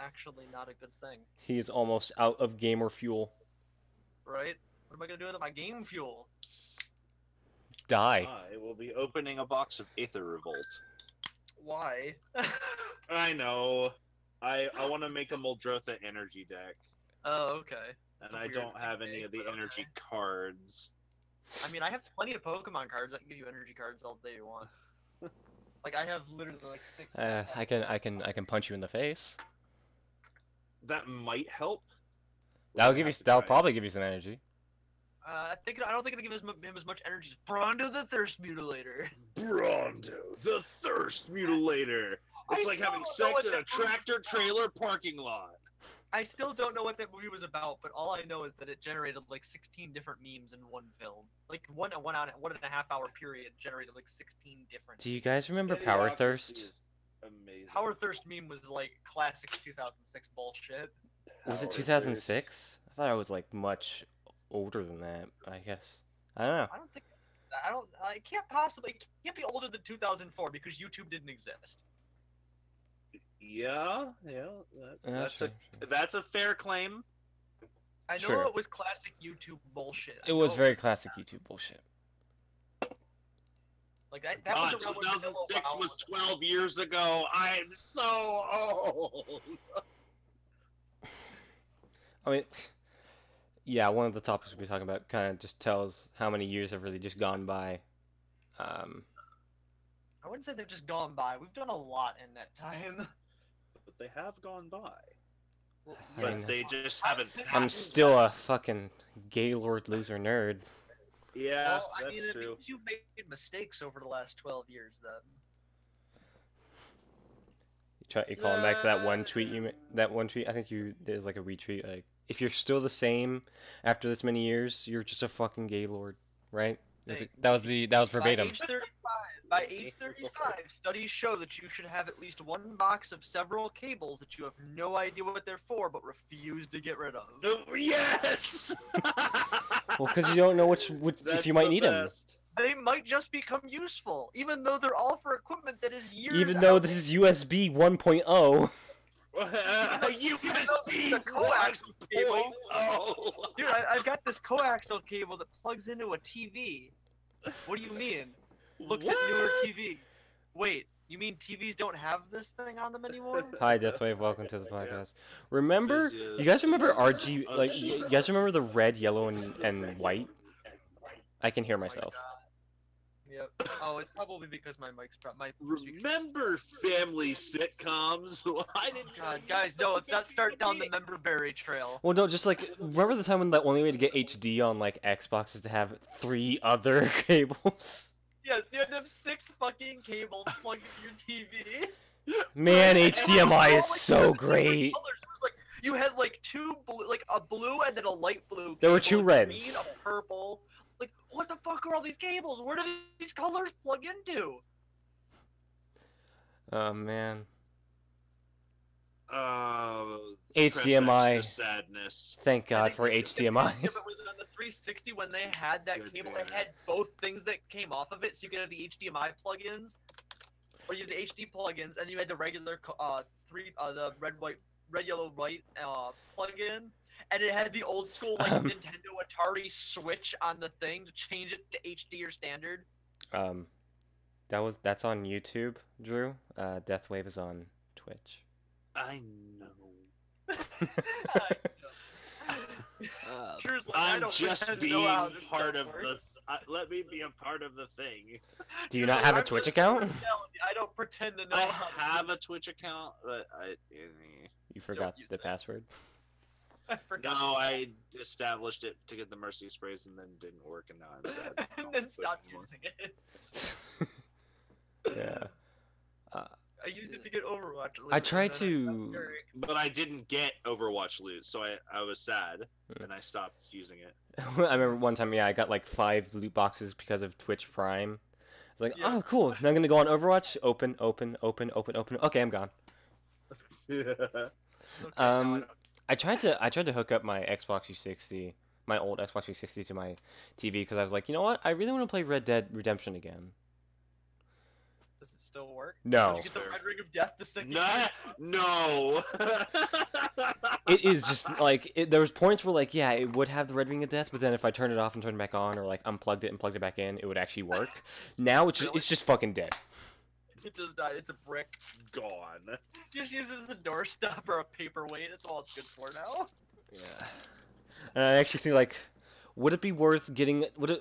actually not a good thing, He is almost out of gamer fuel. right? What am I gonna do with my game fuel? Die. I will be opening a box of Aether Revolt. Why? I know. I want to make a Muldrotha energy deck, Oh, okay. and That's a I weird don't have thing to any make, of the but energy okay. cards. I mean, I have plenty of Pokemon cards that can give you energy cards all day you want. Like I have literally like six. I can punch you in the face. That might help. That'll probably give you some energy. I don't think it'll give him as much energy as Bronto the Thirst Mutilator. Bronto, the Thirst Mutilator. It's I like still having don't know sex what in a that movie was tractor about. trailer parking lot. I still don't know what that movie was about, but all I know is that it generated like 16 different memes in one film. Like one and a half hour period generated like 16 different. Do you guys remember Idiocracy Power Thirst? is amazing. Power Thirst meme was like classic 2006 bullshit. Was it Power 2006? I thought I was like much older than that. I guess. I don't know. I don't think. I don't. It can't possibly. It can't be older than 2004 because YouTube didn't exist. Yeah, That's that's a fair claim. I know Sure. it was classic YouTube bullshit. I It was know very classic YouTube bullshit. Like that God, was around when Vanilla 2006 WoW was 12 years ago. I'm so old. I mean, yeah, one of the topics we'll be talking about kind of just tells how many years have really just gone by. I wouldn't say they've just gone by. We've done a lot in that time. But they have gone by. Well, I But mean, they just haven't. I'm happened still yet. a fucking Gaylord loser nerd. Yeah, well, I mean, that's it true. means you've made mistakes over the last 12 years, then. You calling back to that one tweet that one tweet. I think there's like a retweet like if you're still the same after this many years, you're just a fucking Gaylord, right? That was verbatim. By age 35, studies show that you should have at least one box of several cables that you have no idea what they're for, but refuse to get rid of. Oh, yes. Well, because you don't know which if you might need them. They might just become useful, even though they're all for equipment that is years. Even though this is USB 1.0. USB The coaxial cable. 1.0. Dude, I've got this coaxial cable that plugs into a TV. What do you mean? Looks at newer TV. Wait, you mean TVs don't have this thing on them anymore? Hi, Deathwave. Welcome to the podcast. Remember, you guys remember RG? Like, you guys remember the red, yellow, and white? I can hear myself. Yep. Oh, it's probably because my mic's my. Remember family sitcoms? Why did God, guys, no, let's not start down the memberberry trail. Well, no, just like remember the time when the only way to get HD on like Xbox is to have 3 other cables. Yes, you had to have 6 fucking cables plugged into your TV. Man, And it was HDMI all, is so different great. colors. It was like you had like 2 blue, like a blue and then a light blue. There were cable, 2 a reds. Green, a purple. Like, what the fuck are all these cables? Where do these colors plug into? Oh man. HDMI HDMI. sadness. Thank God And for then HDMI. If it was on the 360 when they had that Good cable, man. it had both things that came off of it, so you could have the HDMI plugins, or you had the HD plugins, and you had the regular the red yellow white plug-in, and it had the old school like Nintendo Atari Switch on the thing to change it to HD or standard. That's on YouTube, Drew. Deathwave is on Twitch. I know. Drew's like, I I'm don't just pretend to being know how this part stuff of works. the. Let me be a part of the thing. Do you not have a I'm Twitch just account? personality. I don't pretend to know I how to have do a Twitch account, but You forgot use the it. password. I forgot. no, I established it to get the mercy sprays and then didn't work, and now I'm sad. And then stopped using it. Yeah. I used it to get Overwatch. I tried and then to- got very- But I didn't get Overwatch loot, so I was sad, Hmm. and I stopped using it. I remember one time, yeah, I got like 5 loot boxes because of Twitch Prime. It's like, Yeah. oh, cool. Now I'm gonna go on Overwatch. Open. Okay, I'm gone. Okay, now I don't- I tried to hook up my Xbox 360, my old Xbox 360 to my TV because I was like, you know what? I really want to play Red Dead Redemption again. Does it still work? No. Did you get the Red Ring of Death the second Nah, year? no. It is just like there was points where like yeah, it would have the red ring of death, but then if I turned it off and turned it back on, or like unplugged it and plugged it back in, it would actually work. Now it's just fucking dead. It just died. It's a brick. Gone. Just uses a doorstop or a paperweight. That's all it's good for now. Yeah. And I actually think like, would it be worth getting? Would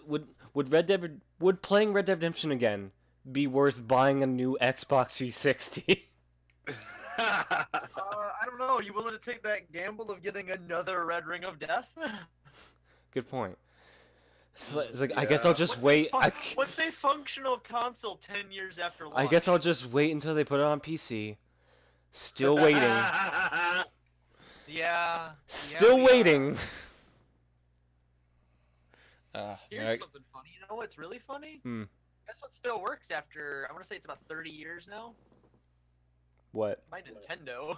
playing Red Dead Redemption again be worth buying a new Xbox 360? I don't know. Are you willing to take that gamble of getting another Red Ring of Death? Good point. It's like I guess I'll just wait. What's a functional console 10 years after launch? I guess I'll just wait until they put it on PC. Still waiting. Yeah. Still we waiting. Here's something funny. You know what's really funny? Guess what still works after, I want to say it's about 30 years now? What? My Nintendo.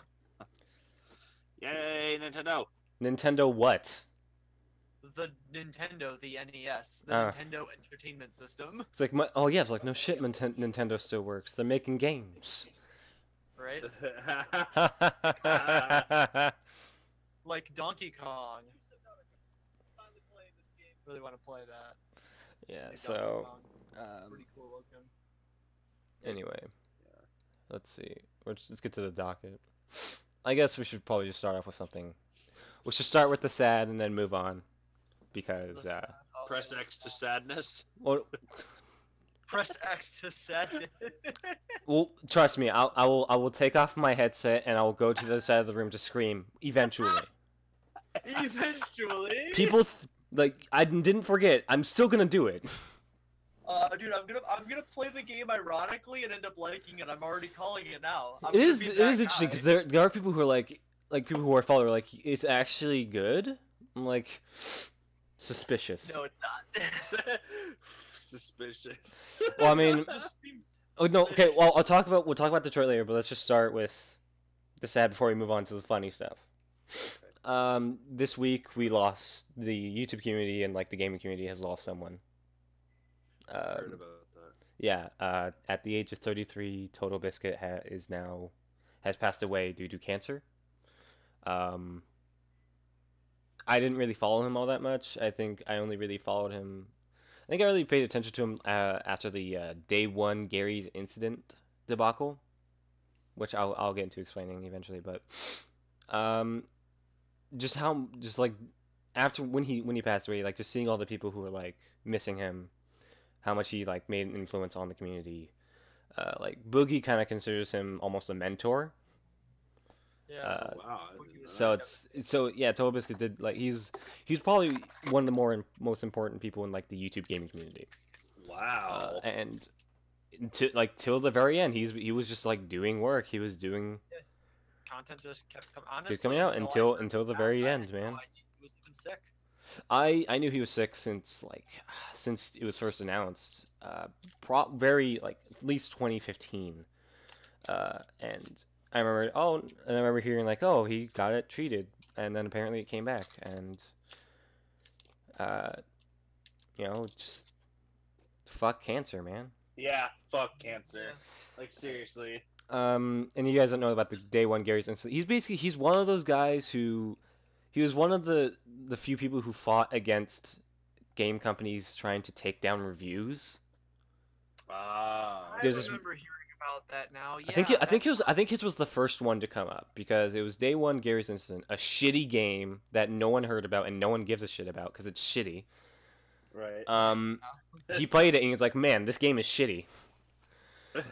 Yay, Nintendo. Nintendo what? The Nintendo, the NES. The Ah. Nintendo Entertainment System. It's like oh yeah, it's like no shit. Nintendo still works. They're making games. Right? Like Donkey Kong. Really want to play that. Yeah. Like So Donkey Kong. Pretty cool looking. anyway, let's see. Let's get to the docket. I guess we should probably just start off with something. We should start with the sad and then move on, because Press X to sadness. well, Press X to set. well, trust me, I will take off my headset and I will go to the other side of the room to scream eventually. Eventually. People like I didn't forget. I'm still gonna do it. Dude, I'm gonna play the game ironically and end up liking it. I'm already calling it now. It is interesting because there are people who are like people who are followers like it's actually good. I'm like suspicious. No, it's not. Suspicious. Well, I mean, It just seems oh no, okay. Well, we'll talk about Detroit later, but let's just start with the sad before we move on to the funny stuff. This week we lost the YouTube community and like the gaming community has lost someone. I heard about that. Yeah, at the age of 33, Total Biscuit has passed away due to cancer. I didn't really follow him all that much. I think I only really followed him. I think I really paid attention to him after the Day One Gary's incident debacle, which I'll get into explaining eventually. But just like after when he passed away, like just seeing all the people who were like missing him, how much he like made an influence on the community. Like Boogie kind of considers him almost a mentor. yeah. Wow. So Total Biscuit did like he's probably one of the most important people in like the YouTube gaming community. Wow. And till the very end, he was just like doing work. He was doing Content just kept coming out until the very end, man. He was even sick. I knew he was sick since it was first announced, very like at least 2015, and I remember hearing like, oh, he got it treated, and then apparently it came back, and just fuck cancer, man. Yeah, fuck cancer. Like seriously. And you guys don't know about the Day One Gary's incident. He's one of those guys who he was one of the few people who fought against game companies trying to take down reviews. I There's this- remember hearing about that now. Yeah, I think his was the first one to come up because it was Day One Gary's Incident, a shitty game that no one heard about and no one gives a shit about because it's shitty. Right. He played it and he was like, "Man, this game is shitty."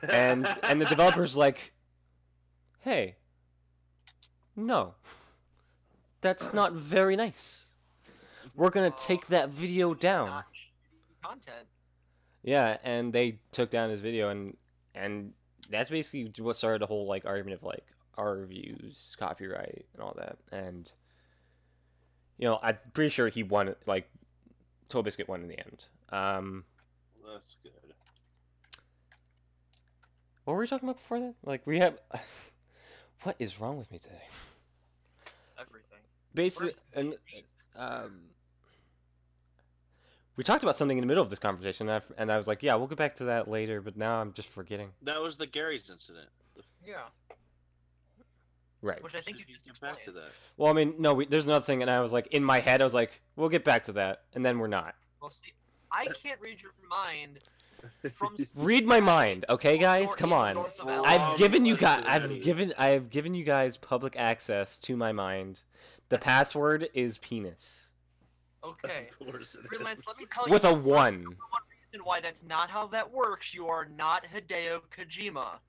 And the developer's like, "Hey, no, that's not very nice. We're gonna take that video down." Not content. Yeah, and they took down his video, and that's basically what started the whole like argument of like our reviews, copyright, and all that. And I'm pretty sure he won. Like, Total Biscuit won in the end. That's good. What were we talking about before that? Like we have. What is wrong with me today? Everything. Basically, and We talked about something in the middle of this conversation, and I was like, yeah, we'll get back to that later, but now I'm just forgetting. That was the Gary's incident. Yeah. Right. Which I think you just Get back to explained. that. Well, I mean, no, there's another thing, and I was like, in my head, I was like, we'll get back to that, and then we're not. Well, see, I can't read your mind from. Read my mind, okay, guys? North- Come on. north of I've Alabama. given you guys, Cincinnati. I've given you guys public access to my mind. The password is penis Okay. Of course it Freelance, is. let me tell with you. a the first 1. reason why that's not how that works. You are not Hideo Kojima.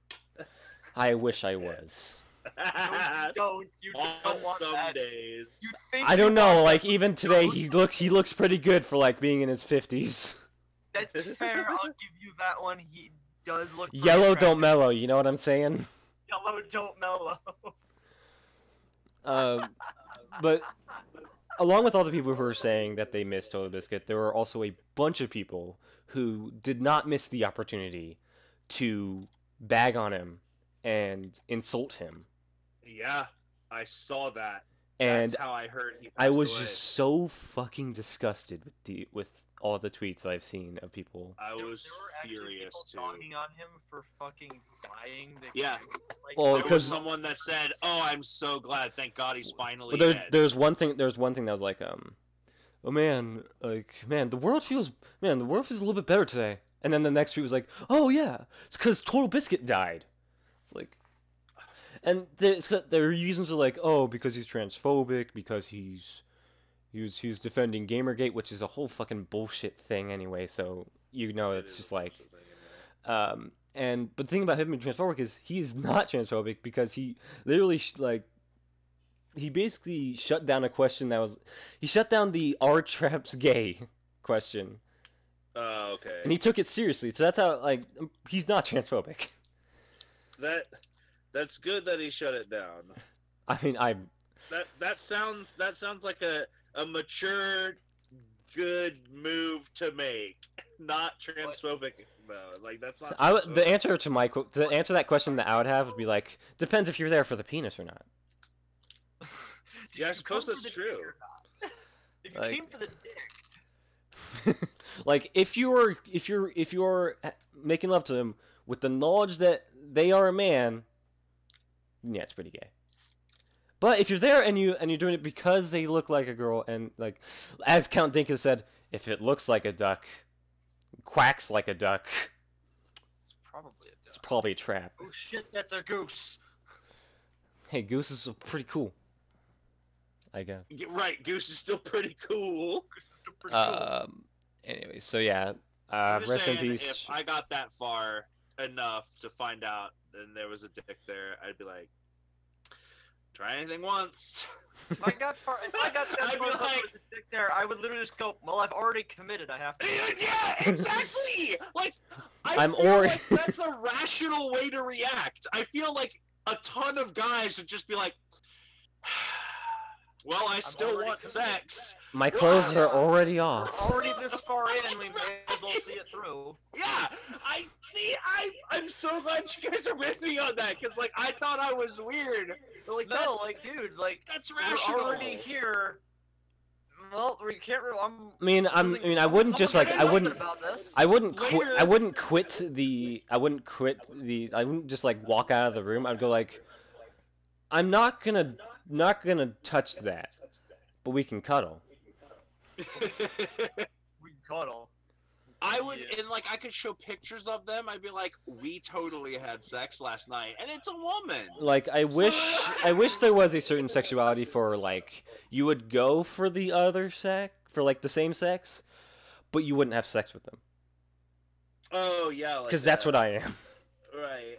I wish I was. No, you don't. You On don't want some that. days. You think I don't you know. want Like that. even today, he looks pretty good for like being in his 50s. That's fair. I'll give you that one. He does look. pretty Yellow attractive. don't mellow. You know what I'm saying? Yellow don't mellow. But along with all the people who were saying that they missed Total Biscuit, there were also a bunch of people who did not miss the opportunity to bag on him and insult him. Yeah, I saw that. And That's how I heard he I passed was away. just so fucking disgusted with all the tweets that I've seen of people. I There- was there were actually furious people too. dogging on him for fucking dying. That Yeah. Like, Well, There was 'cause- someone that said, "Oh, I'm so glad. Thank God he's finally But dead." there's one thing that was like oh man, like man, the world feels a little bit better today. And then the next tweet was like, oh yeah, it's because Total Biscuit died. It's like, and their reasons are like, oh, because he's transphobic, because he was defending Gamergate, which is a whole fucking bullshit thing anyway. So you know It it's is just a like, bullshit thing, but the thing about him being transphobic is he is not transphobic because he literally he basically shut down a question he shut down the "Are traps gay?" question, okay. and he took it seriously. So that's how he's not transphobic. That's good that he shut it down. I mean, That sounds like a mature, good move to make. Not transphobic though. Like that's not. the answer to that question that I would have would be like, depends if you're there for the penis or not. Yeah, I Did you suppose come for that's the dick true. or not? If you Like- came for the dick, Like if you're making love to them with the knowledge that they are a man, yeah, it's pretty gay. But if you're there and you're doing it because they look like a girl, and like as Count Dinkus said, if it looks like a duck, quacks like a duck, it's probably a it's duck. probably a trap. Oh shit, that's a goose. Hey, gooses are pretty cool, I guess. Right, Goose is still pretty cool. Goose is still pretty cool. Anyway, so yeah, I'm just rest in saying, peace. if I got that far enough to find out and there was a dick there, I'd be like, try anything once. If I got far, if I got that I'd be far like- with a dick there, I would literally just go, well, I've already committed. I have to. Yeah, exactly. Like, I'm feel already- like that's a rational way to react. I feel like a ton of guys would just be like, "Well, I still already want committed. sex." My clothes are already We're off. already this far in, we may as well see it through. Yeah, I see. I'm so glad you guys are with me on that because, like, I thought I was weird. But, like, No, that's, like, dude, like, that's we're rational. already here. Well, we can't. I wouldn't just like I wouldn't About this. I wouldn't quit. Later- I wouldn't quit the. I wouldn't quit the. I wouldn't just like walk out of the room. I'd go like, I'm not gonna touch that, but we can cuddle. We cuddle. I would, Yeah. and like, I could show pictures of them. I'd be like, "We totally had sex last night," and it's a woman. Like I wish there was a certain sexuality for like you would go for the other sex for like the same sex, but you wouldn't have sex with them Oh yeah, like because that's what I am. Right.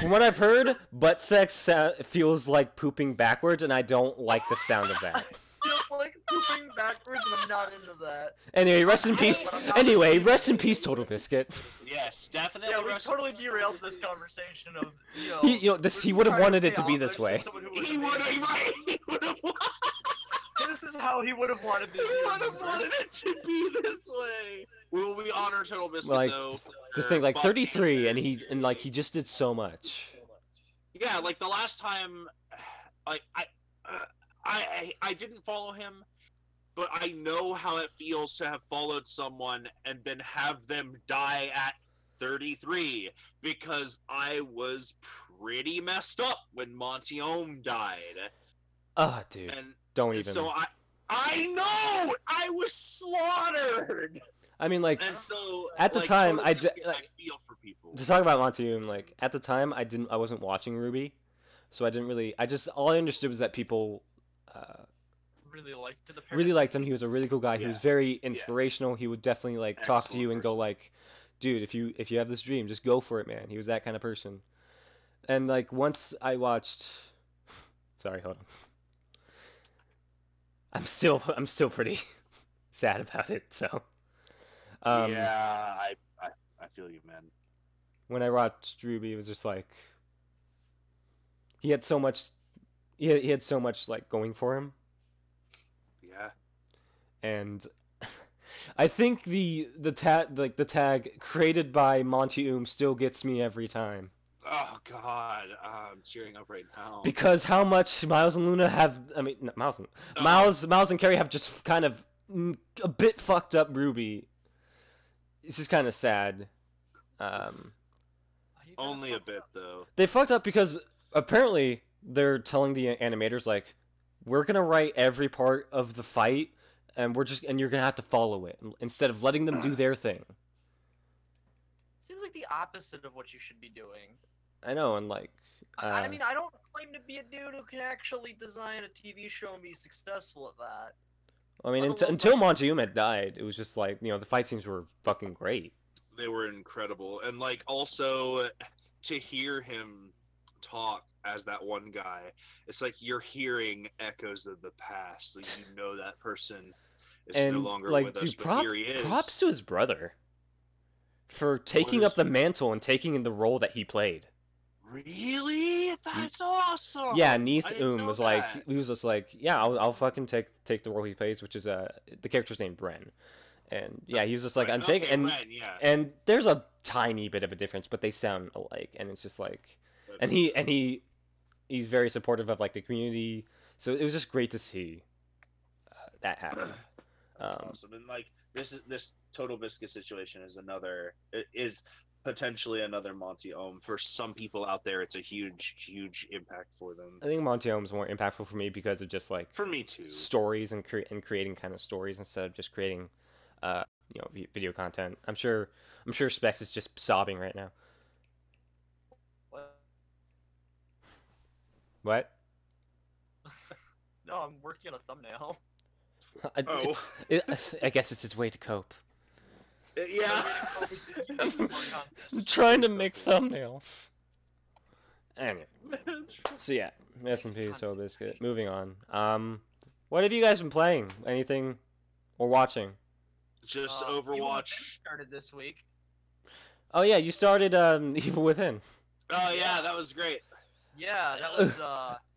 From what I've heard, butt sex feels like pooping backwards, and I don't like the sound of that. Feels like pooping backwards, and I'm not into that. Anyway, rest in peace. Anyway, rest in peace, Total Biscuit. Yes, definitely. Yeah, we Russ- totally derailed this conversation of, you know. He would have wanted it to be this way. He would have, right? He would have. This is how he would have wanted He this. would have wanted it to be this way. Will we honor Total Biscuit Like though? to for think like butt 33, cancer? and he just did so much. Yeah, like the last time, like I didn't follow him but I know how it feels to have followed someone and then have them die at 33 because I was pretty messed up when Monty Ohm died. Oh, dude, And don't even. so I know I was slaughtered. I mean, like, And so at the like, time, Total I Biscuit, did. Like, feel for people. to talk about Montium, like at the time, I wasn't watching Ruby, so I didn't really. All I understood was that people Really liked it. really liked him. He was a really cool guy. He was Yeah. very inspirational. He would definitely like talk to you and go Excellent like, "Dude, if you have this dream, just go for it, man." He was that kind of person. And like once I watched, sorry, hold on. I'm still pretty sad about it. So, Yeah, I feel you, man. when I watched Ruby, it was just like he had so much, he had so much like going for him. Yeah. And I think the tag created by Monty Oom still gets me every time Oh God, I'm cheering up right now. because how much Miles and Luna have. I mean, not Miles and Carrie have just kind of a bit fucked up Ruby. It's just kind of sad. Only a bit though. They fucked up because apparently they're telling the animators like, we're gonna write every part of the fight and you're gonna have to follow it instead of letting them do their thing. Seems like the opposite of what you should be doing. I know, and like I mean, I don't claim to be a dude who can actually design a TV show and be successful at that. I mean, Let alone, until like- Monty Oom had died, it was just like, the fight scenes were fucking great. They were incredible, and like also to hear him talk as that one guy, it's like you're hearing echoes of the past. Like you know that person is And no longer like, with us, dude, but here he is. props to his brother for taking up the mantle and taking in the role that he played. Really? That's awesome. Yeah, I Neith didn't Oom know was like, that. he was just like, yeah, I'll fucking take the role he plays, which is the character's named Bren, and yeah, he was just like, Right, I'm taking, okay, and Ren, yeah. and there's a tiny bit of a difference, but they sound alike, and it's just like, and he's very supportive of like the community, so it was just great to see that happen. Awesome. And like this Total Biscuit situation is potentially another Monty Ohm. For some people out there, it's a huge impact for them. I think Monty Ohm is more impactful for me because of just like For me too. stories and creating kind of stories instead of just creating video content. I'm sure Specs is just sobbing right now. What? No, I'm working on a thumbnail. I guess it's his way to cope. Yeah. I'm trying to make thumbnails. Anyway, so yeah, S&P, So Biscuit. Moving on. What have you guys been playing? Anything or watching? Just Evil Within Overwatch. started this week. Oh yeah, you started Evil Within. Oh yeah, that was great. Yeah, that was.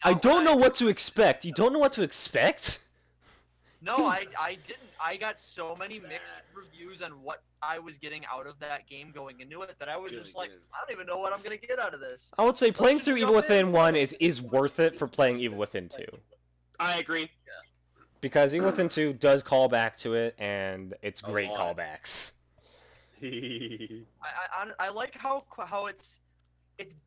I don't know outright- what to expect. You don't know what to expect? No, I didn't. I got so many mixed reviews on what I was getting out of that game going into it that I was just like, Good. I don't even know what I'm gonna get out of this. I would say playing should through we Evil jump in? Within 1 is worth it for playing Evil Within 2. I agree. Because Evil Within 2 does call back to it, and it's great lot. callbacks. I like how it's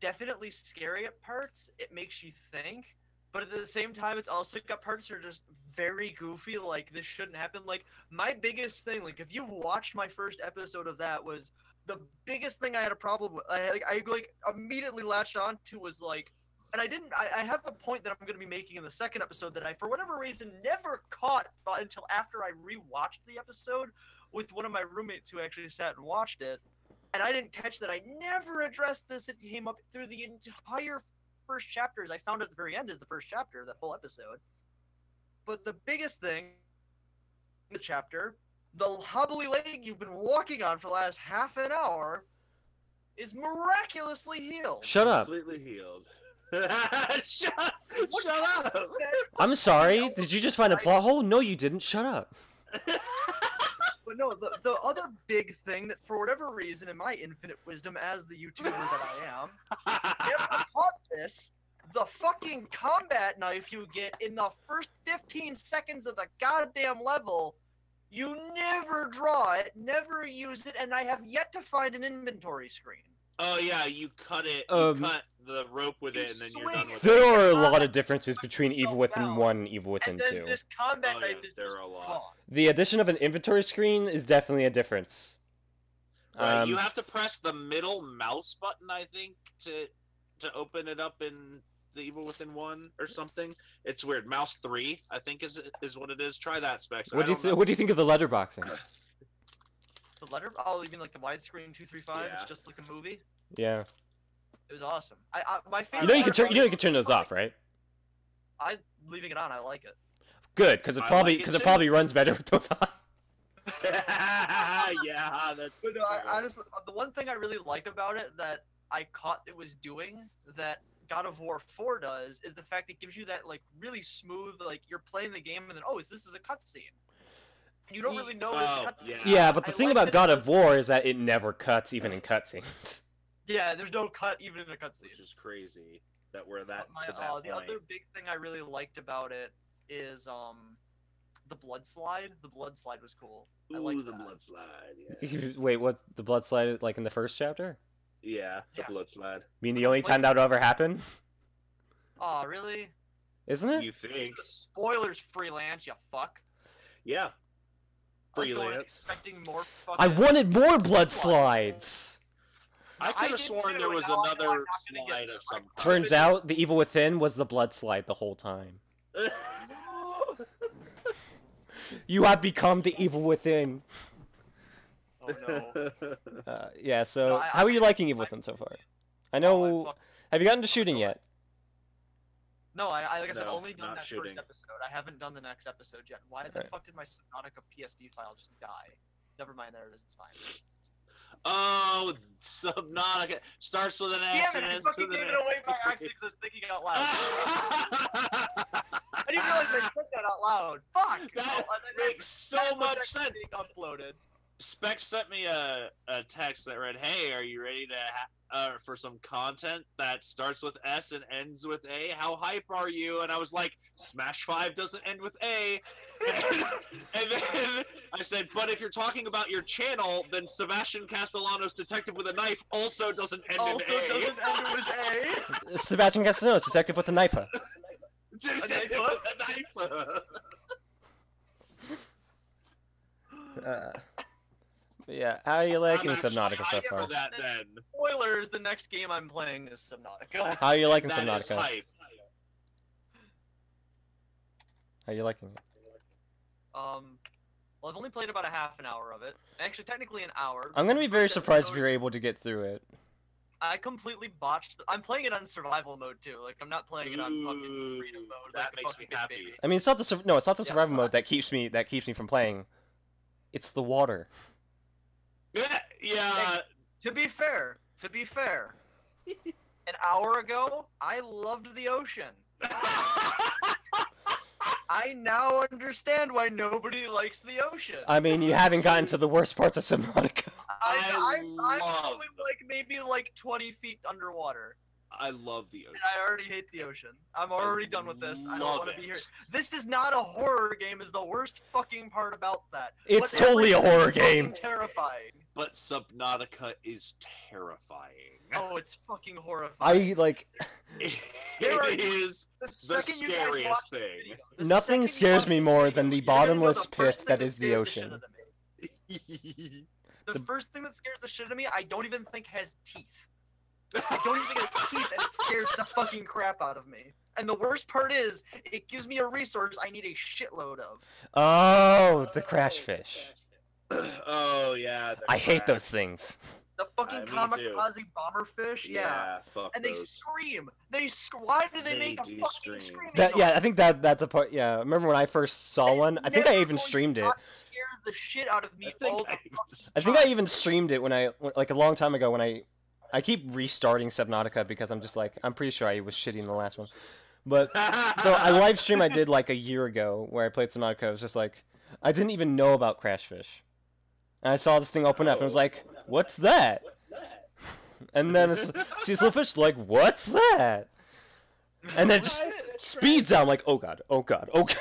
definitely scary at parts. It makes you think, but at the same time, it's also got parts that are just very goofy. Like this shouldn't happen. Like my biggest thing, like if you've watched my first episode of that, was the biggest thing I had a problem with. I immediately latched on to was like, and I have a point that I'm going to be making in the second episode that I, for whatever reason, never caught until after I rewatched the episode with one of my roommates who actually sat and watched it. And I didn't catch that I never addressed this. It came up through the entire first chapters. I found at the very end is the first chapter of that whole episode. But the biggest thing in the chapter, the hobbly leg you've been walking on for the last half an hour is miraculously healed. Shut up. Completely healed. Shut up. I'm sorry. Did you just find a plot hole? No, you didn't. Shut up. But no, the other big thing that for whatever reason, in my infinite wisdom as the YouTuber that I am, never caught this. the fucking combat knife you get in the first 15 seconds of the goddamn level, you never draw it, never use it, and I have yet to find an inventory screen. Oh yeah, you cut it. You cut the rope with it, and then you're done with it. There are a lot of differences between Evil Within 1 and Evil Within 2. And then this combat Oh, knife yeah, is there just are a lot. gone. The addition of an inventory screen is definitely a difference. Right, you have to press the middle mouse button, I think, to open it up in the Evil Within 1 or something. It's weird. Mouse 3, I think, is what it is. Try that, Specs. What do you think of the letterboxing? The letter? Oh, you mean like the widescreen 235? Yeah. It's just like a movie. Yeah. It was awesome. My favorite. You know you can turn those off, right? I leaving it on. I like it. Good, because it I probably like it too. runs better with those on. Yeah, that's. But no, honestly, the one thing I really like about it that I caught it was doing that God of War 4 does is the fact it gives you that like really smooth, like you're playing the game and then this is a cutscene. You don't really know it's a cutscene. Yeah, but the I thing like about that God it of War is that it never cuts, even in cutscenes. Yeah, there's no cut even in a cutscene. Which is crazy that we're that But to that the point. other big thing I really liked about it is the blood slide. The blood slide was cool. I Ooh, liked the that. blood slide. Yeah, Wait, what's the blood slide like in the first chapter? yeah, the Yeah. blood slide. I mean, the only time that would ever happen, Oh, really? isn't it? You think? Spoilers, freelance, you fuck. Yeah. I was going Freelance. expecting more I fucking... wanted more blood slides. I could have did sworn too, there and was now I'm another not gonna get slide them. of some kind. Turns out the Evil Within was the blood slide the whole time. You have become the Evil Within. Oh no. Yeah. So, No, how are you liking Evil Within so far? I know. Have you gotten to shooting yet? No, I like I said, No, only done not that shooting. first episode. I haven't done the next episode yet. Why the Right. fuck did my Subnautica PSD file just die? Never mind, there it is. It's fine. Oh, Subnautica starts with an S Damn it! and I ends fucking with gave an it away by accident because I was thinking out loud. I didn't realize I said that out loud. Fuck! That makes so That's much what's sense. being uploaded. Specs sent me a text that read, "Hey, are you ready to for some content that starts with S and ends with A? How hype are you?" And I was like, "Smash 5 doesn't end with A." And then I said, "But if you're talking about your channel, then Sebastian Castellanos, Detective with a Knife, also doesn't end Also in A." doesn't end with A. Sebastian Castellanos, detective with the knife. Detective with a Knife. Yeah. How are you liking I'm actually Subnautica so hyped far? for that then. Spoilers, the next game I'm playing is Subnautica. How are you liking That is Subnautica? hype. How are you liking it? Well, I've only played about a half an hour of it. Actually, technically an hour. I'm gonna be very First surprised if episode, you're able to get through it. I completely botched. I'm playing it on survival mode too. Like I'm not playing it on fucking freedom Ooh, mode. that like a makes me fucking happy. baby. I mean, it's not the no, it's not the Yeah. survival mode that keeps me from playing. It's the water. Yeah. To be fair, an hour ago, I loved the ocean. I now understand why nobody likes the ocean. I mean, you haven't gotten to the worst parts of Subnautica. I'm love- only maybe 20 feet underwater. I love the ocean. And I already hate the ocean. I'm already done with this. I don't love want to be it. here. This is not a horror game. Is the worst fucking part about that. It's But totally a everything horror is fucking game. Terrifying. But Subnautica is terrifying. Oh, it's fucking horrifying. I like There are- It is The the second you guys scariest watch the thing. video, the nothing second you scares watch me this more video, than the you're gonna know bottomless the pit first thing that is the scares ocean. shit out of me. The The- first thing that scares the shit out of me, I don't even think has teeth. I don't even think it has teeth, and it scares the fucking crap out of me. And the worst part is, it gives me a resource I need a shitload of. Oh, the crash fish. Oh yeah. I hate crash. those things. The fucking me too. kamikaze bomberfish, yeah. Fuck And they those. scream. Why do they They make a do fucking scream. screaming That yeah, noise? I think that's a part. Yeah, I remember when I first saw That is one. I think I never even going to streamed it. not scare the shit out of me all the fucking I think I time. even streamed it when like a long time ago when I keep restarting Subnautica because I'm just like I'm pretty sure I was shitty in the last one. But the live stream I did like a year ago where I played Subnautica, I was just like I didn't even know about crash fish. And I saw this thing open up and I was like, "What's that?" And then see this little fish like, "What's that?" and then just speeds out. I'm like, oh god, oh god, oh god.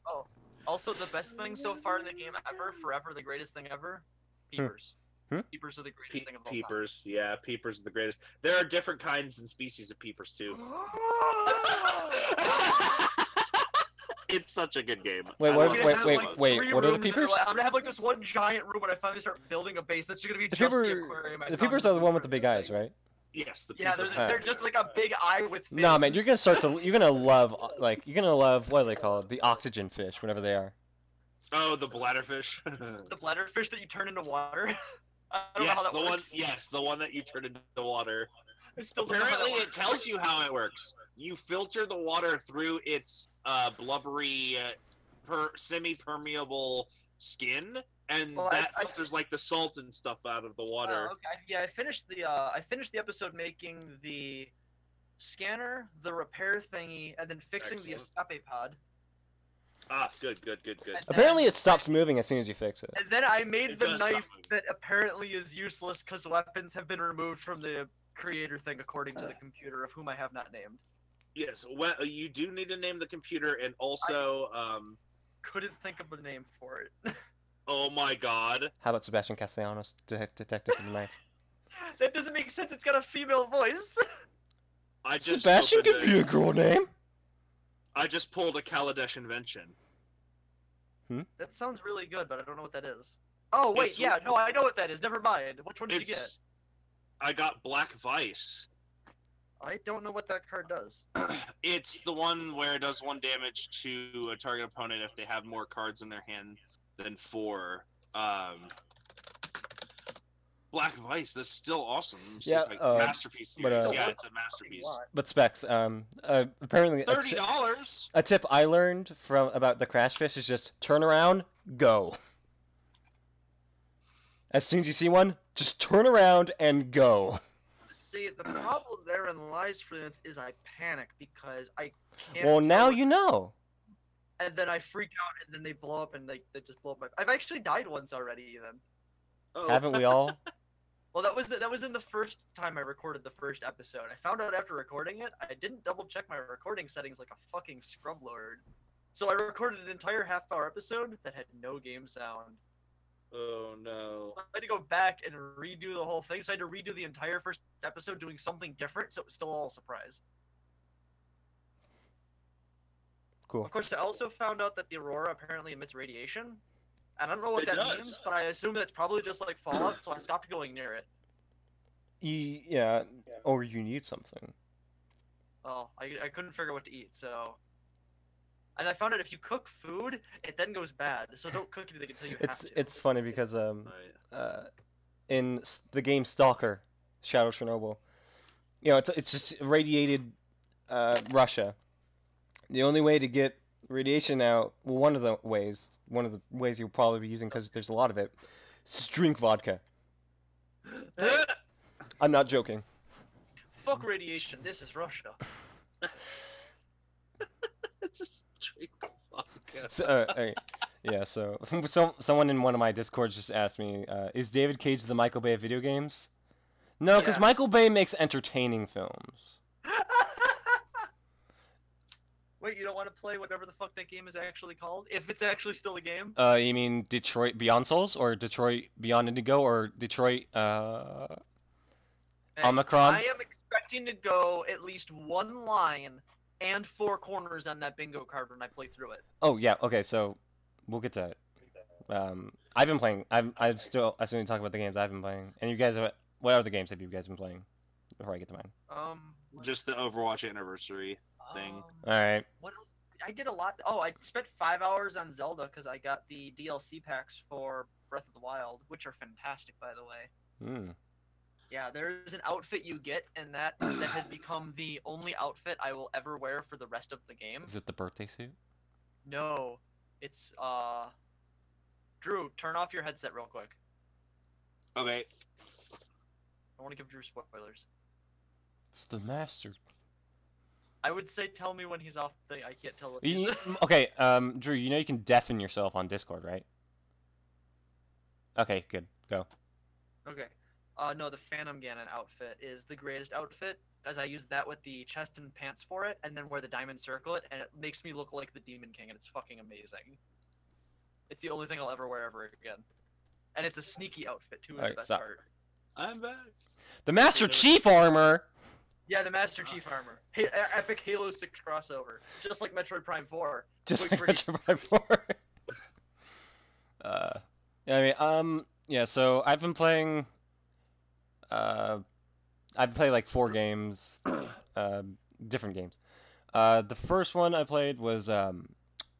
Oh, also the best thing so far in the game ever, forever the greatest thing ever, peepers. Peepers are the greatest thing of all time. Peepers, yeah, peepers are the greatest. There are different kinds and species of peepers too. It's such a good game. Wait, I what- love it wait, so wait, much. wait. What are the Rooms that peepers? I'm gonna have like this one giant room when I finally start building a base. That's gonna be The just the peeper, aquarium. I the found peepers in are the one with the big Super eyes, right? Yes, the Yeah, peeper. they're just like a big eye with fins. Nah, man, you're gonna love what are they called? The oxygen fish, whatever they are. Oh, the bladderfish. the bladderfish that you turn into water. I don't know Yes, how that the one. works. Yes, the one that you turn into water. I still don't know how that Apparently, it works. tells you how it works. You filter the water through its blubbery, semi-permeable skin, and Well, that I- filters like the salt and stuff out of the water. Oh, okay. Yeah, I finished the episode making the scanner, the repair thingy, and then fixing the escape pod. Ah, good. And Apparently, then- it stops moving as soon as you fix it. And then I made It the does stop knife moving. that apparently is useless because weapons have been removed from the creator thing, according to the computer, of whom I have not named. Yes, well, you do need to name the computer, and also, Couldn't think of a name for it. oh my god, How about Sebastian Castellanos, detective with the knife? That doesn't make sense. It's got a female voice. I just Sebastian opened could be a girl name. I just pulled a Kaladesh invention. That sounds really good, but I don't know what that is. Oh wait, It's- yeah, no, I know what that is. Never mind. Which one did you get? It's I got Black Vice. I don't know what that card does. It's the one where it does 1 damage to a target opponent if they have more cards in their hand than 4. Black Vice, that's still awesome. See Yeah, if I- masterpiece. but, series. uh, yeah, it's a masterpiece. But Specs, apparently $30. a tip I learned from about the crash fish is just turn around, go. As soon as you see one, just turn around and go. See, the problem therein lies, for instance, is I panic because I can't. Well, tell now what- you know. And then I freak out, and then they blow up, and they just blow up my. I've actually died once already, even. Oh. Haven't we all? Well, that was in the first time I recorded the first episode. I found out after recording it, I didn't double check my recording settings like a fucking scrub lord. So I recorded an entire half-hour episode that had no game sound. Oh no. I had to go back and redo the whole thing, so I had to redo the entire first episode doing something different, so it was still all a surprise. Cool. Of course, I also found out that the Aurora apparently emits radiation. And I don't know what It that does. means, but I assume that's probably just like Fallout, so I stopped going near it. Yeah, or you need something. Oh, I couldn't figure out what to eat, so... And I found out if you cook food, it then goes bad, so don't cook anything until you have to. It's funny because Right. in the game Stalker, Shadow Chernobyl, you know, it's just radiated Russia. The only way to get radiation out, well, one of the ways you'll probably be using because there's a lot of it, is just drink vodka. Hey, I'm not joking. fuck radiation, this is Russia. Just drink vodka. So, yeah, so someone in one of my discords just asked me, is David Cage the Michael Bay of video games? No, because Yes. Michael Bay makes entertaining films. Wait, you don't want to play whatever the fuck that game is actually called? If it's actually still a game? You mean Detroit Beyond Souls, or Detroit Beyond Indigo, or Detroit, Hey, Omicron? I am expecting to go at least one line and 4 corners on that bingo card when I play through it. Oh, yeah, okay, so we'll get to it. I've been playing, I still need to talk about the games I've been playing. And you guys, what other games have you guys been playing? Before I get to mine. Just the Overwatch anniversary thing. Alright. What else? I did a lot. Oh, I spent 5 hours on Zelda because I got the DLC packs for Breath of the Wild, which are fantastic, by the way. Hmm. Yeah, there's an outfit you get, and that has become the only outfit I will ever wear for the rest of the game. Is it the birthday suit? No, it's Drew, turn off your headset real quick. Okay. I want to give Drew spoilers. It's the master. I would say tell me when he's off thing. I can't tell what You, he's okay, Drew, you know you can deafen yourself on Discord, right? Okay, good. Go. Okay. No, the Phantom Ganon outfit is the greatest outfit, as I use that with the chest and pants for it, and then wear the diamond circlet, and it makes me look like the Demon King, and it's fucking amazing. It's the only thing I'll ever wear ever again. And it's a sneaky outfit, too, is Alright, the best stop. part. I'm back. The Master Chief armor. Yeah, the Master Chief armor. Epic Halo 6 crossover. Just like Metroid Prime 4. Just Quick like break. Metroid Prime 4. Yeah, I mean, yeah. So I've been playing. I've played like 4 games, different games. The first one I played was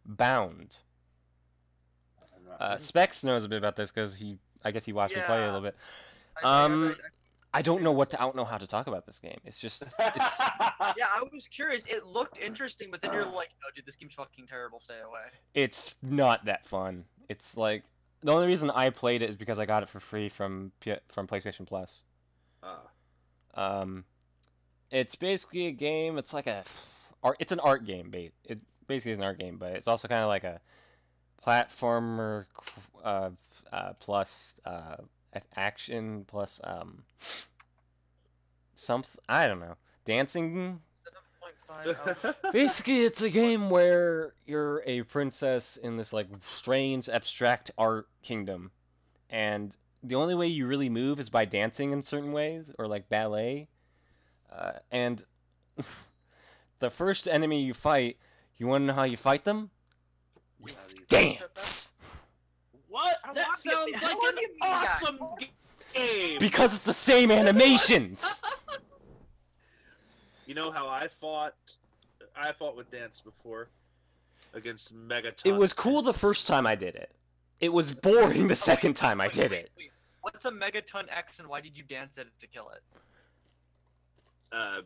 Bound. Specs knows a bit about this because I guess he watched me play a little bit. I don't know how to talk about this game. It's just, it's. Yeah, I was curious. It looked interesting, but then you're like, no, dude, this game's fucking terrible. Stay away. It's not that fun. It's like the only reason I played it is because I got it for free from PlayStation Plus. It's basically a game. It's like it's an art game. It basically is an art game, but it's also kind of like a platformer plus action plus I don't know, dancing. 7.5 Basically, it's a game where you're a princess in this like strange abstract art kingdom, and the only way you really move is by dancing in certain ways or like ballet. And the first enemy you fight, you want to know how you fight them? Dance. What? I don't That want to sounds get- I like don't want an to get that. awesome game. Because it's the same animations. You know how I fought? I fought with Dance before against Megaton. It was cool the first time I did it. It was boring the second time I did it. Wait. What's a Megaton X, and why did you dance at it to kill it?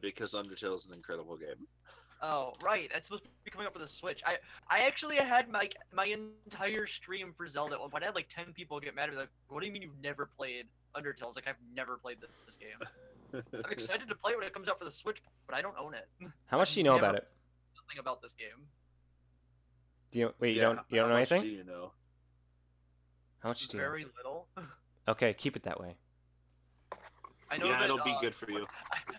Because Undertale is an incredible game. Oh, right. That's supposed to be coming up with a Switch. I actually had my entire stream for Zelda at one point. I had like 10 people get mad at me, like, what do you mean you've never played Undertale? I was like, I've never played this game. I'm excited to play it when it comes out for the Switch, but I don't own it. How much do you know about it? Nothing about this game. Do you wait? You Yeah, don't know how much anything? Do you know? How much do you know? Very little. Okay, keep it that way. I know Yeah, that, it'll be good for you.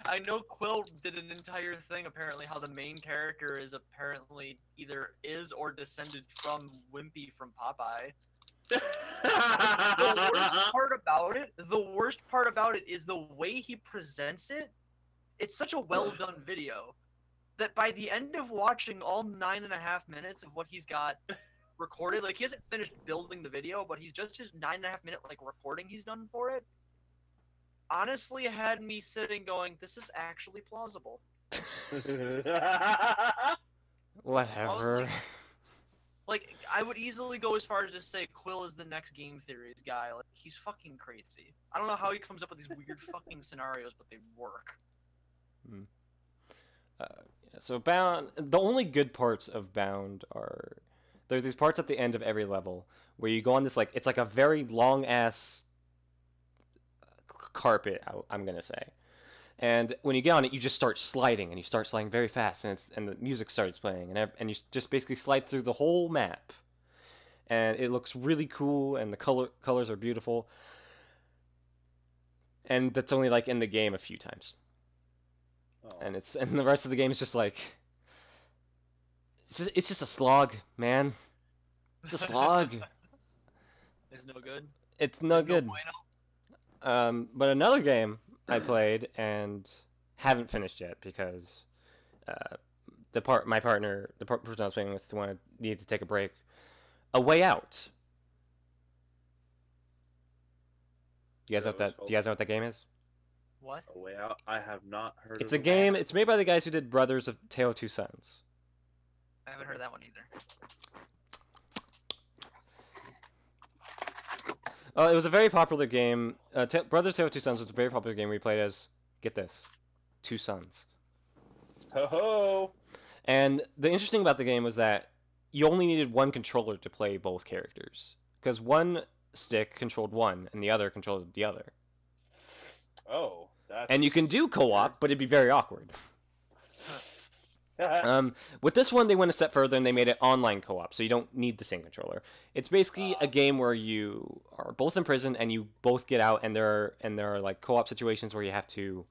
I know Quill did an entire thing, apparently, how the main character is apparently either is or descended from Wimpy from Popeye. The worst part about it is the way he presents it. It's such a well done video that by the end of watching all 9.5 minutes of what he's got recorded, like he hasn't finished building the video, but he's just his 9.5 minute like recording he's done for it. Honestly, had me sitting going, this is actually plausible. Whatever. Like, I would easily go as far as to say Quill is the next game theories guy. Like, he's fucking crazy. I don't know how he comes up with these weird fucking scenarios, but they work. So Bound, the only good parts of Bound are there's these parts at the end of every level where you go on this like it's like a very long ass carpet. I'm gonna say, and when you get on it, you just start sliding, and you start sliding very fast, and the music starts playing, and you just basically slide through the whole map, and it looks really cool, and the colors are beautiful, and that's only like in the game a few times. And the rest of the game is just like it's just a slog, man. It's a slog. It's no good. It's no good. bueno. But another game I played and haven't finished yet because the person I was playing with needed to take a break. A Way Out. Do you guys know what that game is? What? A Way Out? I have not heard It's of a game. It's made by the guys who did Brothers of Tale of Two Sons. I haven't heard that one either. It was a very popular game. Brothers Tale of Two Sons was a very popular game we played as, get this, two sons. Ho ho! And the interesting about the game was that you only needed one controller to play both characters. Because one stick controlled one, and the other controlled the other. Oh, that's... And you can do co-op, but it'd be very awkward. With this one, they went a step further and they made it online co-op, so you don't need the same controller. It's basically a game where you are both in prison and you both get out, and there are like co-op situations where you have to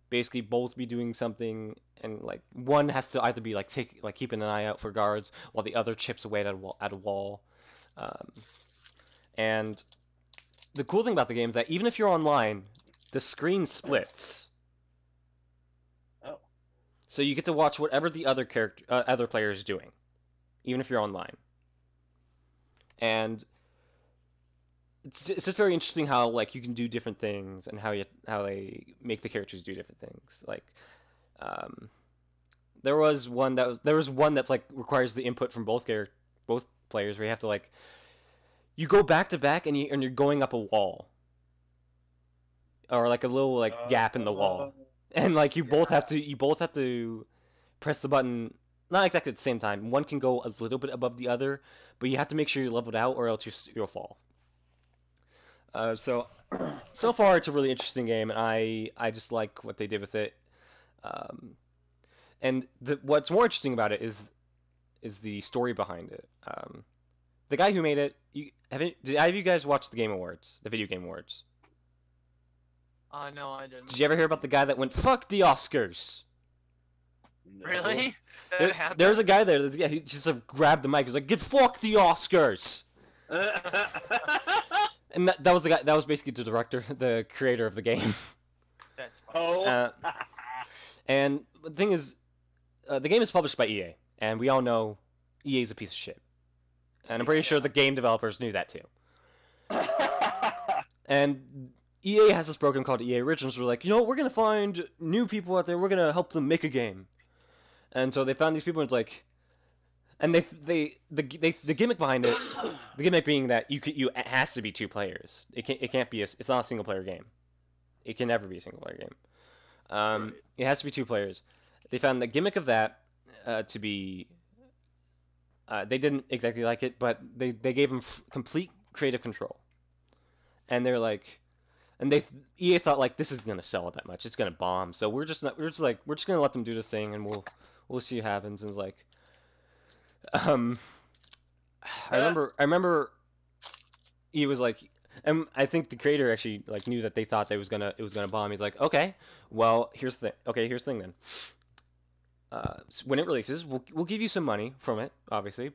basically both be doing something, and like one has to either be like keeping an eye out for guards while the other chips away at a wall. And the cool thing about the game is that even if you're online, the screen splits. So you get to watch whatever the other player is doing, even if you're online. And it's just very interesting how like you can do different things and how they make the characters do different things. Like, there was one that's like requires the input from both players, where you have to like you go back to back and you're going up a wall, or like a little like gap in the wall. And like you both have to press the button, not exactly at the same time. One can go a little bit above the other, but you have to make sure you're leveled out, or else you'll fall. So far it's a really interesting game, and I just like what they did with it. And what's more interesting about it is the story behind it. The guy who made it, did either of you guys watch the Game Awards, the Video Game Awards? No, I didn't. Did you ever hear about the guy that went, "Fuck the Oscars"? No. Really? There's a guy there. He just sort of grabbed the mic. He's like, "Get fuck the Oscars." And that was the guy. That was basically the director, the creator of the game. That's fine. And the thing is, the game is published by EA, and we all know EA is a piece of shit. And I'm pretty sure the game developers knew that too. And EA has this program called EA Originals. We're like, we're gonna find new people out there. We're gonna help them make a game. And so they found these people, and it's like, and the gimmick behind it, the gimmick being that it has to be 2 players. It can't be it's not a single player game. It can never be a single player game. It has to be 2 players. They found the gimmick of that to be. They didn't exactly like it, but they gave them complete creative control. And they're like. And EA thought like, this isn't gonna sell that much. It's gonna bomb. So we're just gonna let them do the thing, and we'll see what happens. And it's like, I remember, he was like, and I think the creator actually like knew that they thought it was gonna bomb. He's like, okay, well here's the thing then. So when it releases, we'll give you some money from it, obviously,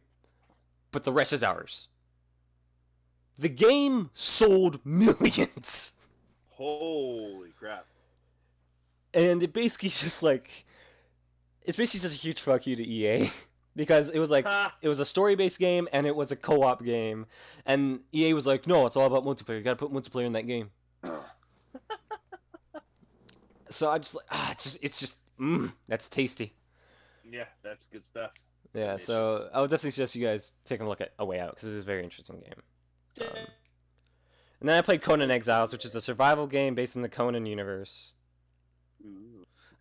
but the rest is ours. The game sold millions. Holy crap. And it basically just like, it's basically just a huge fuck you to EA. Because it was like, it was a story-based game, and it was a co-op game. And EA was like, no, it's all about multiplayer. You gotta put multiplayer in that game. So I just like, it's just, that's tasty. Yeah, that's good stuff. Yeah, delicious. So I would definitely suggest you guys taking a look at A Way Out, because it is a very interesting game. And then I played Conan Exiles, which is a survival game based in the Conan universe.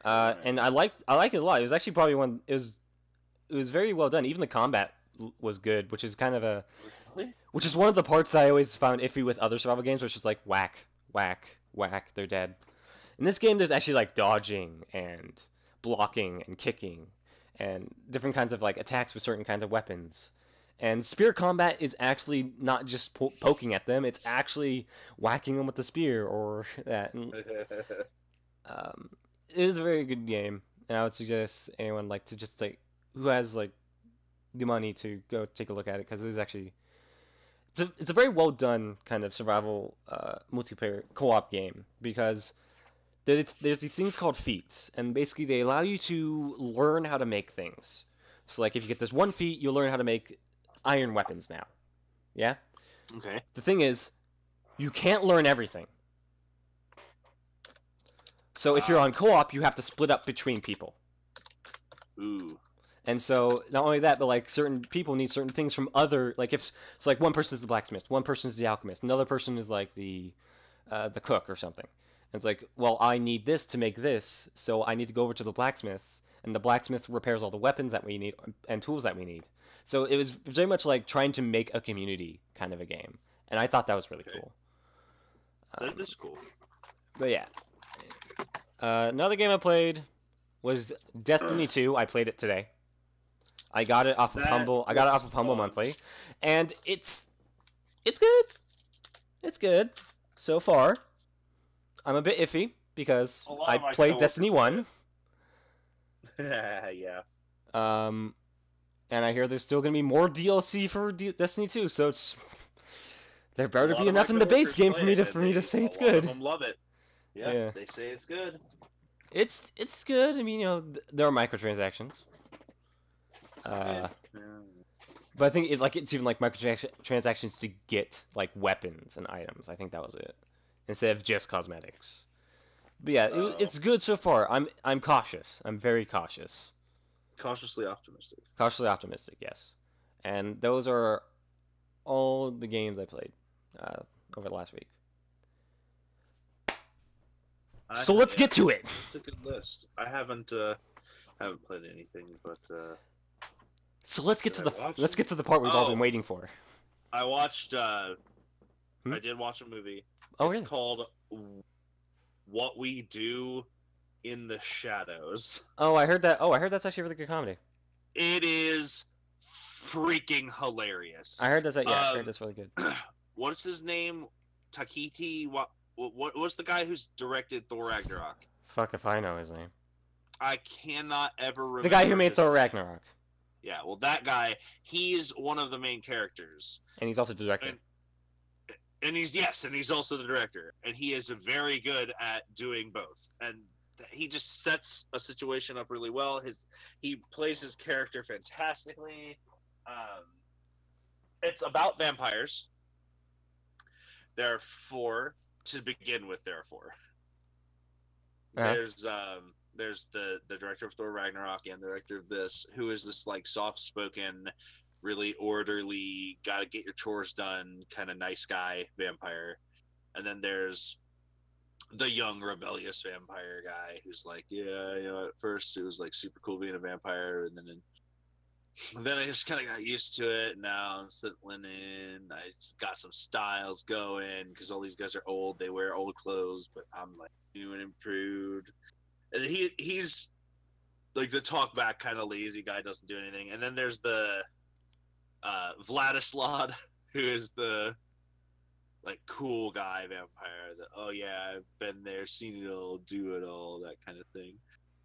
And I like it a lot. It was actually probably it was very well done. Even the combat was good, which is kind of which is one of the parts I always found iffy with other survival games, where it's just like whack, whack, whack, they're dead. In this game, there's actually like dodging and blocking and kicking and different kinds of like attacks with certain kinds of weapons. And spear combat is actually not just poking at them; it's actually whacking them with the spear or that. And, it is a very good game, and I would suggest anyone like to just like who has like the money to go take a look at it, because it is actually it's a very well done kind of survival multiplayer co-op game, because there's these things called feats, and basically they allow you to learn how to make things. So like if you get this one feat, you'll learn how to make iron weapons now. Yeah? Okay. The thing is, you can't learn everything. So if you're on co-op, you have to split up between people. Ooh. And so not only that, but like certain people need certain things from other, like if it's like one person is the blacksmith, one person is the alchemist, another person is like the cook or something. And it's like, well, I need this to make this, so I need to go over to the blacksmith, and the blacksmith repairs all the weapons that we need and tools that we need. So it was very much like trying to make a community kind of a game, and I thought that was really cool. That is cool. But yeah, another game I played was Destiny 2. I played it today. I got it off of Humble. I got it off of Humble Monthly, and it's good. It's good so far. I'm a bit iffy because I played Destiny 1. Yeah. And I hear there's still gonna be more DLC for Destiny 2. So there better be enough in the base game for me to say it's good. A lot of them love it. Yeah, they say it's good. It's good. I mean, you know, there are microtransactions. But I think it's even like microtransactions to get like weapons and items. I think that was it, instead of just cosmetics. But yeah, it's good so far. I'm cautious. I'm very cautious. Cautiously optimistic. Cautiously optimistic, yes. And those are all the games I played over the last week. So let's get to it. It's a good list. I haven't played anything, but. So let's get to the part we've all been waiting for. I watched. I did watch a movie. Oh, it's really? called What We Do in the Shadows. Oh, I heard that. Oh, I heard that's actually a really good comedy. It is freaking hilarious. I heard that's I heard that's really good. What's his name? Takiti. What's the guy who's directed Thor Ragnarok? Fuck if I know his name. I cannot ever remember. The guy who made Thor Ragnarok. Yeah, well, that guy, he's one of the main characters. And he's also the director. And he's also the director. And he is very good at doing both. And he just sets a situation up really well. He plays his character fantastically. It's about vampires. There are 4 to begin with. There are 4. Uh-huh. There's the director of Thor Ragnarok and the director of this, who is this like soft-spoken, really orderly, gotta get your chores done kind of nice guy vampire. And then there's the young rebellious vampire guy who's like, yeah, you know, at first it was like super cool being a vampire, and then I just kind of got used to it. Now I'm settling in. I got some styles going because all these guys are old. They wear old clothes, but I'm like new and improved. And he's like the talk back kind of lazy guy, doesn't do anything. And then there's the Vladislav, who is the like cool guy vampire. That, oh yeah, I've been there, seen it all, do it all, that kind of thing.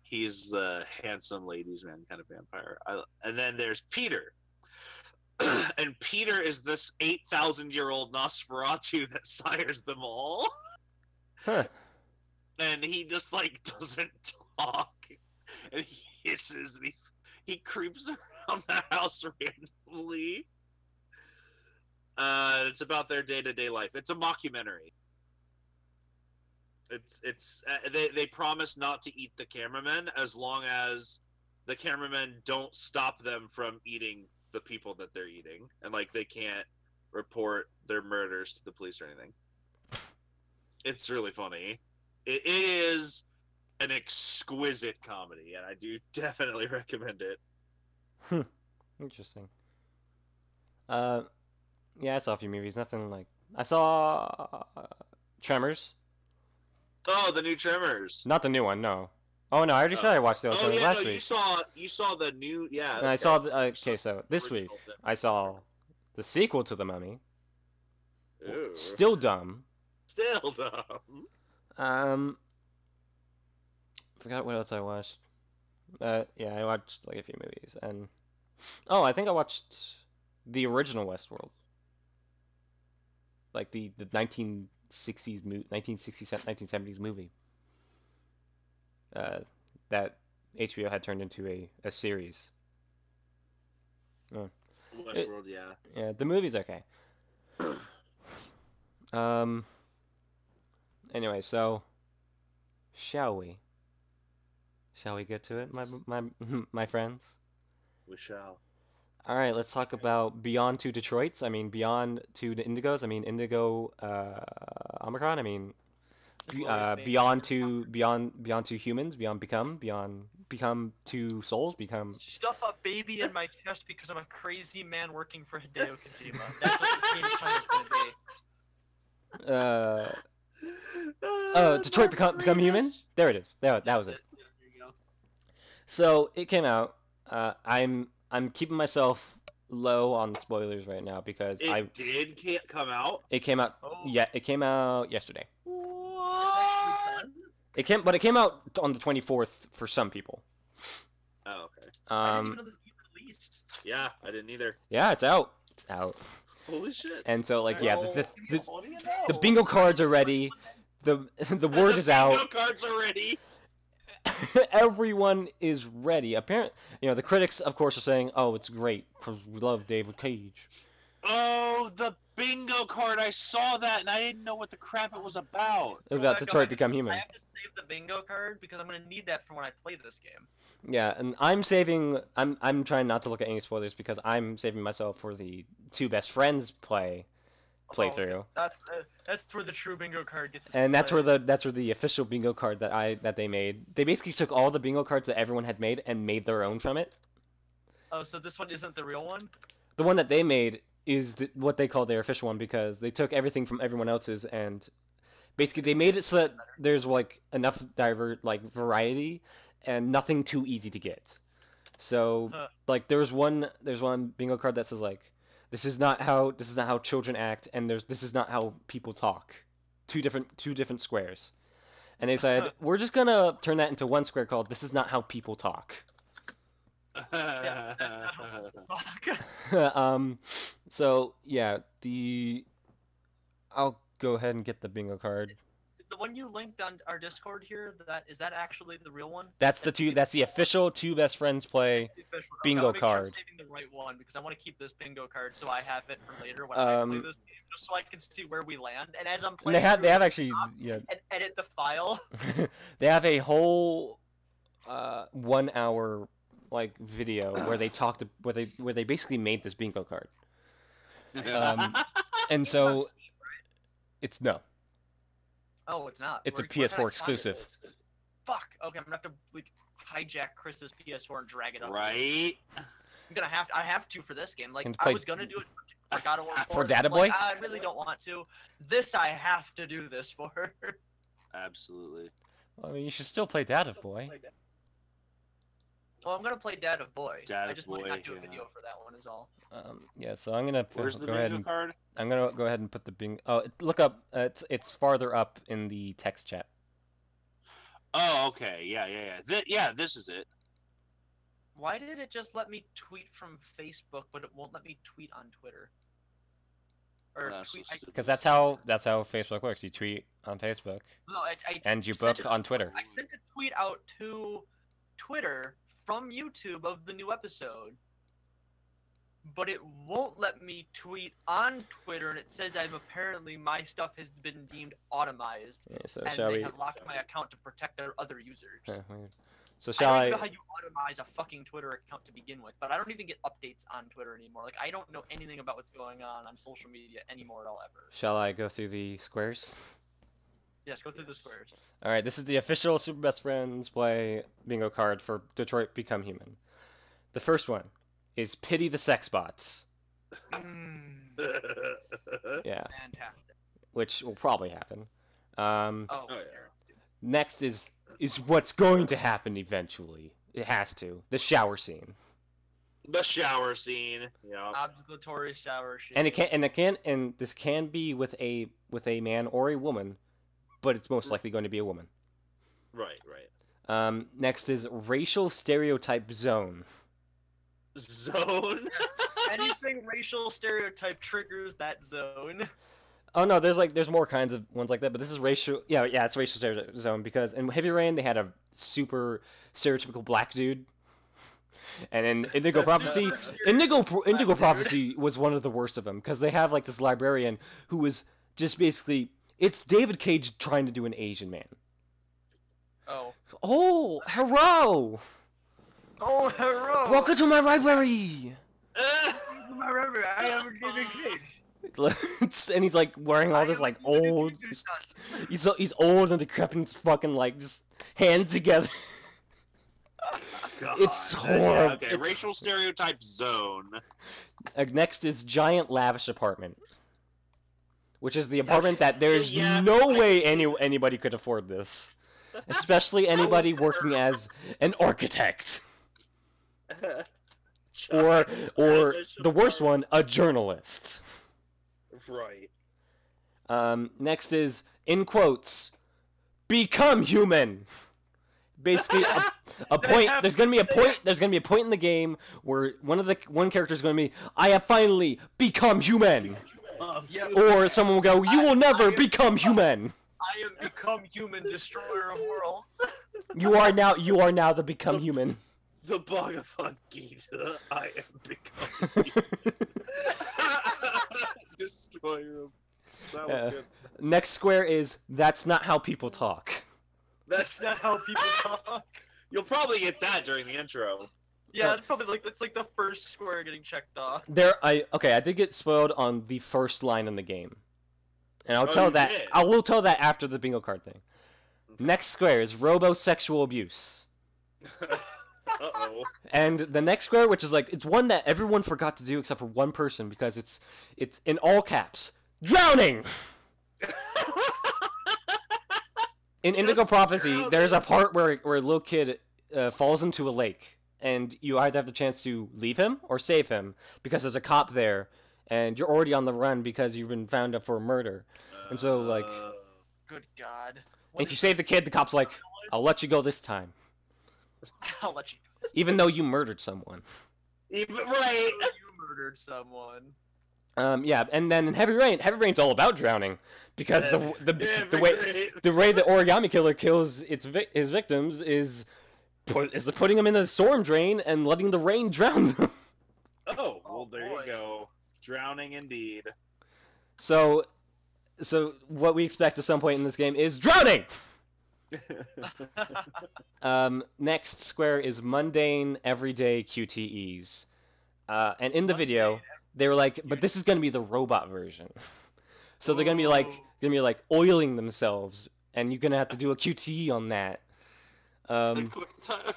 He's the handsome ladies man kind of vampire. And then there's Peter. And Peter is this 8,000-year-old Nosferatu that sires them all. Huh. And he just like doesn't talk. And he hisses and he creeps around the house randomly. It's about their day-to-day life. It's a mockumentary. They promise not to eat the cameramen as long as the cameramen don't stop them from eating the people that they're eating, and like they can't report their murders to the police or anything. It's really funny. It is an exquisite comedy, and I do definitely recommend it. Interesting. Yeah, I saw a few movies. Nothing like I saw Tremors. Oh, the new Tremors. Not the new one, no. Oh no, I already said I watched the old last week. You saw the new, yeah. And I saw so this week I saw the sequel to The Mummy. Ooh. Still dumb. Still dumb. Forgot what else I watched. Yeah, I watched like a few movies, and I think I watched the original Westworld, like the 1960s 1970s movie. That HBO had turned into a series. Westworld, yeah. Yeah, the movie's okay. Anyway, so shall we get to it, my friends? We shall. All right, let's talk about Beyond Two Detroits. I mean, Beyond Two Indigos. I mean, Indigo Omicron. I mean, Beyond Two Humans. Beyond Become Two Souls. Become. Stuff a baby in my chest because I'm a crazy man working for Hideo Kojima. That's what the game's title's gonna be. Detroit Become Human. There it is. That was it. There you go. So it came out. I'm keeping myself low on the spoilers right now because Can't come out. it came out. Oh. Yeah, it came out yesterday. What? It came out on the 24th for some people. Oh, okay. I didn't even know this game released. Yeah, I didn't either. Yeah, it's out. It's out. Holy shit. And so like yeah, Well, the bingo cards are ready. The word is out. Bingo cards are ready. Everyone is ready. Apparently, the critics, of course, are saying, "Oh, it's great because we love David Cage." Oh, the bingo card! I saw that, and I didn't know what the crap it was about. It was about Detroit Become I Human. have to save the bingo card because I'm gonna need that for when I play this game. Yeah, and I'm saving. I'm trying not to look at any spoilers because I'm saving myself for the two best friends playthrough. That's where the true bingo card gets. And that's where the official bingo card that they made. They basically took all the bingo cards that everyone had made and made their own from it. Oh, so this one isn't the real one? The one that they made is what they call their official one because they took everything from everyone else's and basically they made it so that there's like enough variety and nothing too easy to get. So like there's one bingo card that says like this is not how children act and this is not how people talk. Two different squares. And they said we're just going to turn that into one square called this is not how people talk. Yeah, fuck. So yeah, I'll go ahead and get the bingo card. The one you linked on our Discord here, is that actually the real one? That's the official two best friends play The official one. bingo I'll make sure I'm card. saving the right one because I want to keep this bingo card so I have it for later when I play this game, just so I can see where we land. And as I'm And playing, they have through, actually and edit the file. they have a whole 1 hour video where they talked where they basically made this bingo card. And It's so on Steam, right? it's no. Oh, it's not. It's a Where can I PS4 find it? exclusive. Fuck. Okay, I'm gonna have to hijack Chris's PS4 and drag it up. Right? I have to for this game. Like And I play- was gonna do it for God of War 4. For Data but, like, Boy? I really don't want to. This I have to do this for. Absolutely. I mean, you should still play Data Boy. Well, I'm gonna play Dad of Boy. Dad I of just Boy, might not do a yeah. video for that one is all. Yeah, so I'm gonna Where's the go ahead bingo and card? I'm gonna go ahead and put the bingo. Oh, look up. It's farther up in the text chat. Oh, okay. Yeah. This is it. Why did it just let me tweet from Facebook, but it won't let me tweet on Twitter? Or That's tweet. so stupid. Because that's how Facebook works. You tweet on Facebook No, I and you sent book it- on Twitter. I sent a tweet out to Twitter from YouTube of the new episode, but it won't let me tweet on Twitter, and it says apparently my stuff has been deemed automized, Yeah, so and shall they we? have locked my account to protect their other users. Weird. So I shall don't I? even know how you automize a fucking Twitter account to begin with, but I don't even get updates on Twitter anymore. Like, I don't know anything about what's going on social media anymore at all, ever. Shall I go through the squares? Yes, go through the squares. All right, this is the official Super Best Friends Play bingo card for Detroit Become Human. The first one is Pity the Sex Bots. Yeah, Fantastic. which will probably happen. Oh, Oh, yeah. Next is what's going to happen eventually. It has to. The shower scene. The shower scene. Yeah. obligatory shower shit. And this can be with a man or a woman, but it's most likely going to be a woman. Right. Right. Next is racial stereotype zone. Zone. Yes, anything racial stereotype triggers that zone. Oh no, there's more kinds of ones like that, but this is racial. Yeah, it's racial stereotype zone because in Heavy Rain they had a super stereotypical black dude, and in Indigo Prophecy, Indigo Prophecy was one of the worst of them because they have like this librarian who was just basically it's David Cage trying to do an Asian man. Oh. Oh, hello! Oh, hello. Welcome to my library. I remember. I am David Cage. And he's like wearing all this like old. He's old and decrepit, fucking like just hands together. God. It's Yeah, horrible. okay, It's- racial stereotype zone. Next is giant lavish apartment, which is the apartment that there's Yeah, no I way can see anybody could afford this. especially anybody working as an architect or the worst one, a journalist. Right. Next is, in quotes, become human. Basically, a point. There's gonna be a point. There's gonna be a point in the game where one character is gonna be, I have finally become human, or someone will go, you will never become human. I have become human, destroyer of worlds. You are now the become human. The Bhagavad Gita. I am becoming destroyer of. That was good. Next square is, that's not how people talk. That's Not how people talk. You'll probably get that during the intro. Yeah, it's probably like it's like the first square getting checked off. I did get spoiled on the first line in the game, and I'll Oh, tell you that. did? I will tell that after the bingo card thing. Next square is robosexual abuse. Uh-oh. And the next square, which is like, it's one that everyone forgot to do except for one person, because it's in all caps. Drowning! In Indigo Prophecy, drowning. there's a part where a little kid falls into a lake, and you either have the chance to leave him or save him, because there's a cop there, and you're already on the run because you've been found up for a murder. And so, like, Good God. if you save the kid, the cop's like, I'll let you go this time, I'll let you. even though you murdered someone. Even right. You murdered someone. Yeah, and then in Heavy Rain's all about drowning, because the way the Origami Killer kills his victims is putting them in a storm drain and letting the rain drown them. Oh, well, there boy. you go. Drowning indeed. So what we expect at some point in this game is drowning. Next square is mundane everyday QTEs, and in the video they were like, but this is gonna be the robot version. So they're gonna be like oiling themselves, and you're gonna have to do a QTE on that. Quick time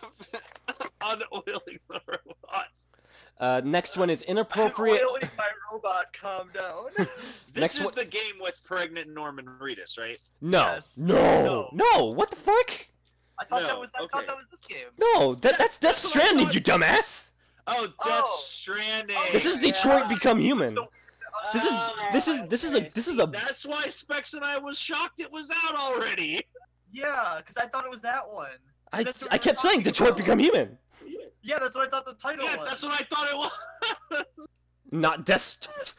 unoiling the robot. Next one is inappropriate. Oiling my robot, calm down. This Next is one- the game with pregnant Norman Reedus, right? No, Yes. no, no! What the fuck? I thought No, that was I okay. thought that was this game. No, that's Death That's what I Stranding, thought. you dumbass! Oh, Death Oh. Stranding. This is Yeah. Detroit Become Human. This is a. That's why Specs and I was shocked it was out already. Yeah, because I thought it was that one. I That's what I we were kept saying talking Detroit about. Become Human, Yeah, that's what I thought the title Yeah, was. that's what I thought it was. not Death.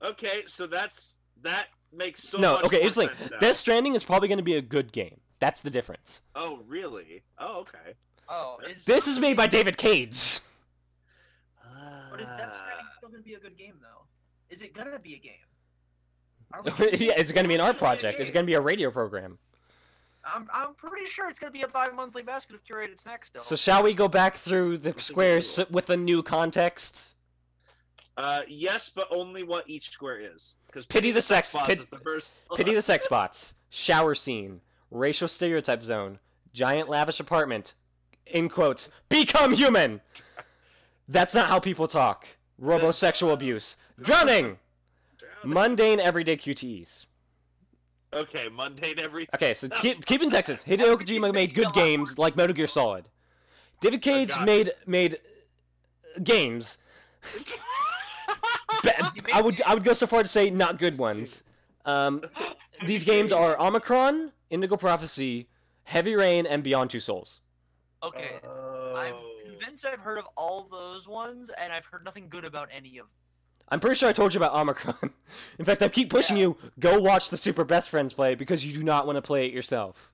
Okay, so that makes so No, much okay. more Here's the thing. sense now. Death Stranding is probably going to be a good game. That's the difference. Oh, really? Oh, okay. Oh, This is made by David Cage. But is Death Stranding still gonna be a good game though? Is it gonna be a game? Are Yeah, it's going to be an art It's gonna be a project. It's game. going to be a radio program. I'm pretty sure it's gonna be a bi-monthly basket of curated snacks still. So shall we go back through the squares with a new context? Yes, but only what each square is. Because Pity the sex- boss pit- is the first. Pity the sex bots. Shower scene. Racial stereotype zone. Giant lavish apartment. In quotes. Become human. That's not how people talk. Robosexual abuse. Drowning. Mundane everyday QTEs. Okay, mundane everything. Okay, so keep in Texas. Hideo Kojima made good games like Metal Gear Solid. David Cage got made games. I would go so far to say not good ones. These games are Omicron, Indigo Prophecy, Heavy Rain, and Beyond Two Souls. Okay, I'm convinced I've heard of all those ones, and I've heard nothing good about any of them. I'm pretty sure I told you about Omicron. In fact, I keep pushing you, go watch the Super Best Friends play because you do not want to play it yourself.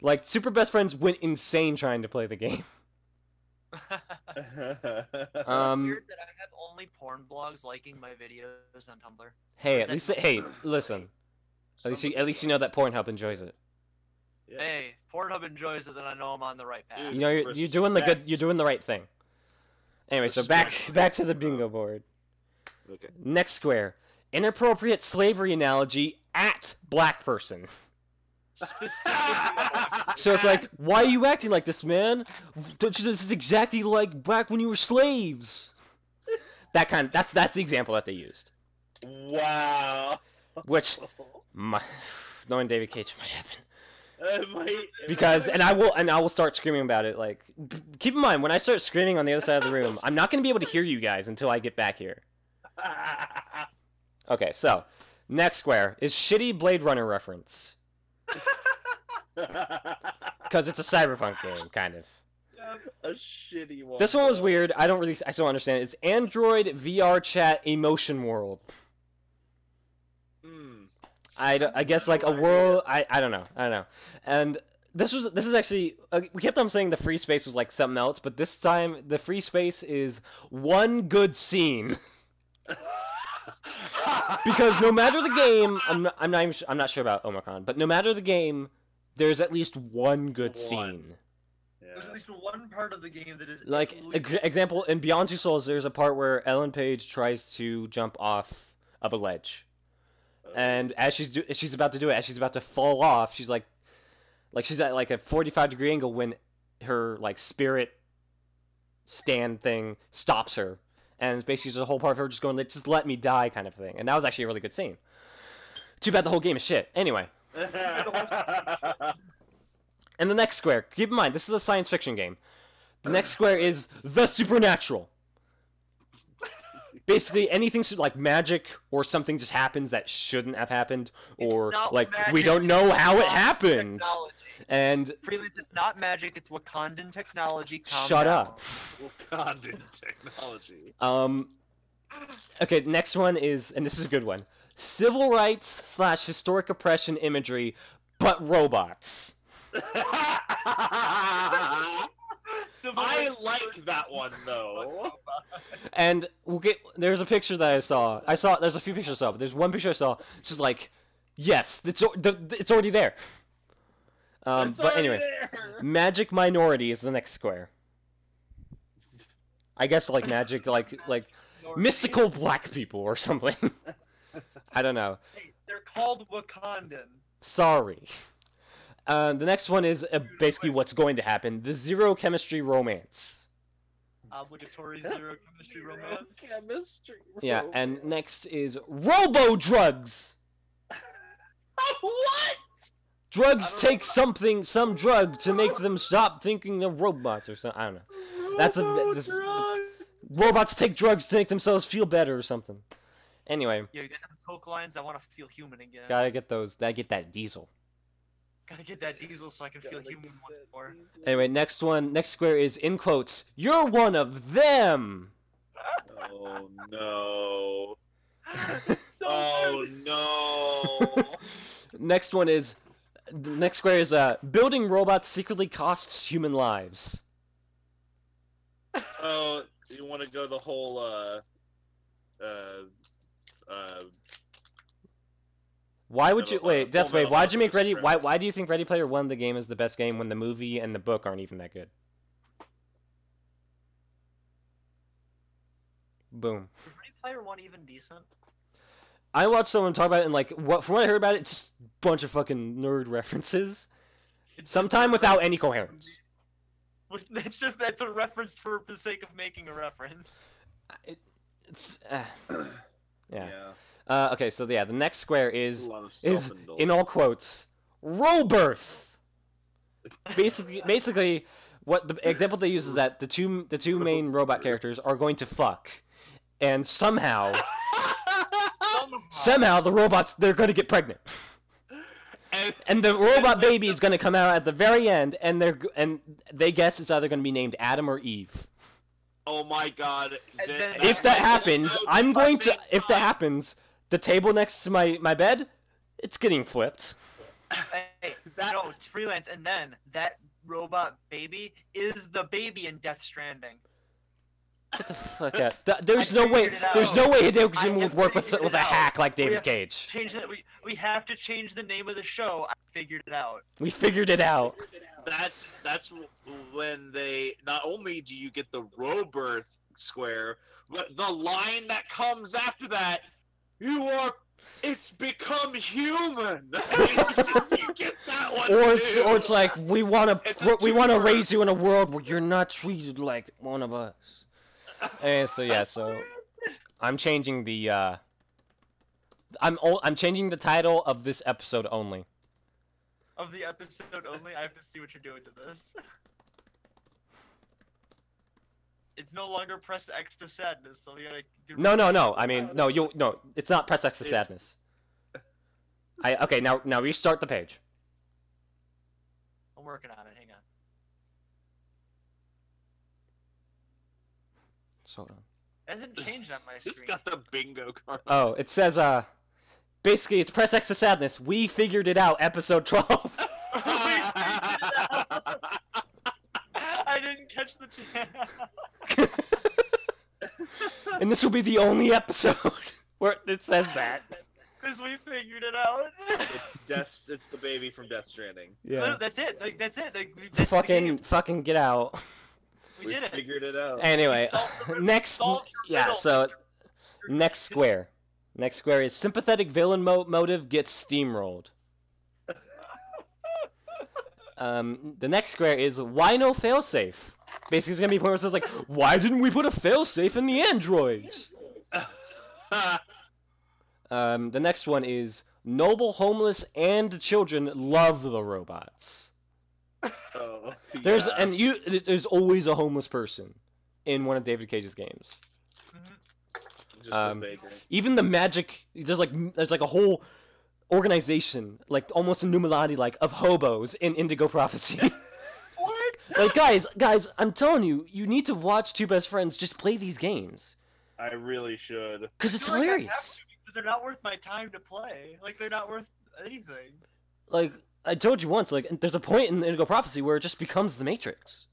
Like, Super Best Friends went insane trying to play the game. Weird that I have only porn blogs liking my videos on Tumblr. Hey, listen. At least you know that Pornhub enjoys it. Yeah. Hey, Pornhub enjoys it, then I know I'm on the right path. You know you're doing the good. You're doing the right thing. Anyway, so back to the bingo board. Okay. Next square. Inappropriate slavery analogy at black person. So it's like, why are you acting like this, man? Don't you know this is exactly like back when you were slaves? That's the example that they used. Wow. Which knowing David Cage might happen. Because And I will start screaming about it. Like, keep in mind when I start screaming on the other side of the room, I'm not gonna be able to hear you guys until I get back here. Okay, so next square is shitty Blade Runner reference because it's a cyberpunk game, kind of. a shitty one. This one was weird. I still don't understand it. It's Android VR chat emotion world. I guess like a world. I don't know. And this is actually we kept on saying the free space was like something else, but this time the free space is one good scene. Because no matter the game, I'm not sure about Omicron, but no matter the game, there's at least one good scene. Yeah. There's at least one part of the game that is Like example in Beyond Two Souls, there's a part where Ellen Page tries to jump off of a ledge. And as she's about to do it, as she's about to fall off, she's like she's at like a 45-degree angle when her like spirit stand thing stops her, and it's basically just a whole part of her just going, just let me die kind of thing. And that was actually a really good scene. Too bad the whole game is shit. Anyway. And the next square, keep in mind, this is a science fiction game. The next square is the supernatural. Basically, anything like magic or something just happens that shouldn't have happened, or like magic, we don't know how it happened. Technology. And Freelance, it's not magic, it's Wakandan technology. Calm shut down. up. Wakandan technology. Okay, next one is, and this is a good one, civil rights / historic oppression imagery, but robots. I like that one though. And there's a picture that I saw. There's a few pictures I saw, but there's one picture I saw. It's just like, yes, it's already there. But anyway, magic minority is the next square. I guess like magic, like mystical black people or something. I don't know. Hey, they're called Wakandan. Sorry. The next one is basically what's going to happen. The zero chemistry romance. Obligatory zero chemistry romance. Yeah, and next is robo drugs. What? Drugs take some drug to make them stop thinking they're robots or something. I don't know. Robots take drugs to make themselves feel better or something. Anyway. Yo, you get them Coke lines? I want to feel human again. Gotta get those. Gotta get that diesel. Gotta get that diesel so I can feel human once more. Anyway, next square is, in quotes, "You're one of them." Oh no. So Oh no. Next square is, building robots secretly costs human lives. Oh, you want to go the whole Why would you wait, Full Deathwave? Metal Why'd you make Alchemist Why do you think Ready Player One, the game, is the best game when the movie and the book aren't even that good? Boom. is Ready Player One even decent? I watched someone talk about it, and like, from what I heard about it, it's just a bunch of fucking nerd references, sometime without any coherence. It's just that's a reference for the sake of making a reference. It's yeah. Okay, so yeah, the next square is in all quotes, Robirth. Basically, what the example they use is that the two main robot characters are going to fuck, and somehow the robots, they're going to get pregnant. And the robot baby is going to come out at the very end, and they guess it's either going to be named Adam or Eve. Oh my god. If that happens, if that happens, the table next to my bed, it's getting flipped. Hey, no, it's Freelance, and then that robot baby is the baby in Death Stranding. Get the fuck out. There's no way Hideo Kojima would work with a hack like David Cage. Change that. We have to change the name of the show. I figured it out. We figured it out. That's when they not only do you get the Robirth square, but the line that comes after that, it's become human. You get that one Or too. it's like we want to raise you in a world where you're not treated like one of us. And so I'm changing the I'm changing the title of this episode only. of the episode only. I have to see what you're doing to this. It's no longer press X to sadness, so you gotta. No. I mean, no. It's not press X to sadness. Okay. Now restart the page. I'm working on it. Hang on. So hold on. It hasn't changed on my screen. It's got the bingo card. Oh, it says basically it's press X to sadness. We figured it out. Episode 12. We figured it out. I didn't catch the channel. And this will be the only episode where it says that. Because we figured it out. It's the baby from Death Stranding. Yeah. That's it. Like, that's it. Like, that's the Fucking game. get out. We did it. Figured it out. Anyway, next. Solved your Yeah. riddle, So Mr. next square. Next square is sympathetic villain motive gets steamrolled. The next square is why no failsafe. Basically, it's gonna be a point where it says like, why didn't we put a failsafe in the androids? The next one is noble, homeless, and children love the robots. Oh, There's yeah. there's always a homeless person in one of David Cage's games. Just a vagrant. Even the magic, there's like a whole organization, like almost a Numerati like of hobos in Indigo Prophecy. What? Like guys, I'm telling you, you need to watch Two Best Friends just play these games I really should. because it's I feel like I have hilarious. to, because they're not worth my time to play. Like, they're not worth anything. Like I told you once, like there's a point in Indigo Prophecy where it just becomes the Matrix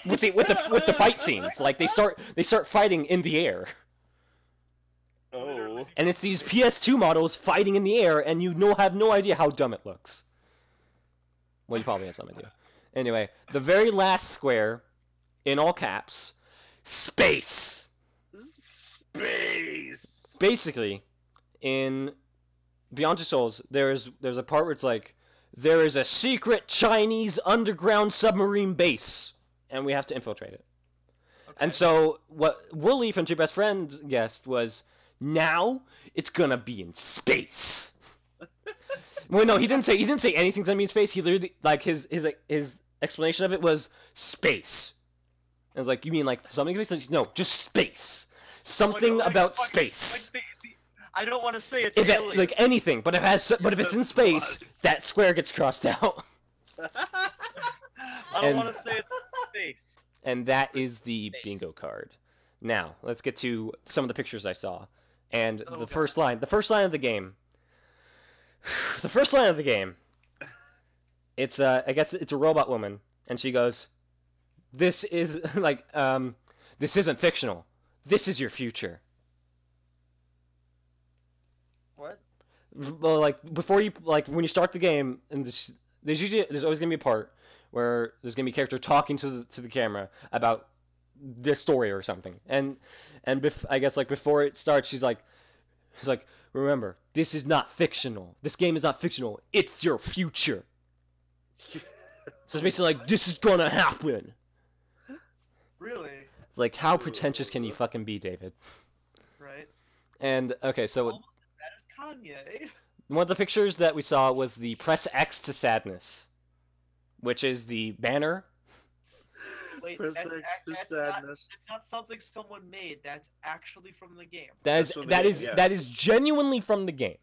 with the fight scenes. Like they start fighting in the air. Oh. And it's these PS2 models fighting in the air, and you have no idea how dumb it looks. Well, you probably have some idea. Anyway, the very last square, in all caps, space. Space. Basically, in Beyond Two Souls, there's a part where it's like, there is a secret Chinese underground submarine base, and we have to infiltrate it. Okay. And so, what Wooly from Two Best Friends guessed was, now it's gonna be in space. Well, no, he didn't say anything's gonna be in space. He literally, like, his explanation of it was space. I was like, you mean like something in space? No, just space. Something Like, about fucking- space. like I don't want to say it's If alien. like anything, but if it's in space, that square gets crossed out. I don't and- want to say it's space. And that is the Space. bingo card. Now, let's get to some of the pictures I saw. And Oh, the God. first line of the game. The first line of the game. It's I guess it's a robot woman, and she goes, "This is like this isn't fictional. This is your future." What? Well, like before you when you start the game, and there's always gonna be a part where there's gonna be a character talking to the camera about this story or something, and I guess like before it starts, she's like, remember, this is not fictional. This game is not fictional. It's your future. So it's basically like, this is gonna happen. Really? It's like, how pretentious can you fucking be, David? Right? And okay, so That is Kanye. one of the pictures that we saw was the press X to sadness, which is the banner. Wait, Press that's, X to that's sadness. It's not something someone made. That's actually from the game. That's what That they- is yeah. that is genuinely from the game.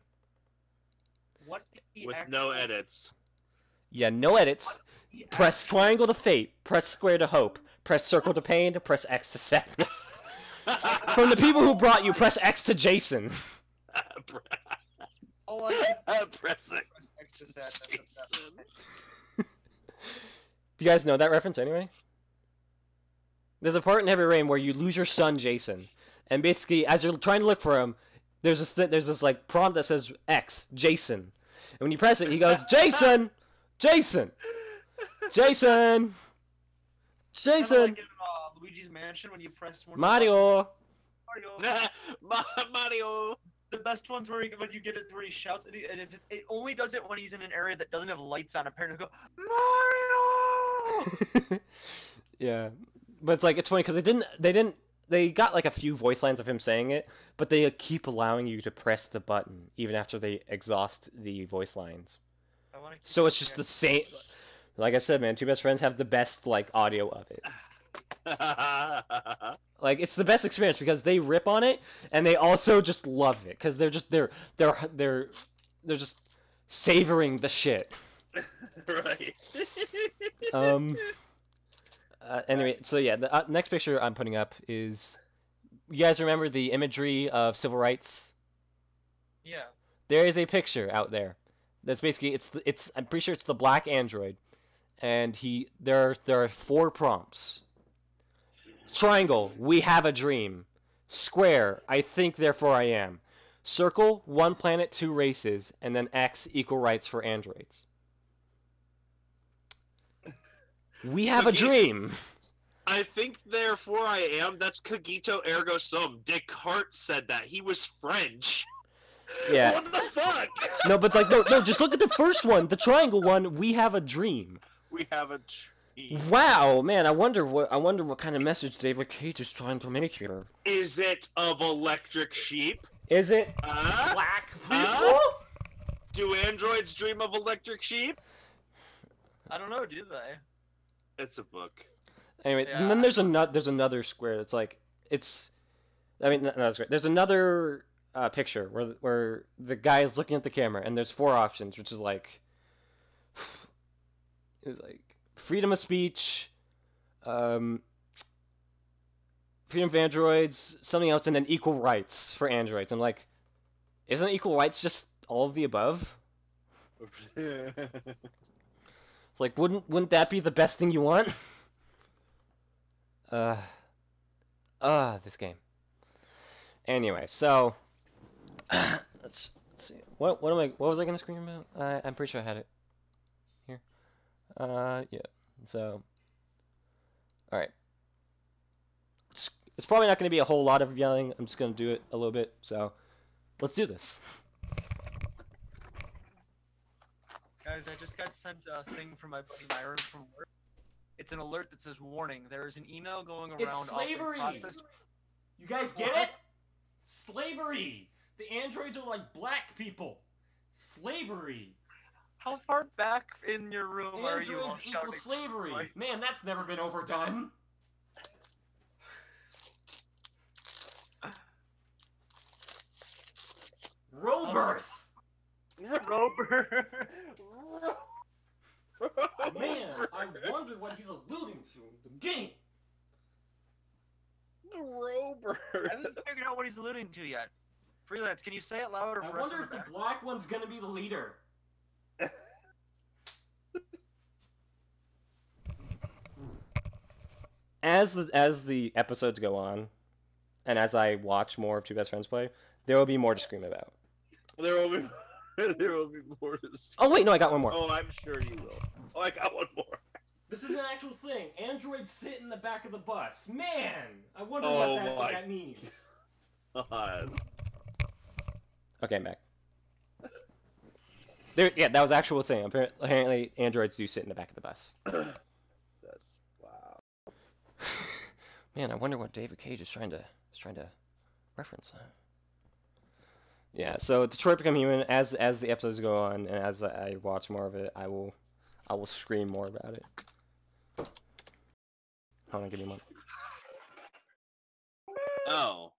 What he With actually, no edits. Yeah, no edits. he Press triangle to fate. Press square to hope. Press circle to pain. Press X to sadness. From the people who brought you, press X to Jason. Oh, I Press X. extra sadness. Jason. Do you guys know that reference anyway? There's a part in Heavy Rain where you lose your son Jason, and basically as you're trying to look for him, there's this like prompt that says X Jason, and when you press it, he goes Jason, Jason, Jason, Kinda Jason, like in Luigi's Mansion when you press one. Mario. Mario. Mario. The best ones where when you get it where he shouts, and if it only does it when he's in an area that doesn't have lights on. Apparently, go Mario. Yeah, but it's like it's funny because they got like a few voice lines of him saying it, but they keep allowing you to press the button even after they exhaust the voice lines. Oh want to. So it's just the same. Like I said, man, Two Best Friends have the best like audio of it. Like it's the best experience because they rip on it and they also just love it because they're just savoring the shit. Right. Anyway, so yeah, the next picture I'm putting up is. You guys remember the imagery of civil rights? Yeah. There is a picture out there. That's basically it's. I'm pretty sure it's the black android, and there are 4 prompts. Triangle, we have a dream. Square, I think therefore I am. Circle, 1 planet, 2 races, and then X, equal rights for androids. We have a dream. I think therefore I am. That's cogito ergo sum. Descartes said that. He was French. Yeah. What the fuck? No, but like no, just look at the first one, the triangle one. We have a dream. We have a dream. Wow, man, I wonder what kind of message David Cage is trying to make here. Is it of electric sheep? Is it Black people? Do androids dream of electric sheep? I don't know, do they? It's a book. Anyway, Yeah. and then there's another square. It's like I mean, no, that's great. There's another picture where the guy is looking at the camera, and there's 4 options, which is like, it's like freedom of speech, freedom of androids, something else, and then equal rights for androids. I'm like, isn't equal rights just all of the above? It's like, wouldn't that be the best thing you want? This game. Anyway, so let's see. What was I gonna scream about? I'm pretty sure I had it here. Yeah. So, all right. It's probably not gonna be a whole lot of yelling. I'm just gonna do it a little bit. So, let's do this. Guys, I just got sent a thing from my buddy Myron from work. It's an alert that says, warning, there is an email going around. It's slavery! You guys get it? Slavery! The androids are like black people. Slavery. How far back in your room are you? Androids equal slavery. Man, that's never been overdone. Robirth. Robert. Man, I wonder what he's alluding to in the game. Robert. I haven't figured out what he's alluding to yet. Freelance, can you say it louder I for us? wonder if the black one's gonna be the leader. As the episodes go on, and as I watch more of Two Best Friends play, there will be more to scream about. There will be more to see. Oh wait, no, I got one more. Oh, I'm sure you will. Oh, I got one more. This is an actual thing. Androids sit in the back of the bus. Man, I wonder Oh what my that means. God. Okay, I'm back. Yeah, that was an actual thing. Apparently, androids do sit in the back of the bus. That's wow. Man, I wonder what David Cage is trying to reference. Yeah, so Detroit Become Human. As the episodes go on, and as I watch more of it, I will scream more about it. Hold on, give me one. Oh,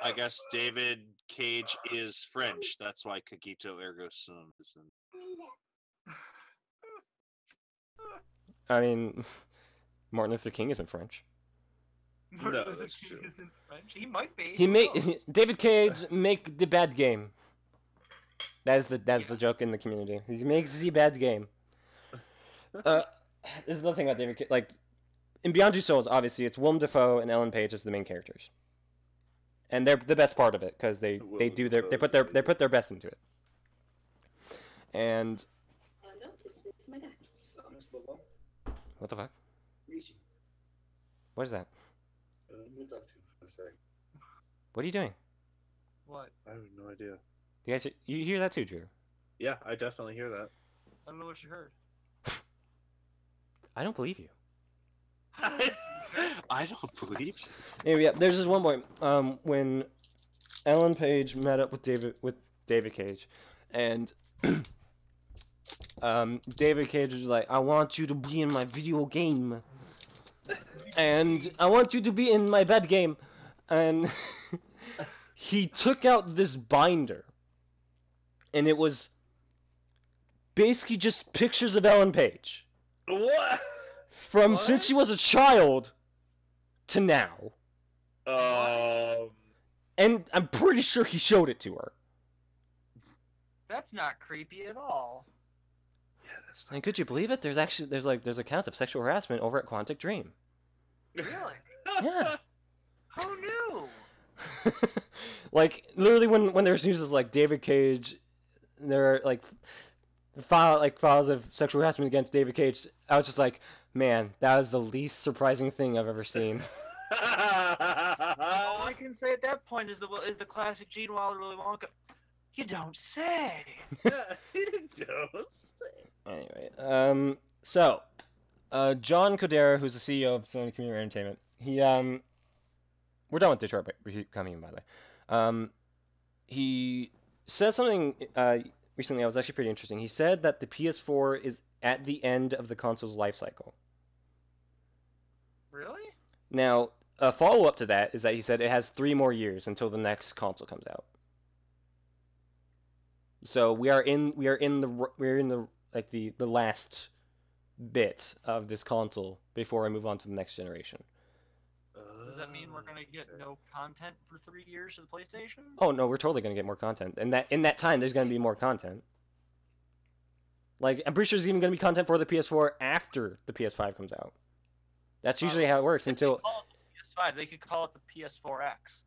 I guess David Cage is French. That's why cogito ergo sum is in. I mean, Martin Luther King isn't French. No, that's true. Isn't French. He might be. David Cage make the bad game. That's the joke in the community. He makes the bad game. There's another thing about David Cage. Like, in Beyond Two Souls, obviously, it's Willem Dafoe and Ellen Page as the main characters, and they're the best part of it because they put their best into it. And what the fuck? What is that? What are you doing? What? I have no idea. You hear that too, Drew? Yeah, I definitely hear that. I don't know what you heard. I don't believe you. I don't believe you. Anyway, yeah, there's this one point when Ellen Page met up with David Cage, and David Cage was like, I want you to be in my video game. And I want you to be in my bed game. And he took out this binder. And it was basically just pictures of Ellen Page. What? From since she was a child to now. And I'm pretty sure he showed it to her. That's not creepy at all. Yeah, that's And could you believe it? There's accounts of sexual harassment over at Quantic Dream. Really? Yeah. Who knew? Like literally when there's news like David Cage, there are files of sexual harassment against David Cage. I was just like, man, that was the least surprising thing I've ever seen. All I can say at that point is the classic Gene Wilder Willy Wonka. You don't say. Anyway, so John Codera, who's the CEO of Sony Computer Entertainment, we're done with Detroit Becoming, by the way. He said something recently that was actually pretty interesting. He said that the PS4 is at the end of the console's life cycle. Really? Now, a follow-up to that is that he said it has 3 more years until the next console comes out. So we are in the last bit of this console before I move on to the next generation. Does that mean we're gonna get no content for 3 years of the PlayStation? Oh no, we're totally gonna get more content, and in that time there's gonna be more content. Like I'm pretty sure there's even gonna be content for the PS4 after the PS5 comes out. That's usually how it works until. They call it the PS5. They could call it the PS4X.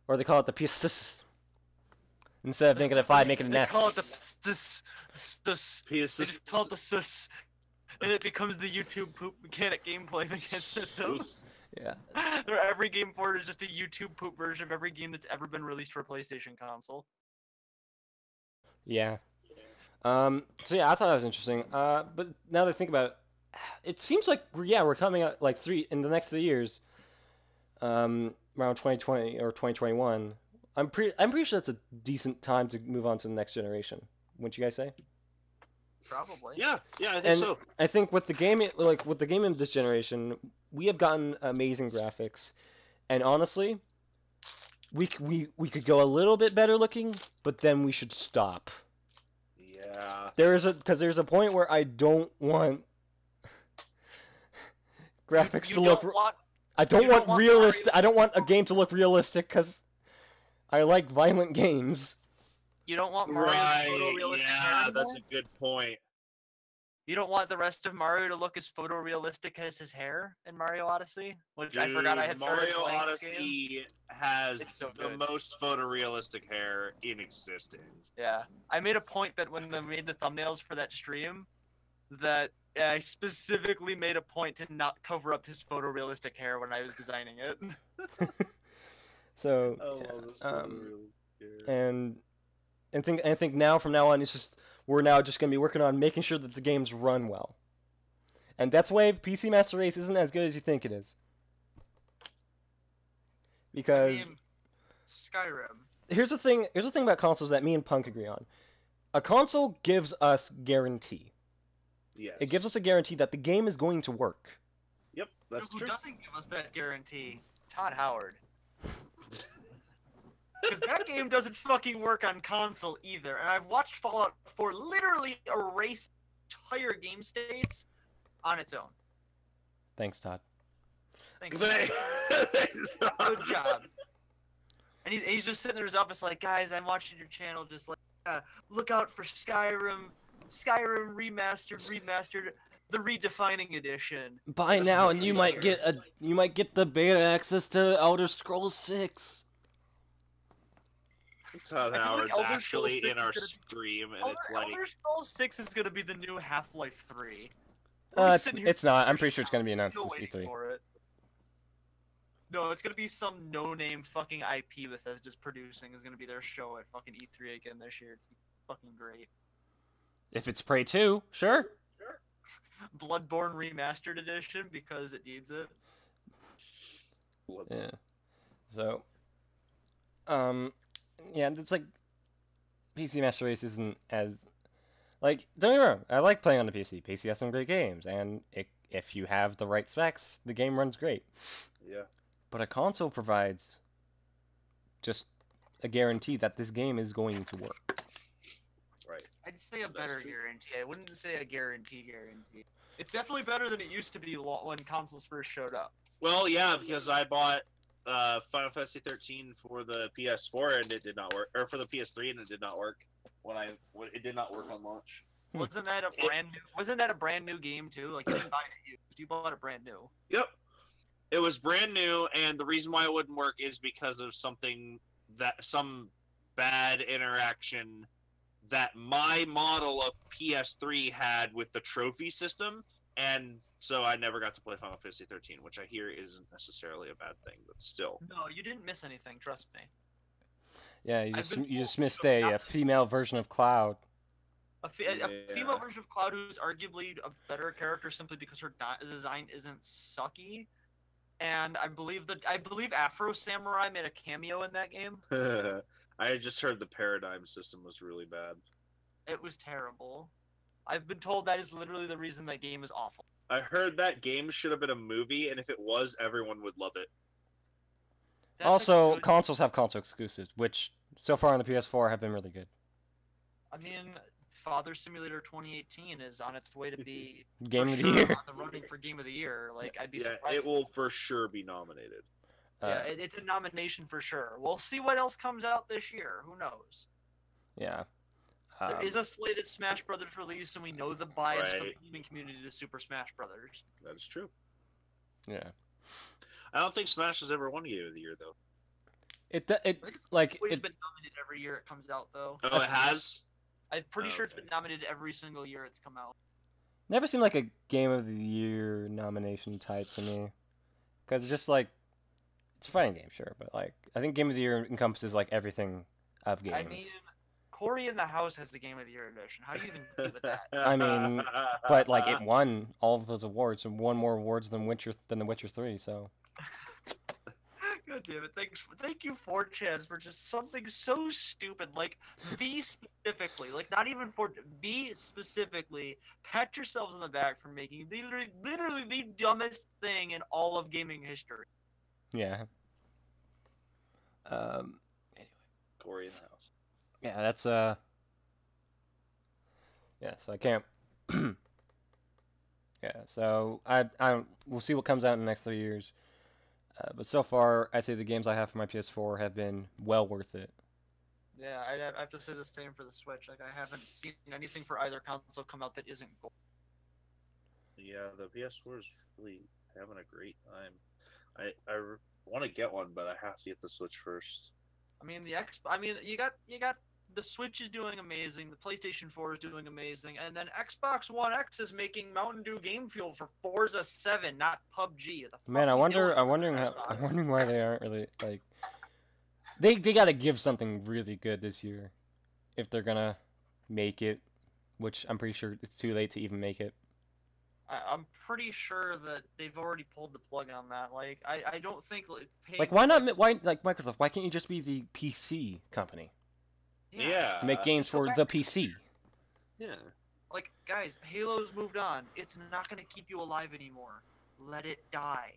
Or they call it the PS6. Instead of making it a 5, make it an S. They call it the PS. They just call it the SIS. And it becomes the YouTube poop mechanic gameplay against system. Yeah. Every game for it is just a YouTube poop version of every game that's ever been released for a PlayStation console. Yeah. So yeah, I thought that was interesting. But now that I think about it, it seems like we're coming out like in the next 3 years. Around 2020 or 2021. I'm pretty sure that's a decent time to move on to the next generation. Wouldn't you guys say? Probably. Yeah, I think so. I think with the game in this generation, we have gotten amazing graphics, and honestly, we could go a little bit better looking, but then we should stop. Yeah. There's a point where I don't want graphics to look. I don't want realistic. I don't want a game to look realistic because I like violent games. You don't want Mario's photorealistic hair anymore? That's a good point. You don't want the rest of Mario to look as photorealistic as his hair in Mario Odyssey? Which I forgot I had started Mario playing Odyssey this game. has So the good. most photorealistic hair in existence. Yeah. I made a point that when they made the thumbnails for that stream, that I specifically made a point to not cover up his photorealistic hair when I was designing it. So, and I think now from now on we're now just gonna be working on making sure that the games run well. And Deathwave PC Master Race isn't as good as you think it is. Because Skyrim. here's the thing about consoles that me and Punk agree on. A console gives us guarantee. Yes. It gives us a guarantee that the game is going to work. Yep, that's Who true. doesn't give us that guarantee? Todd Howard. Because that game doesn't fucking work on console either, and I've watched Fallout 4 literally erase entire game states on its own. Thanks, Todd. Thanks. Thanks, Good job. And he's just sitting there in his office like, guys, I'm watching your channel, just like, look out for Skyrim remastered, the redefining edition. Buy now, and you might get the beta access to Elder Scrolls 6. Todd I feel like Howard's Elder Scrolls actually 6 in is our gonna- stream, and it's like, Elder Scrolls 6 is gonna be the new Half-Life 3. It's not. I'm pretty sure it's gonna be announced Still this waiting E3. for it. No, it's gonna be some no-name fucking IP Bethesda's producing is gonna be their show at fucking E3 again this year. It's fucking great. If it's Prey 2, sure. Bloodborne Remastered Edition because it needs it. Yeah. So, yeah, it's like PC Master Race isn't as Like, don't get me wrong, I like playing on the PC. PC has some great games, and if you have the right specs, the game runs great. Yeah. But a console provides just a guarantee that this game is going to work. Right. I'd say a That's better true. guarantee. I wouldn't say a guarantee. It's definitely better than it used to be when consoles first showed up. Well, yeah, because I bought Final Fantasy 13 for the PS4 and it did not work, or for the PS3 and it did not work it did not work on launch. Wasn't that a brand new? Wasn't that a brand new game too? Like you didn't buy it used. You bought it brand new. Yep. It was brand new, and the reason why it wouldn't work is because of some bad interaction that my model of PS3 had with the trophy system, and so I never got to play Final Fantasy 13, which I hear isn't necessarily a bad thing, but still. No, you didn't miss anything. Trust me. Yeah, you I've just, been you just told missed to not- a female version of Cloud. A Yeah. female version of Cloud who's arguably a better character simply because her design isn't sucky. And I believe Afro Samurai made a cameo in that game. I had just heard the paradigm system was really bad. It was terrible. I've been told that is literally the reason that game is awful. I heard that game should have been a movie, and if it was, everyone would love it. That's a Also, good- consoles have console exclusives, which so far on the PS4 have been really good. I mean, Father Simulator 2018 is on its way to be Game for of the sure year. on the running for Game of the Year. Like, I'd be Yeah, surprised. it will for sure be nominated. Yeah, it's a nomination for sure. We'll see what else comes out this year. Who knows? Yeah. There is a slated Smash Brothers release, and we know the bias of the Right. gaming community to Super Smash Brothers. That is true. Yeah. I don't think Smash has ever won Game of the Year, though. It It's like always it. been nominated every year it comes out, though. Oh, it has? I'm pretty Oh, sure it's okay. been nominated every single year it's come out. Never seemed like a Game of the Year nomination type to me, because it's just like it's a fighting game, sure, but like I think Game of the Year encompasses like everything of games. I mean, Corey in the House has the Game of the Year edition. How do you even compete with that? I mean, but like it won all of those awards and won more awards than The Witcher 3. So God damn it! Thank you, 4chan, for just something so stupid. Like V specifically, like not even for V specifically. Pat yourselves on the back for making literally the dumbest thing in all of gaming history. yeah. Corey in the House. Yeah, that's yeah, so I can't yeah, so I we'll see what comes out in the next 3 years. But so far, I'd say the games I have for my PS4 have been well worth it. Yeah, I have to say the same for the Switch. Like I haven't seen anything for either console come out that isn't gold. Yeah, the PS4 is really having a great time. I want to get one, but I have to get the Switch first. I mean you got the Switch is doing amazing, the PlayStation 4 is doing amazing, and then Xbox One X is making Mountain Dew Game Fuel for Forza 7, not PUBG. The Man, fuck you doing I'm with wondering Xbox? why they aren't really like they got to give something really good this year if they're gonna make it, which I'm pretty sure it's too late to even make it. I'm pretty sure that they've already pulled the plug on that. Like I don't think paying Like why not? for- Why like Microsoft? Why can't you just be the PC company? Yeah. Make games for the PC. Yeah. Like, guys, Halo's moved on. It's not gonna keep you alive anymore. Let it die.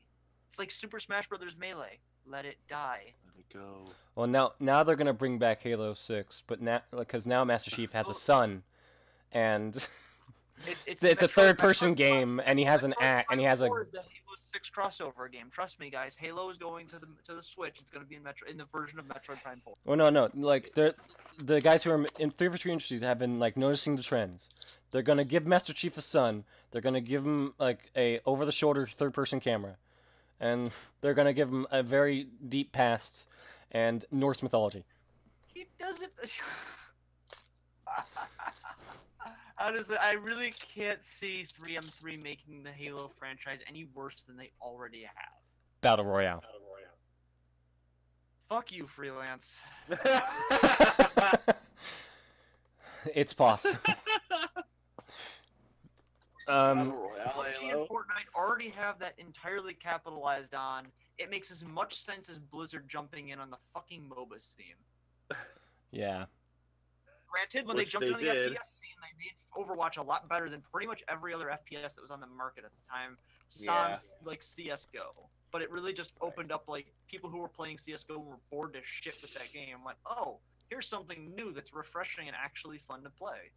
It's like Super Smash Brothers Melee. Let it die. Let it go. Well, now they're gonna bring back Halo 6, but now because now Master Chief has a son, and it's a Metroid- third-person Metroid game, and he has an Metroid act, and he has a Prime 4 is the Halo 6 crossover game. Trust me, guys. Halo is going to the Switch. It's gonna be in the version of Metroid Prime 4. well, no, like the guys who are in 343 Industries have been like noticing the trends. They're gonna give Master Chief a son. They're gonna give him like a over-the-shoulder third-person camera, and they're gonna give him a very deep past and Norse mythology. He doesn't. Honestly, I really can't see 3M3 making the Halo franchise any worse than they already have. Battle Royale. Fuck you, freelance. It's possible. PUBG and Fortnite already have that entirely capitalized on. It makes as much sense as Blizzard jumping in on the fucking MOBA scene. Yeah. Granted, when they Which jumped they into the did. FPS scene, they made Overwatch a lot better than pretty much every other FPS that was on the market at the time. Sans like CS:GO, but it really just opened up like people who were playing CS:GO and were bored to shit with that game. Went, oh, here's something new that's refreshing and actually fun to play.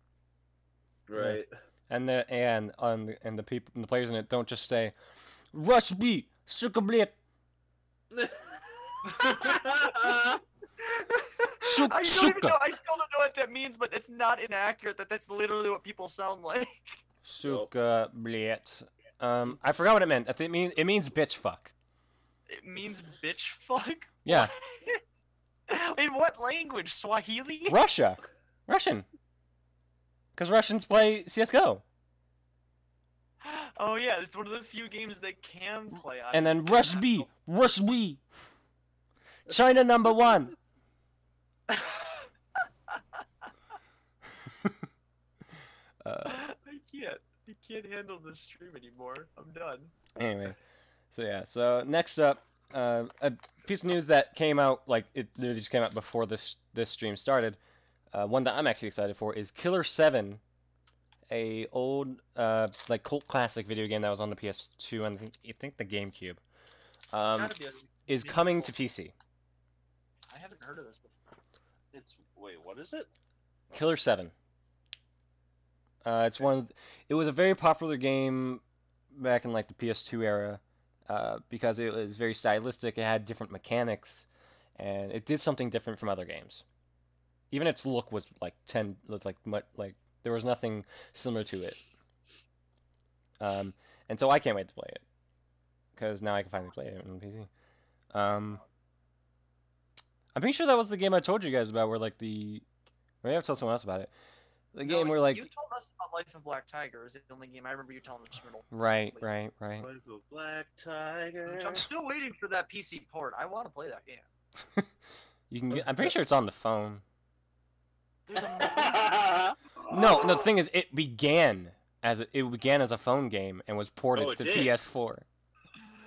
Right. And the people, the players in it don't just say, "Rush B, Sukablit, Suk I don't even know. Suka, I still don't know what that means, but it's not inaccurate. That's literally what people sound like. Sukablit." I forgot what it meant. I think it means bitch fuck. It means bitch fuck. Yeah, In what language? Swahili? Russian. Because Russians play CS:GO. Oh yeah, it's one of the few games that can play on. And then Rush B, China #1. I can't handle this stream anymore. I'm done. Anyway, so next up, a piece of news that came out, like, it literally just came out before this stream started. One that I'm actually excited for is Killer 7, a old like cult classic video game that was on the PS2 and I think the GameCube. Gotta be Is coming to PC. I haven't heard of this before. Wait, what is it? Killer 7. It was a very popular game back in like the PS2 era, because it was very stylistic. It had different mechanics, and it did something different from other games. Even its look was like there was nothing similar to it. And so I can't wait to play it, because now I can finally play it on PC. I'm pretty sure that was the game I told you guys about, where like maybe I've told someone else about it. The game where like you told us about Life of Black Tiger is the only game I remember you telling us. right. Life of Black Tiger. I'm still waiting for that PC port. I want to play that game. You can get. I'm pretty sure it's on the phone. There's a No, the thing is, it began as a phone game and was ported it to did? PS4.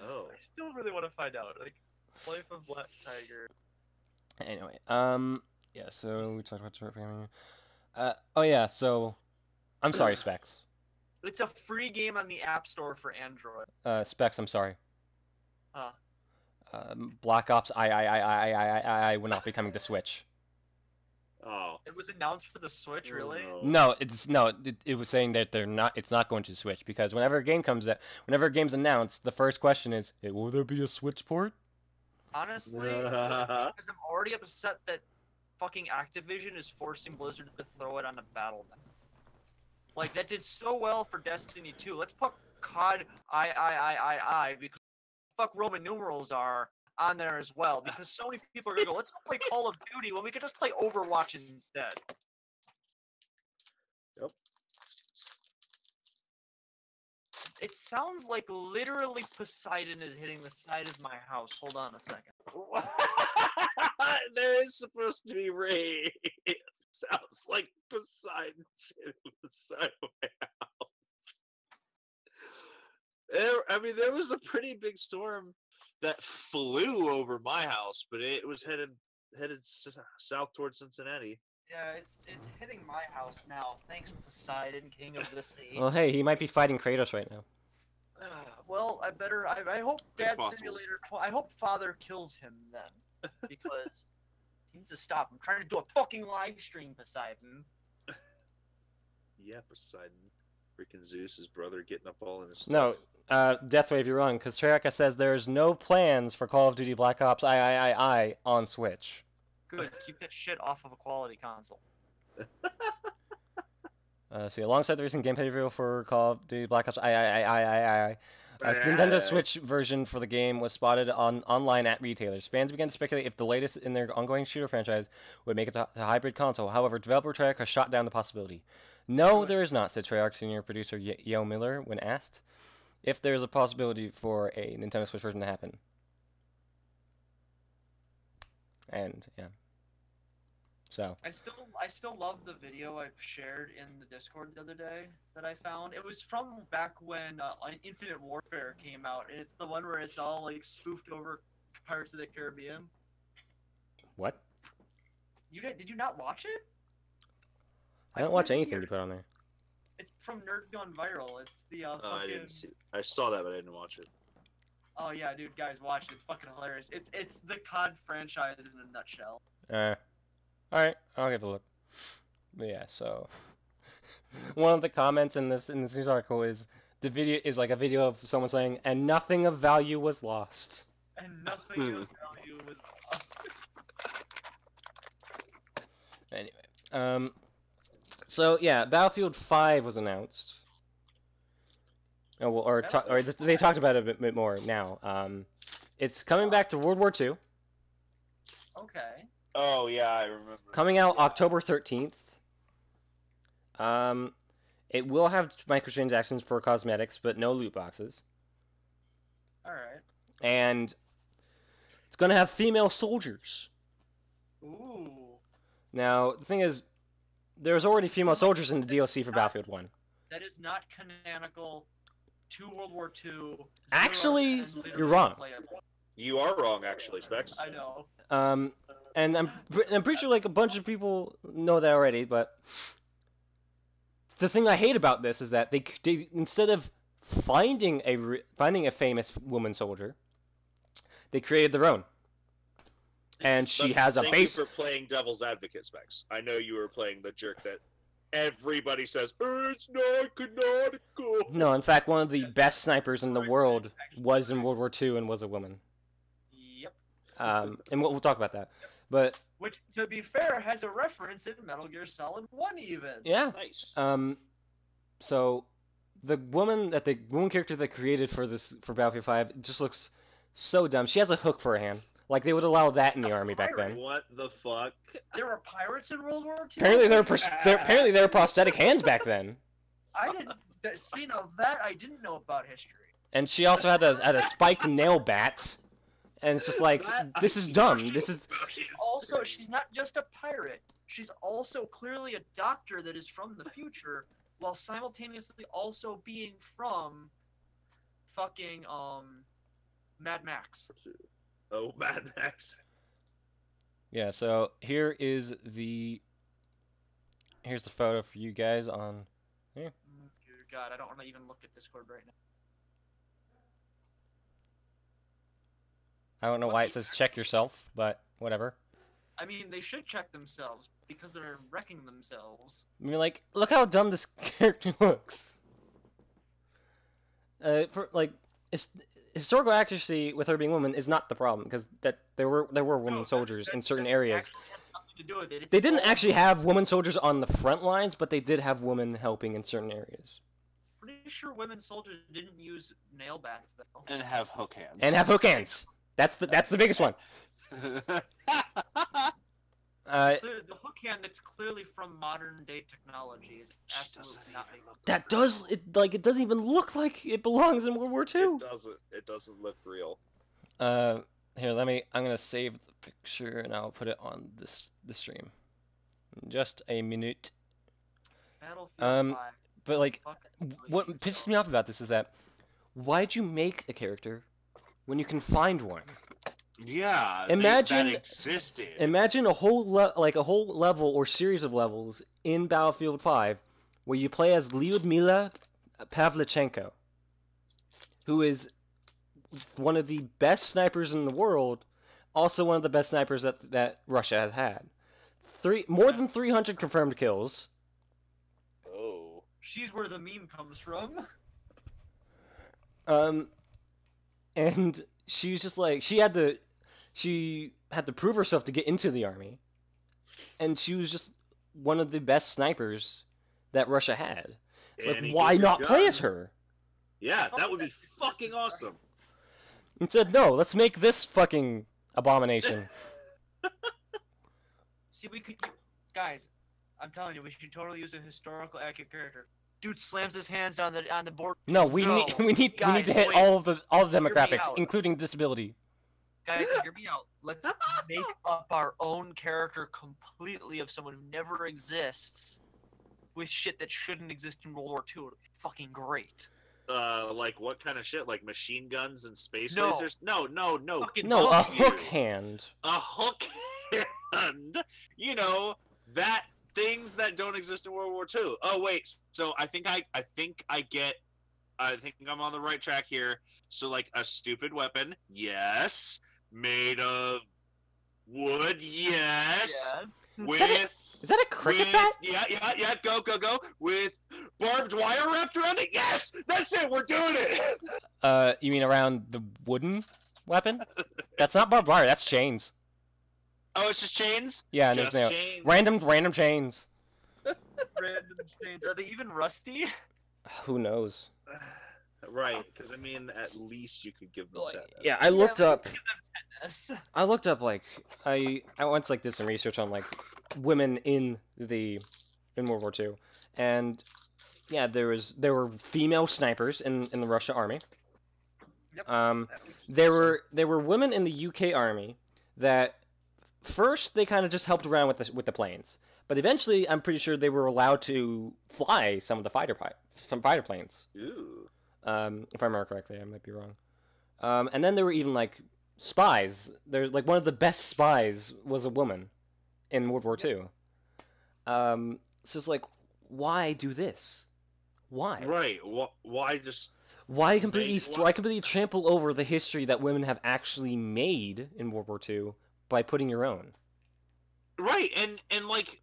Oh. I still really want to find out. Like, Life of Black Tiger. Anyway, yeah. So we talked about short programming. Oh yeah. So, I'm sorry, Specs. It's a free game on the App Store for Android. Specs. I'm sorry. Huh. Black Ops. I will not be coming to Switch. Oh. It was announced for the Switch, really? No, it was saying that it's not going to Switch, because whenever a game's announced, the first question is, hey, will there be a Switch port? Honestly, because I'm already upset that fucking Activision is forcing Blizzard to throw it on the Battle.net. Like, that did so well for Destiny 2. Let's put COD because fuck Roman numerals are on there as well, because so many people are gonna go, let's go play Call of Duty when we could just play Overwatch instead. Yep. It sounds like literally Poseidon is hitting the side of my house. Hold on a second. There is supposed to be rain. It sounds like Poseidon's hitting the side of my house. There was a pretty big storm that flew over my house, but it was headed south towards Cincinnati. Yeah, it's hitting my house now. Thanks, Poseidon, king of the sea. Well, hey, he might be fighting Kratos right now. Well, I hope It's Dad possible. Simulator. I hope Father kills him then, because he needs to stop. I'm trying to do a fucking live stream, Poseidon. Yeah, Poseidon. Freaking Zeus, his brother, getting up all in his No, stuff. Deathwave, you're wrong, because Treyarch says there's no plans for Call of Duty Black Ops I on Switch. Good, keep that shit off of a quality console. See, alongside the recent gameplay reveal for Call of Duty Black Ops Nintendo Switch version for the game was spotted online at retailers. Fans began to speculate if the latest in their ongoing shooter franchise would make it to a hybrid console. However, developer Treyarch has shot down the possibility. No, there is not, said Treyarch senior producer Yo Miller when asked if there is a possibility for a Nintendo Switch version to happen. And yeah. So I still love the video I shared in the Discord the other day that I found. It was from back when Infinite Warfare came out, and it's the one where it's all like spoofed over Pirates of the Caribbean. what? Did you not watch it? I don't watch anything you put on there. It's from Nerd Gone Viral. It's the I fucking. didn't see. I saw that, but I didn't watch it. Oh yeah, dude, guys, watch it. It's fucking hilarious. It's the COD franchise in a nutshell. Alright, I'll give it a look. But yeah, so one of the comments in this news article is the video is like a video of someone saying, "And nothing of value was lost." And nothing of value was lost. Anyway, so yeah, Battlefield 5 was announced. Oh, well, they talked about it a bit more now. It's coming back to World War II. Okay. Oh yeah, I remember. Coming out October 13th. It will have microtransactions for cosmetics, but no loot boxes. Alright. And it's gonna have female soldiers. Ooh. Now, the thing is, there's already female soldiers in the DLC for Battlefield 1. That is not canonical to World War II. Actually, you're wrong. You are wrong, actually, Specs. I know. And I'm pretty sure like a bunch of people know that already, but the thing I hate about this is that they instead of finding a famous woman soldier, they created their own. And she has a Thank base. you for playing devil's advocate, Specs. I know you were playing the jerk that everybody says it's not canonical. No, in fact, one of the best snipers in the world was in World War II and was a woman. Yep. And we'll talk about that. But Which, to be fair, has a reference in Metal Gear Solid 1 even. yeah. Nice. So the woman character they created for Battlefield 5 just looks so dumb. She has a hook for a hand. Like they would allow that in the army back then. What the fuck? There were pirates in World War II? Apparently there were prosthetic hands back then. I didn't... See, now that I didn't know about history. And she also had a spiked nail bat. And it's just like, this is dumb. This is... Also, she's not just a pirate. She's also clearly a doctor that is from the future, while simultaneously also being from fucking, Mad Max. Oh, Mad Max. Yeah, so here's the photo for you guys on here. Dear God, I don't want to even look at Discord right now. I don't know why it says check yourself, but whatever. I mean, they should check themselves because they're wrecking themselves. I mean, like, look how dumb this character looks. Historical accuracy with her being woman is not the problem, because there were women soldiers in certain areas. Has nothing to do with it. They didn't actually have women soldiers on the front lines, but they did have women helping in certain areas. Pretty sure women soldiers didn't use nail bats though. And have hook hands. That's the biggest one. The hook hand that's clearly from modern day technology is absolutely not. It doesn't even look like it belongs in World War II. It doesn't look real. Here, I'm gonna save the picture and I'll put it on this stream. In just a minute. Battlefield 5. But like, what pisses me off about this is that why'd you make a character when you can find one? Yeah, imagine that existed. Imagine a whole level or series of levels in Battlefield 5 where you play as Lyudmila Pavlichenko, who is one of the best snipers in the world, also one of the best snipers that Russia has had. More than 300 confirmed kills. Oh. She's where the meme comes from. And she's just like, she had to prove herself to get into the army. And she was just one of the best snipers that Russia had. It's like, why not play as her? Yeah, that would be fucking awesome. Instead, no, let's make this fucking abomination. See, guys, I'm telling you, we should totally use a historical accurate character. Dude slams his hands on the board. No, we need to hit all the demographics, including disability. Guys, hear me out. Let's make up our own character completely of someone who never exists with shit that shouldn't exist in World War II. It would be fucking great. Like what kind of shit? Like machine guns and space lasers? No. No, a hook hand. A hook hand. You know, that things that don't exist in World War II. Oh wait, so I think I'm on the right track here. So like a stupid weapon, yes. Made of wood, yes. Yes. Is that a cricket bat? Yeah. Go. With barbed wire wrapped around it. Yes, that's it. We're doing it. You mean around the wooden weapon? That's not barbed wire. That's chains. Oh, it's just chains. Yeah, and just there's no chains. random chains. Random chains. Are they even rusty? Who knows? Right, because I mean, at least you could give them that. Yeah, I looked Yeah, up. let's give them tetanus. I looked up like I once like did some research on like women in World War II, and yeah, there were female snipers in the Russia army. Yep. There were women in the UK army that first they kind of just helped around with the planes, but eventually I'm pretty sure they were allowed to fly some of the fighter planes. Ooh. If I remember correctly, I might be wrong. And then there were even like spies. There's like one of the best spies was a woman in World War II. So it's like, why do this? Why? Right. Why just? Why completely trample over the history that women have actually made in World War II by putting your own? Right, and like,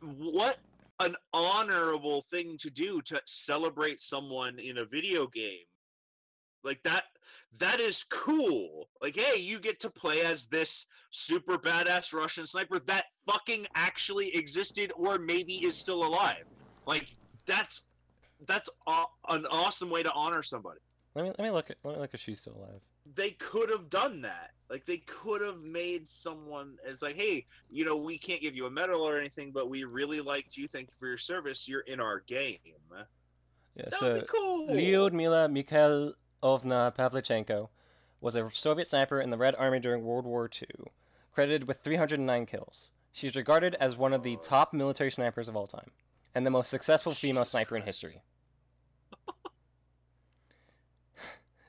what an honorable thing to do to celebrate someone in a video game. Like that is cool. Like, hey, you get to play as this super badass Russian sniper that fucking actually existed or maybe is still alive. Like, that's an awesome way to honor somebody. Let me look if she's still alive. They could have done that. Like, they could have made someone, it's like, hey, you know, we can't give you a medal or anything, but we really liked you. Thank you for your service. You're in our game. Yeah, That so would be cool. Lyudmila Mikhailovna Pavlichenko was a Soviet sniper in the Red Army during World War II, credited with 309 kills. She's regarded as one of the top military snipers of all time, and the most successful female sniper in history.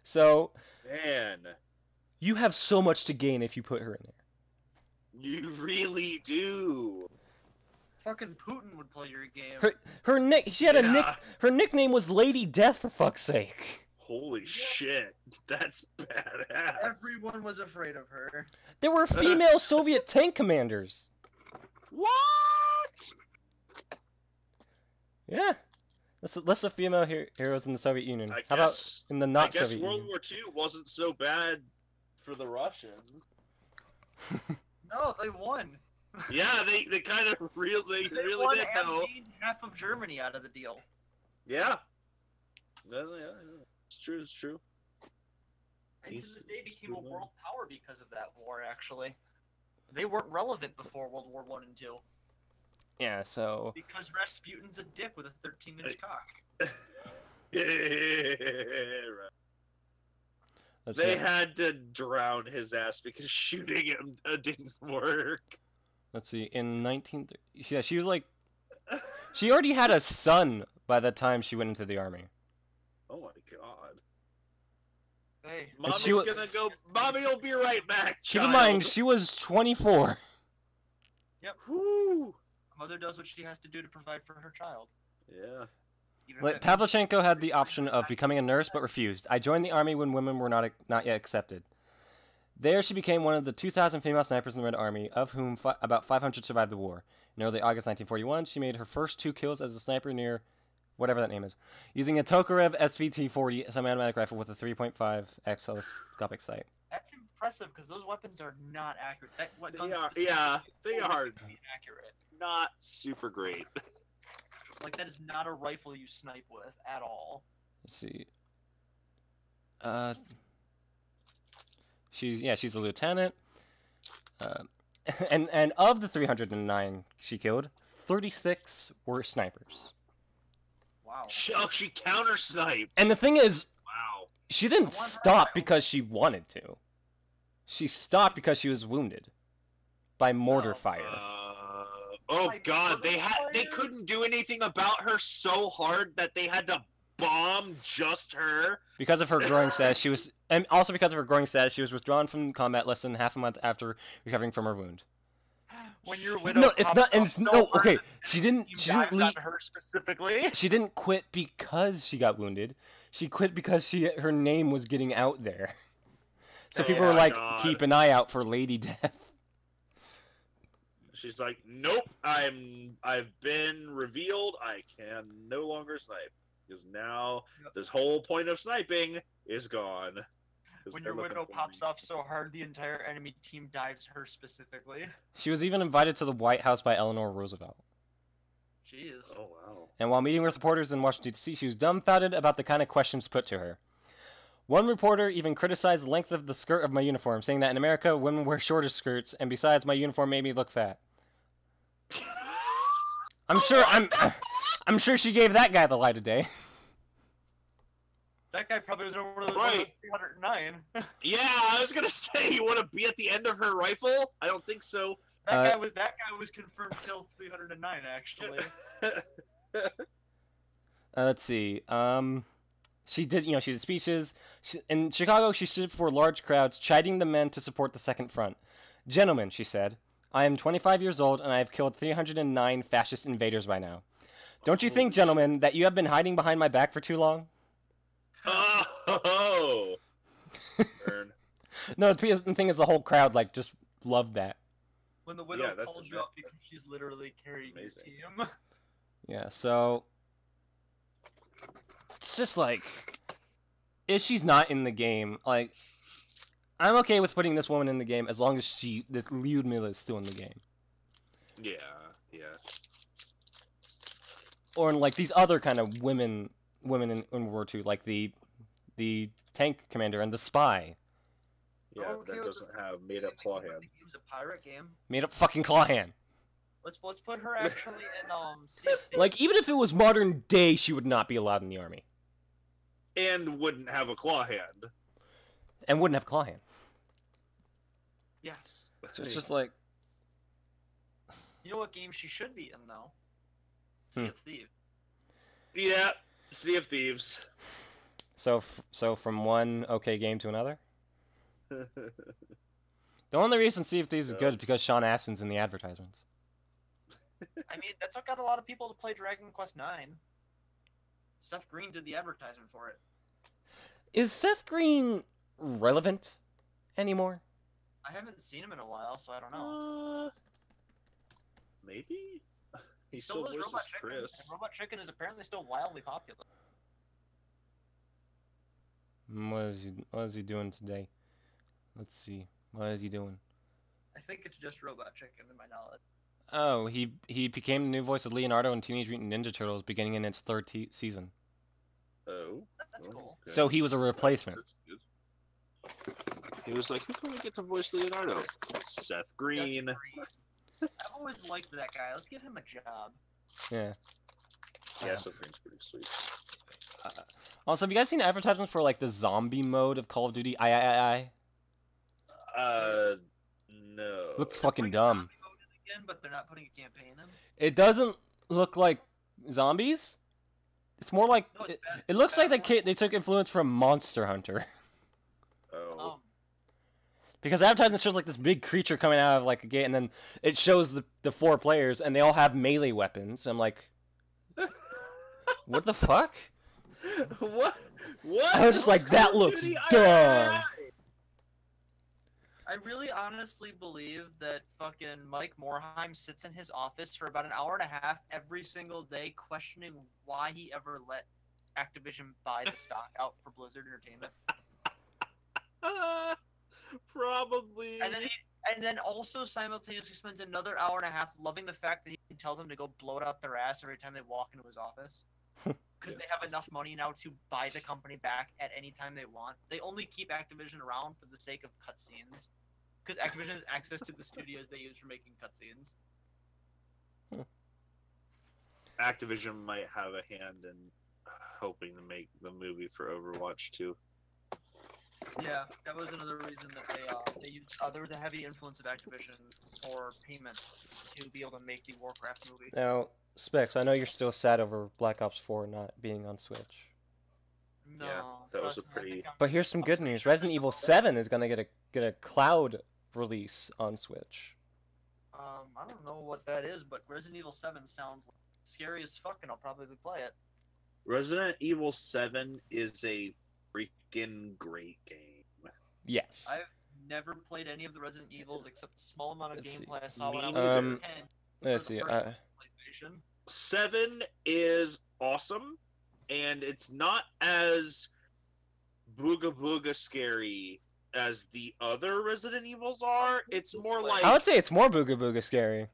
So, Man, you have so much to gain if you put her in there. you really do. Fucking Putin would play your game. Her nickname was Lady Death, for fuck's sake. Holy shit, that's badass. Everyone was afraid of her. There were female Soviet tank commanders. What? Yeah. Less of female heroes in the Soviet Union. I How guess, about in the I not guess Soviet World Union? War II wasn't so bad for the Russians. No, they won. Yeah, they kind of really They really won did and though. gained half of Germany out of the deal. Yeah. Yeah, it's true. It's true. And to this day became a world power because of that war, actually. They weren't relevant before World War I and II. Yeah, so... Because Rasputin's a dick with a 13-inch cock. Right. Let's They see. had to drown his ass because shooting him didn't work. Let's see. In 19... Yeah, she was like... She already had a son by the time she went into the army. Oh my god. Hey, Mommy's she wa- gonna go. Mommy will be right back. Keep in child." mind, she was 24. Whew. mother does what she has to do to provide for her child. Yeah. Even Like, if that means Pavlichenko had the option of becoming a nurse, but refused. I joined the army when women were not yet accepted. There, she became one of the 2,000 female snipers in the Red Army, of whom about 500 survived the war. In early August 1941, she made her first 2 kills as a sniper near whatever that name is, using a Tokarev SVT-40 semi-automatic rifle with a 3.5x telescopic sight. That's impressive because those weapons are not accurate. They are. Yeah, they are accurate. not super great. Like that is not a rifle you snipe with at all. Let's see. She's a lieutenant. And of the 309 she killed, 36 were snipers. Wow. She counter sniped. And the thing is, Wow. she didn't stop because she wanted to. She stopped because she was wounded by mortar fire. Oh Like, god, they fire? couldn't do anything about her so hard that they had to bomb just her. Because of her growing status, and also because of her growing status, she was withdrawn from combat less than half a month after recovering from her wound. When your widow No, it's pops not. And up it's, so no, hard okay. that She didn't. team She didn't dives leave. on her specifically. She didn't quit because she got wounded. She quit because her name was getting out there. So Oh people were my like, God. keep an eye out for Lady Death. She's like, nope, I've been revealed. I can no longer snipe because now this whole point of sniping is gone. 'Cause When they're your looking widow for pops me. off so hard, the entire enemy team dives her specifically. She was even invited to the White House by Eleanor Roosevelt. Jeez. Oh wow. And while meeting with reporters in Washington, D.C., she was dumbfounded about the kind of questions put to her. One reporter even criticized the length of the skirt of my uniform, saying that in America, women wear shorter skirts, and besides, my uniform made me look fat. I'm sure she gave that guy the light of day. That guy probably was one of those Right. 209. Yeah, I was gonna say, you want to be at the end of her rifle? I don't think so. That guy was confirmed kill 309 actually. Let's see. She did speeches. In Chicago, she stood before large crowds, chiding the men to support the Second Front. Gentlemen, she said, I am 25 years old, and I have killed 309 fascist invaders by now. Don't you think, gentlemen, that you have been hiding behind my back for too long? Oh. Burn. No, the thing is, the whole crowd, just loved that. When the widow Yeah, that's calls you up because she's literally carrying your amazing. team. Yeah, so... It's just if she's not in the game, I'm okay with putting this woman in the game as long as this Lyudmila is still in the game. Yeah, yeah. Or in, these other kind of women in World War II, like the tank commander and the spy. Yeah, Okay, that with doesn't this- have made up claw hand. The game's a pirate game. Made up fucking Clawhand. Let's put her actually in Sea of Thieves. Even if it was modern day, she would not be allowed in the army. And wouldn't have a claw hand. And wouldn't have Clawhand. Yes. So it's just You know what game she should be in though? Sea of Thieves. Yeah, Sea of Thieves. So from one okay game to another? The only reason Sea of Thieves is good is because Sean Astin's in the advertisements. I mean, that's what got a lot of people to play Dragon Quest IX. Seth Green did the advertisement for it. Is Seth Green relevant anymore? I haven't seen him in a while, so I don't know. Maybe? He Still still does voices Robot Chicken, Chris. and Robot Chicken is apparently still wildly popular. What is he doing today? Let's see. What is he doing? I think it's just Robot Chicken, in my knowledge. Oh, he became the new voice of Leonardo in Teenage Mutant Ninja Turtles beginning in its third season. Oh. That's cool. okay. So he was a replacement. That's good. He was like, who can we get to voice Leonardo? Seth Green. I've always liked that guy. Let's give him a job. Yeah. Yeah, Seth Green's pretty sweet. Also, have you guys seen advertisements for the zombie mode of Call of Duty? No. Looks fucking Putting dumb. zombie mode in again, but they're not putting a campaign in. It doesn't look like zombies. It's more like No, it's bad. it looks like Bad they took influence from Monster Hunter. Oh. Because advertising shows this big creature coming out of a gate, and then it shows the 4 players, and they all have melee weapons. I'm like, what the fuck? What? What? I was just like, that looks dumb. I really honestly believe that fucking Mike Morheim sits in his office for about an hour and a half every single day questioning why he ever let Activision buy the stock out for Blizzard Entertainment. Probably. And then also simultaneously spends another hour and a half loving the fact that he can tell them to go blow it up their ass every time they walk into his office. Because they have enough money now to buy the company back at any time they want. They only keep Activision around for the sake of cutscenes. Because Activision has access to the studios they use for making cutscenes. Activision might have a hand in hoping to make the movie for Overwatch 2. Yeah, that was another reason that they used there was a heavy influence of Activision for payment to be able to make the Warcraft movie. Now, Specs, I know you're still sad over Black Ops 4 not being on Switch. No, Yeah, that was a trust me, I pretty- think I'm- But here's some good news. Resident Evil 7 is gonna get a cloud release on Switch. I don't know what that is, but Resident Evil 7 sounds scary as fuck, and I'll probably play it. Resident Evil 7 is a freaking great game. Yes. I've never played any of the Resident Evils except a small amount of Let's see. gameplay I saw when I was Me 10. Let's see. PlayStation. 7 is awesome, and it's not as booga booga scary as the other Resident Evils are. It's more like I would say it's more booga booga scary.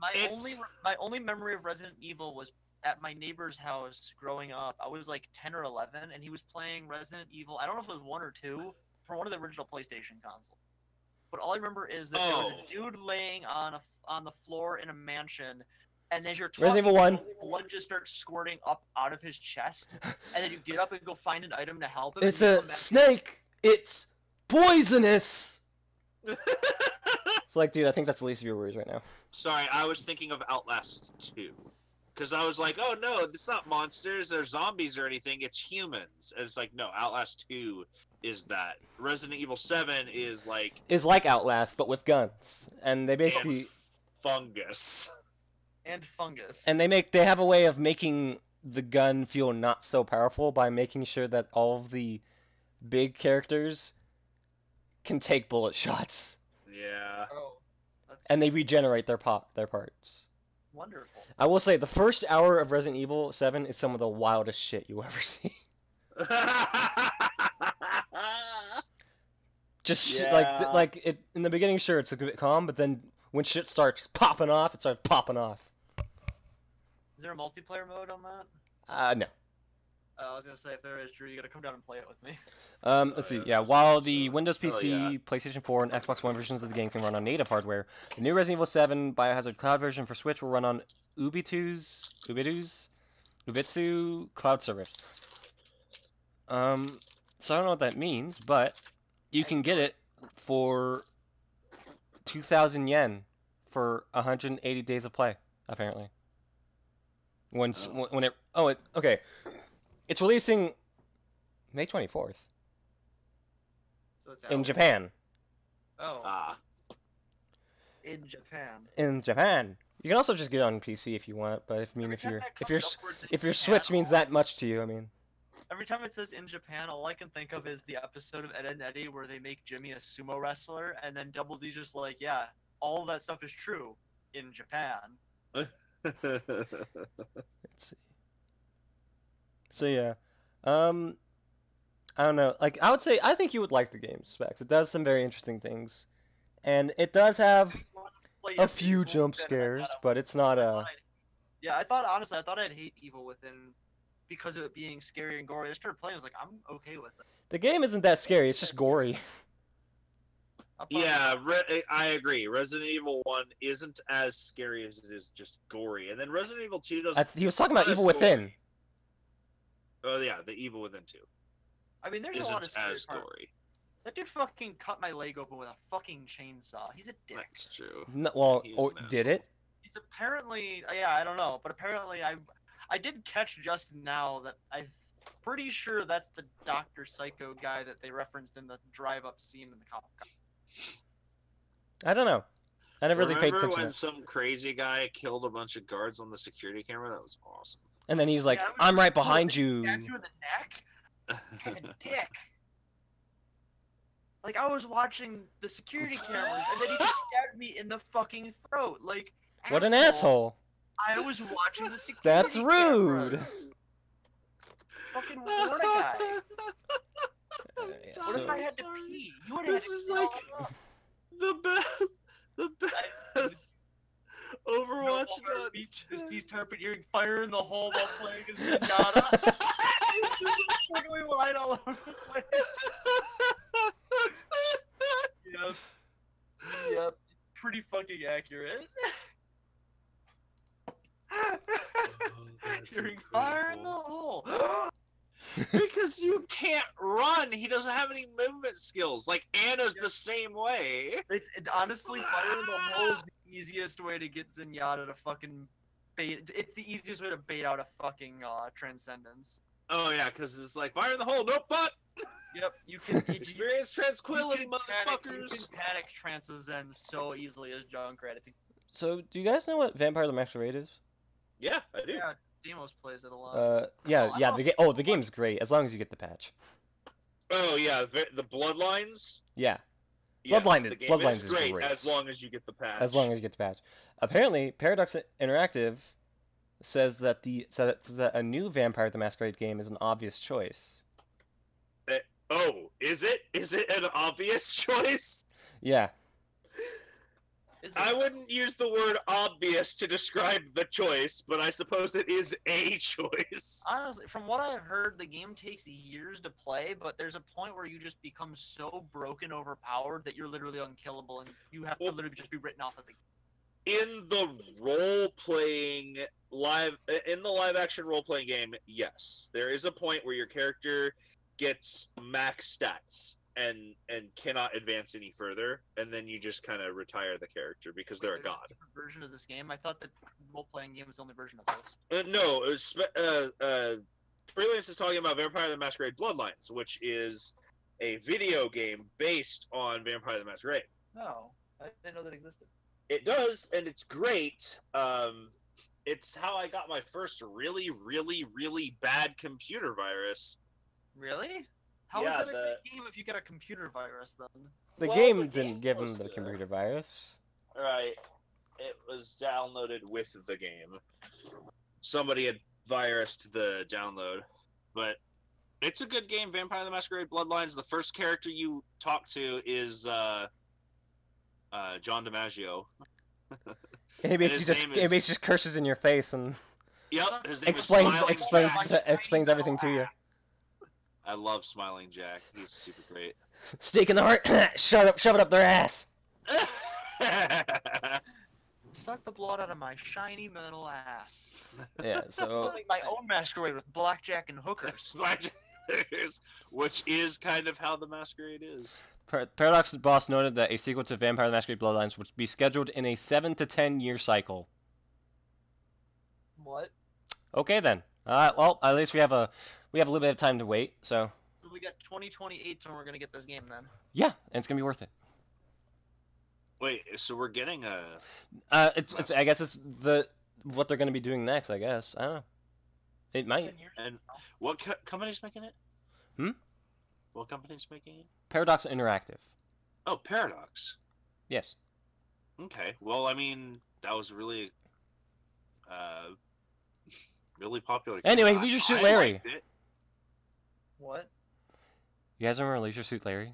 My only memory of Resident Evil was at my neighbor's house growing up. I was like 10 or 11, and he was playing Resident Evil. I don't know if it was 1 or 2 for one of the original PlayStation consoles. But all I remember is that there was a dude laying on the floor in a mansion, and as you're talking, Resident Evil 1. blood just starts squirting up out of his chest, and then you get up and go find an item to help him. It's and you a come back- snake. It's poisonous. It's like, dude, I think that's the least of your worries right now. Sorry, I was thinking of Outlast 2. Because I was like, oh no, it's not monsters or zombies or anything, it's humans. And it's like, no, Outlast 2 is that. Resident Evil 7 is like... Is like Outlast, but with guns. And they basically... And fungus. And fungus. And they have a way of making the gun feel not so powerful by making sure that all of the big characters can take bullet shots. Yeah. Oh, that's And they regenerate their parts. wonderful. I will say, the first hour of Resident Evil 7 is some of the wildest shit you ever see. Just Yeah. like it in the beginning, sure, it's a bit calm, but then when shit starts popping off, it starts popping off. Is there a multiplayer mode on that? No. I was gonna say, if there is, Drew, you gotta come down and play it with me. Let's see. yeah, Yeah, that's while awesome. the Windows Hell PC, yeah. PlayStation 4, and Xbox One versions of the game can run on native hardware, the new Resident Evil 7 Biohazard Cloud version for Switch will run on Ubitsu cloud service. So I don't know what that means, but you can get it for 2,000 yen for 180 days of play, apparently. Okay. It's releasing May 24th So it's in out. Japan. Oh, in Japan. In Japan. You can also just get it on PC if you want, but if Every time that if comes upwards in your Japan, Switch means that much to you, I mean. Every time it says in Japan, all I can think of is the episode of Ed and Eddie where they make Jimmy a sumo wrestler, and then Double D's just like, yeah, all that stuff is true in Japan. Let's see. So yeah, I don't know. Like I would say, I think you would like the game specs. It does some very interesting things, and it does have a few jump scares, but it's not a. Yeah, I thought I'd hate Evil Within because of it being scary and gory. I started playing, I was like, I'm okay with it. The game isn't that scary. It's just gory. I'll probably- Yeah, I agree. Resident Evil 1 isn't as scary as it is just gory. And then Resident Evil 2 does... He was talking about not as Evil Within. gory. Oh, yeah, the Evil Within 2 I mean, there's a lot of isn't scary as parts. gory. That dude fucking cut my leg open with a fucking chainsaw. He's a dick. That's true. No, well, He's or an did asshole. it? He's apparently, yeah, I don't know, but apparently I did catch just now that I'm pretty sure that's the Dr. Psycho guy that they referenced in the drive-up scene in the comic. I don't know. I never really paid Remember attention. when some crazy guy killed a bunch of guards on the security camera? That was awesome. And then he was like, Yeah, I was- "I'm right behind you." Stabbed you in the neck? He's a dick. Like, I was watching the security cameras, and then he just stabbed me in the fucking throat. Like, What an asshole! I was watching the security That's rude. cameras. Fucking warn a guy. Yeah, What so- if I had to pee? You would have had This to is clean like all up. the best. The best. Overwatch. No deceased carpet hearing fire in the hole while playing as Zenyatta. This is squiggly line all over the place. Yep. Yep. Pretty fucking accurate. Hearing fire in the hole. Because you can't run. He doesn't have any movement skills. Like Anna's the same way. Honestly, fire in the hole is the easiest way to get Zenyatta to fucking bait. It's the easiest way to bait out a fucking Transcendence. Oh yeah, because it's like fire in the hole. Nope, but Yep, you can. experience tranquility, You can motherfuckers. panic Transcend so easily as Junkrat. It's So, do you guys know what Vampire the Masquerade is? Yeah, I do. Yeah, Demos plays it a lot. Yeah, I yeah. don't The know game. if Oh, it's the game's great as long as you get the patch. Oh yeah, the Bloodlines. Yeah, Yes, Bloodlines the game Bloodlines is is great great. as long as you get the patch. as long as you get the patch. Apparently, Paradox Interactive says that a new Vampire the Masquerade game is an obvious choice. Oh, is it? Is it an obvious choice? Yeah. Is it I though? wouldn't use the word obvious to describe the choice, but I suppose it is a choice. Honestly, from what I've heard, the game takes years to play, but there's a point where you just become so broken, overpowered that you're literally unkillable, and you have to Well- literally just be written off of the game. In the live action role playing game, yes, there is a point where your character gets max stats and cannot advance any further, and then you just kind of retire the character because they're a There's god. different version of this game. I thought that role-playing game was the only version of this. No, it was, Freelance is talking about Vampire the Masquerade Bloodlines, which is a video game based on Vampire the Masquerade. No, I didn't know that existed. It does, and it's great. It's how I got my first really, really, really bad computer virus. Really? How is Yeah, that a good game if you get a computer virus then? The Well, game the didn't game give him was the good. computer virus. Right. It was downloaded with the game. Somebody had virused the download. But it's a good game, Vampire the Masquerade Bloodlines. The first character you talk to is John DiMaggio. And he basically his just name he is- basically just curses in your face and Yep, his name explains is Smiling Jack. explains everything to you. I love Smiling Jack. He's super great. Stake in the heart. Shove it up their ass. Suck the blood out of my shiny metal ass. Yeah. So Building my own masquerade with blackjack and hookers. Which is kind of how the Masquerade is. Paradox's boss noted that a sequel to Vampire the Masquerade Bloodlines would be scheduled in a 7 to 10 year cycle. What? Okay then. Well, at least we have a little bit of time to wait. So So we got 2028 when we're gonna get this game then. yeah, and it's gonna be worth it. Wait, so we're getting a... It's I guess it's what they're gonna be doing next. I guess I don't know. It might. 10 years And from now. what company's making it? Hmm? What company's making it? Paradox Interactive. Oh, Paradox. Yes. Okay. Well, I mean, that was really, really popular. Anyway, I- Leisure Suit I Larry. liked it. What? You guys remember Leisure Suit Larry?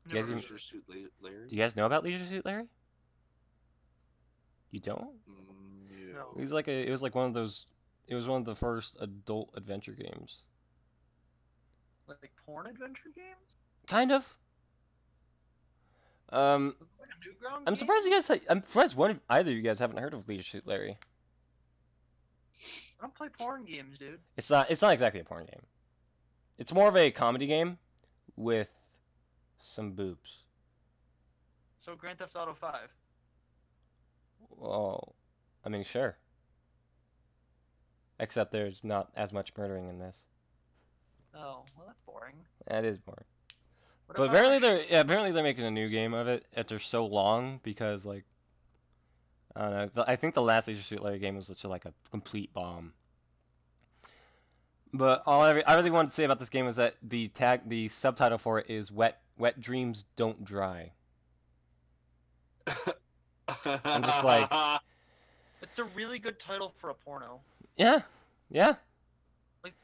You guys Never even- Leisure Suit Larry? Do you guys know about Leisure Suit Larry? You don't? No. It was like one of those. It was one of the first adult adventure games. Like porn adventure games? Kind of. Was it like a Newgrounds I'm game? surprised you guys. I'm surprised either of you guys haven't heard of Leisure Suit Larry. I don't play porn games, dude. It's not exactly a porn game. It's more of a comedy game with some boobs. So Grand Theft Auto 5. Well, I mean, sure. Except there's not as much murdering in this. Oh, well that's boring. That is boring. What But about apparently they're making a new game of it after so long because like I don't know. I think the last Leisure Suit Larry game was such like a complete bomb. But I really wanted to say about this game was that the subtitle for it is "Wet Dreams Don't Dry." I'm just like- It's a really good title for a porno. Yeah. Like-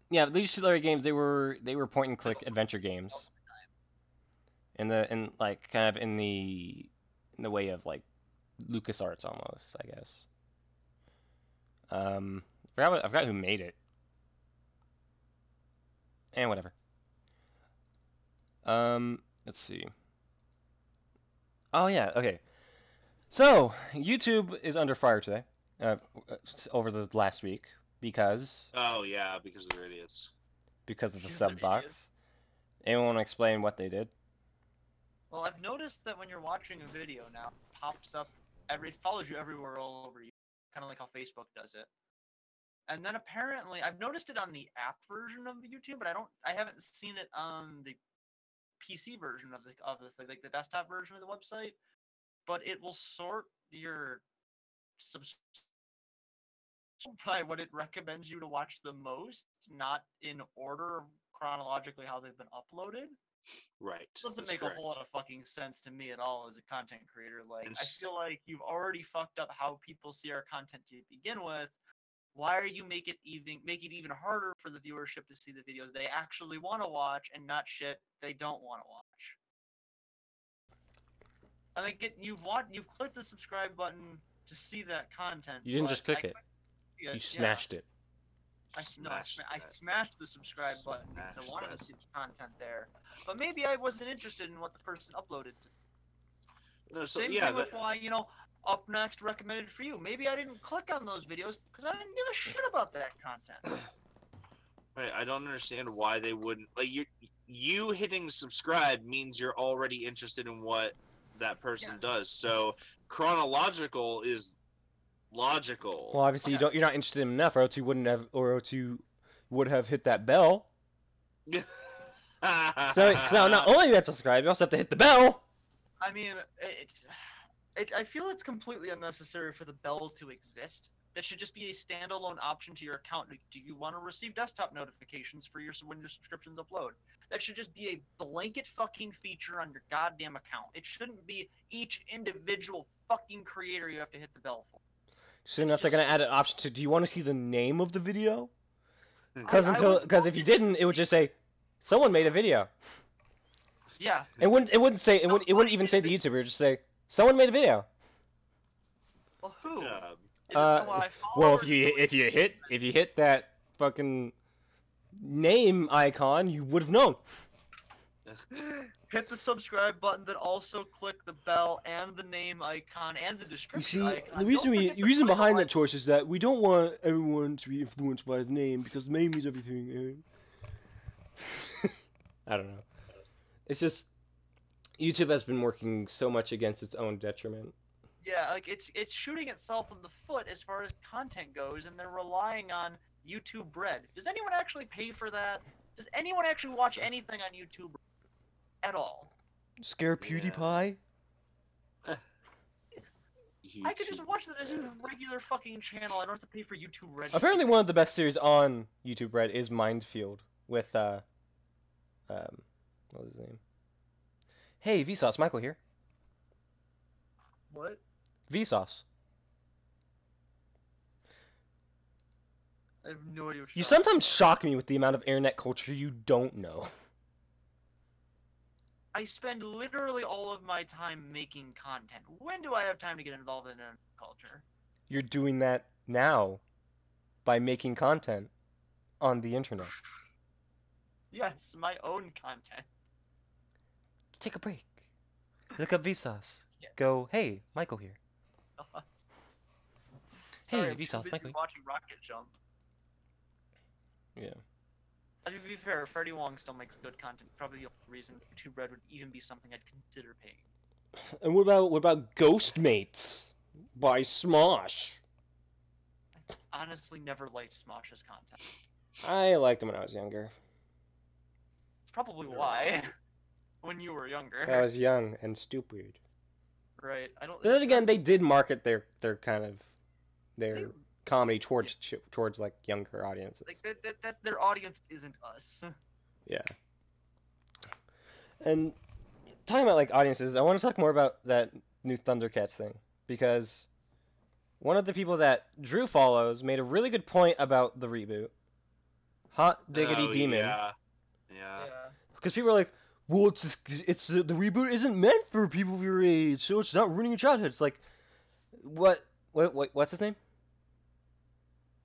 Yeah. Leisure Suit Larry games they were point and click adventure games. In the way of like LucasArts almost, I guess. I forgot who made it. And whatever. Let's see. Oh yeah, okay. So YouTube is under fire today, over the last week because Oh yeah, because they're idiots. of the You're sub an box. Anyone want to explain what they did? Well, I've noticed that when you're watching a video now, it pops up it follows you everywhere all over you, kind of like how Facebook does it. And then apparently, I've noticed it on the app version of YouTube, but I haven't seen it on the PC version of the thing, like the desktop version of the website. but it will sort your subs by what it recommends you to watch the most, not in order chronologically how they've been uploaded. Right. Doesn't that's make correct. a whole lot of fucking sense to me at all as a content creator. Like, And I feel like you've already fucked up how people see our content to begin with. Why are you make it even harder for the viewership to see the videos they actually want to watch and not shit they don't want to watch? I mean, you've clicked the subscribe button to see that content. You didn't but just click I it. yeah, You smashed it. I Smashed smashed the subscribe button because I Smashed wanted that. to see the content there. But maybe I wasn't interested in what the person uploaded. No, so, Same yeah, thing with why, Up Next recommended for you. Maybe I didn't click on those videos because I didn't give a shit about that content. right, I don't understand why they wouldn't like you hitting subscribe means you're already interested in what that person does. So chronological is logical. Well, obviously Okay. you're not interested in enough, or else you wouldn't have, or else you would have hit that bell. So not only do you have to subscribe, you also have to hit the bell. I mean, I feel it's completely unnecessary for the bell to exist. That should just be a standalone option to your account. Do you want to receive desktop notifications for when your subscriptions upload? That should just be a blanket fucking feature on your goddamn account. It shouldn't be each individual fucking creator you have to hit the bell for. Soon enough, they're gonna add an option to. Do you want to see the name of the video? I would Because if you didn't, it would just say, "Someone made a video." Yeah. It wouldn't say it wouldn't even say the YouTuber. It would just say, "Someone made a video." Well, who? Job. Is it someone I follow Well, or if you hit that fucking name icon, you would have known. hit the subscribe button, then also click the bell and the name icon and the You description see, icon. the Don't reason forget to behind click that choice is that we don't want everyone to be influenced by the name because the name means everything. I don't know. It's just YouTube has been working so much against its own detriment. Yeah, like it's shooting itself in the foot as far as content goes, and they're relying on YouTube Red. Does anyone actually pay for that? Does anyone actually watch anything on YouTube at all? Scare PewDiePie? I could just watch that as a regular fucking channel. I don't have to pay for YouTube Red. Apparently, one of the best series on YouTube Red is Mindfield with what was his name? Hey, Vsauce, Michael here. What? Vsauce. I have no idea what You you're talking sometimes shock me with the amount of internet culture you don't know. I spend literally all of my time making content. When do I have time to get involved in internet culture? You're doing that now by making content on the internet. Yes, my own content. Take a break. Look up Vsauce. Yeah. Go, hey, Michael here. Sorry, Hey, I'm too Vsauce, busy Michael. watching Rocket Jump. Yeah. To be fair, Freddie Wong still makes good content. Probably the only reason YouTube Red would even be something I'd consider paying. And what about Ghostmates by Smosh? I honestly never liked Smosh's content. I liked him when I was younger. It's probably why. When you were younger. I was young and stupid. Right. I don't. But then again, they did market their kind of They- their comedy towards like younger audiences. Like that their audience isn't us. Yeah. And talking about like audiences, I want to talk more about that new Thundercats thing because one of the people that Drew follows made a really good point about the reboot. Hot Diggity Oh, Demon. Yeah. Because people are like, well, it's the reboot isn't meant for people of your age, so it's not ruining your childhood. It's like, what's his name?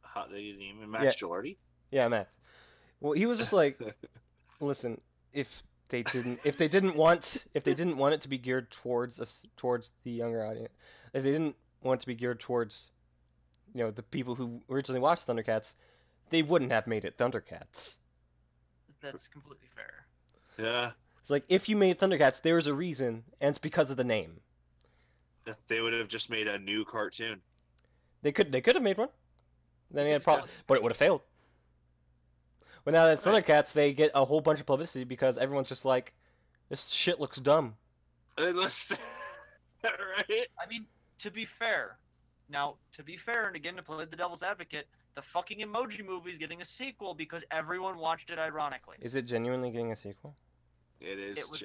Hot Diggity Demon, Max Gilardi. Yeah, Max. Well, he was just like, listen, if they didn't want it to be geared towards the younger audience, if they didn't want it to be geared towards, the people who originally watched Thundercats, they wouldn't have made it Thundercats. That's completely fair. Yeah. It's like if you made Thundercats, there's a reason, and it's because of the name. They would have just made a new cartoon. They could have made one. Then he had a problem, but it would have failed. But now that Thundercats, they get a whole bunch of publicity because everyone's just like, this shit looks dumb. Unless, right? I mean, to be fair, and again to play the devil's advocate, the fucking Emoji Movie is getting a sequel because everyone watched it ironically. Is it genuinely getting a sequel? It is It was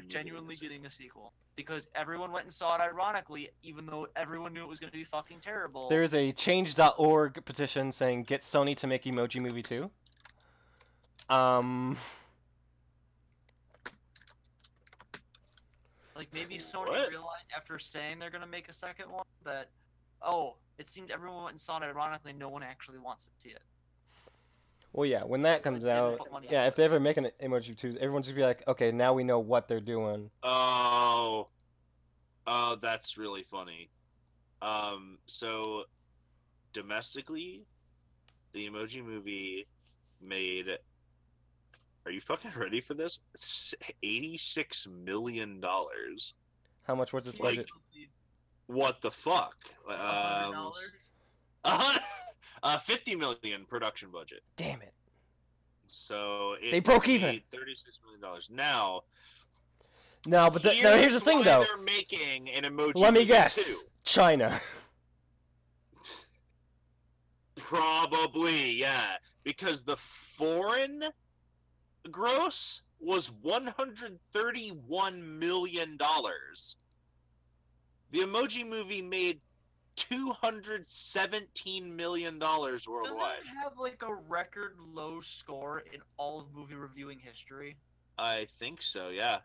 genuinely getting a sequel because everyone went and saw it ironically, even though everyone knew it was going to be fucking terrible. There is a change.org petition saying get Sony to make Emoji Movie 2. Like maybe Sony What? realized after saying they're going to make a second one that, oh, it seemed everyone went and saw it ironically, no one actually wants to see it. Well, yeah, when that comes They didn't out, put money yeah, into if they ever make an Emoji 2, everyone's just be like, okay, now we know what they're doing. Oh, that's really funny. So domestically, the Emoji Movie made. Are you fucking ready for this? $86 million. How much was its Like, budget? What the fuck? $100? $50 million production budget. Damn it. So They broke even. $36 million. Now, No, but now here's the thing, why though. they're making an Emoji Let me Movie guess. 2. China. Probably, yeah. Because the foreign gross was $131 million. The Emoji Movie made $217 million worldwide. Doesn't it have like a record low score in all of movie reviewing history? I think so, yeah.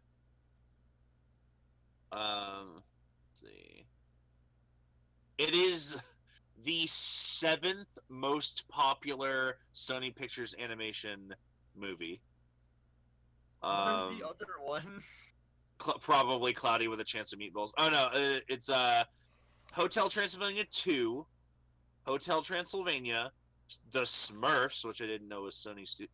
Let's see. It is the 7th most popular Sony Pictures Animation movie. One of the other ones. Probably Cloudy with a Chance of Meatballs. Oh no, it's Hotel Transylvania 2, Hotel Transylvania, The Smurfs, which I didn't know was Sony Studio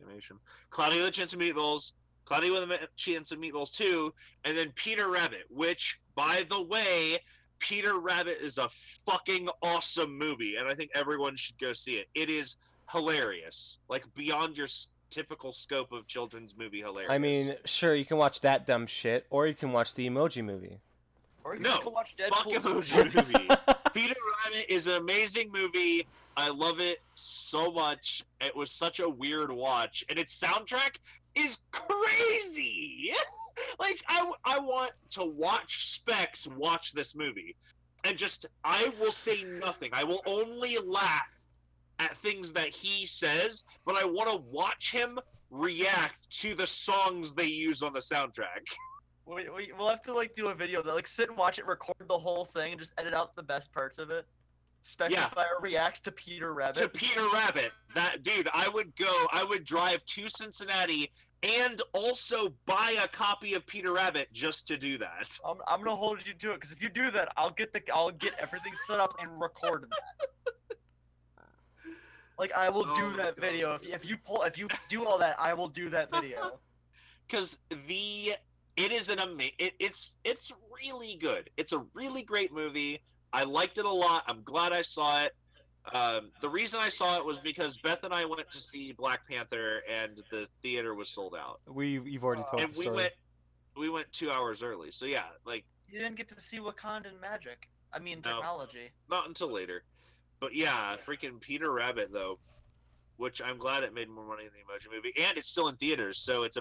Animation, Cloudy with a Chance of Meatballs, Cloudy with a Chance of Meatballs 2, and then Peter Rabbit, which, by the way, Peter Rabbit is a fucking awesome movie, and I think everyone should go see it. It is hilarious, like beyond your typical scope of children's movie hilarious. I mean, sure, you can watch that dumb shit, or you can watch the Emoji Movie. Or you No, just go watch fuck Deadpool. Emoji Movie. Peter Rabbit is an amazing movie. I love it so much. It was such a weird watch, and its soundtrack is crazy. Like, I want to watch Specs watch this movie, and just, I will say nothing. I will only laugh at things that he says, but I want to watch him react to the songs they use on the soundtrack. We'll have to like do a video that like sit and watch it, record the whole thing, and just edit out the best parts of it. Specifier reacts to Peter Rabbit. To Peter Rabbit, that dude, I would drive to Cincinnati and also buy a copy of Peter Rabbit just to do that. I'm gonna hold you to it because if you do that, I'll get everything set up and record that. Like I will do that video if you do all that, I will do that video. Because it is it's really good. It's a really great movie. I liked it a lot. I'm glad I saw it. The reason I saw it was because Beth and I went to see Black Panther, and the theater was sold out. You've already told And the story. we went 2 hours early. So yeah, like You didn't get to see Wakandan magic. I mean No. technology. not until later. But yeah, freaking Peter Rabbit though, which I'm glad it made more money than the Emoji Movie, and it's still in theaters. So it's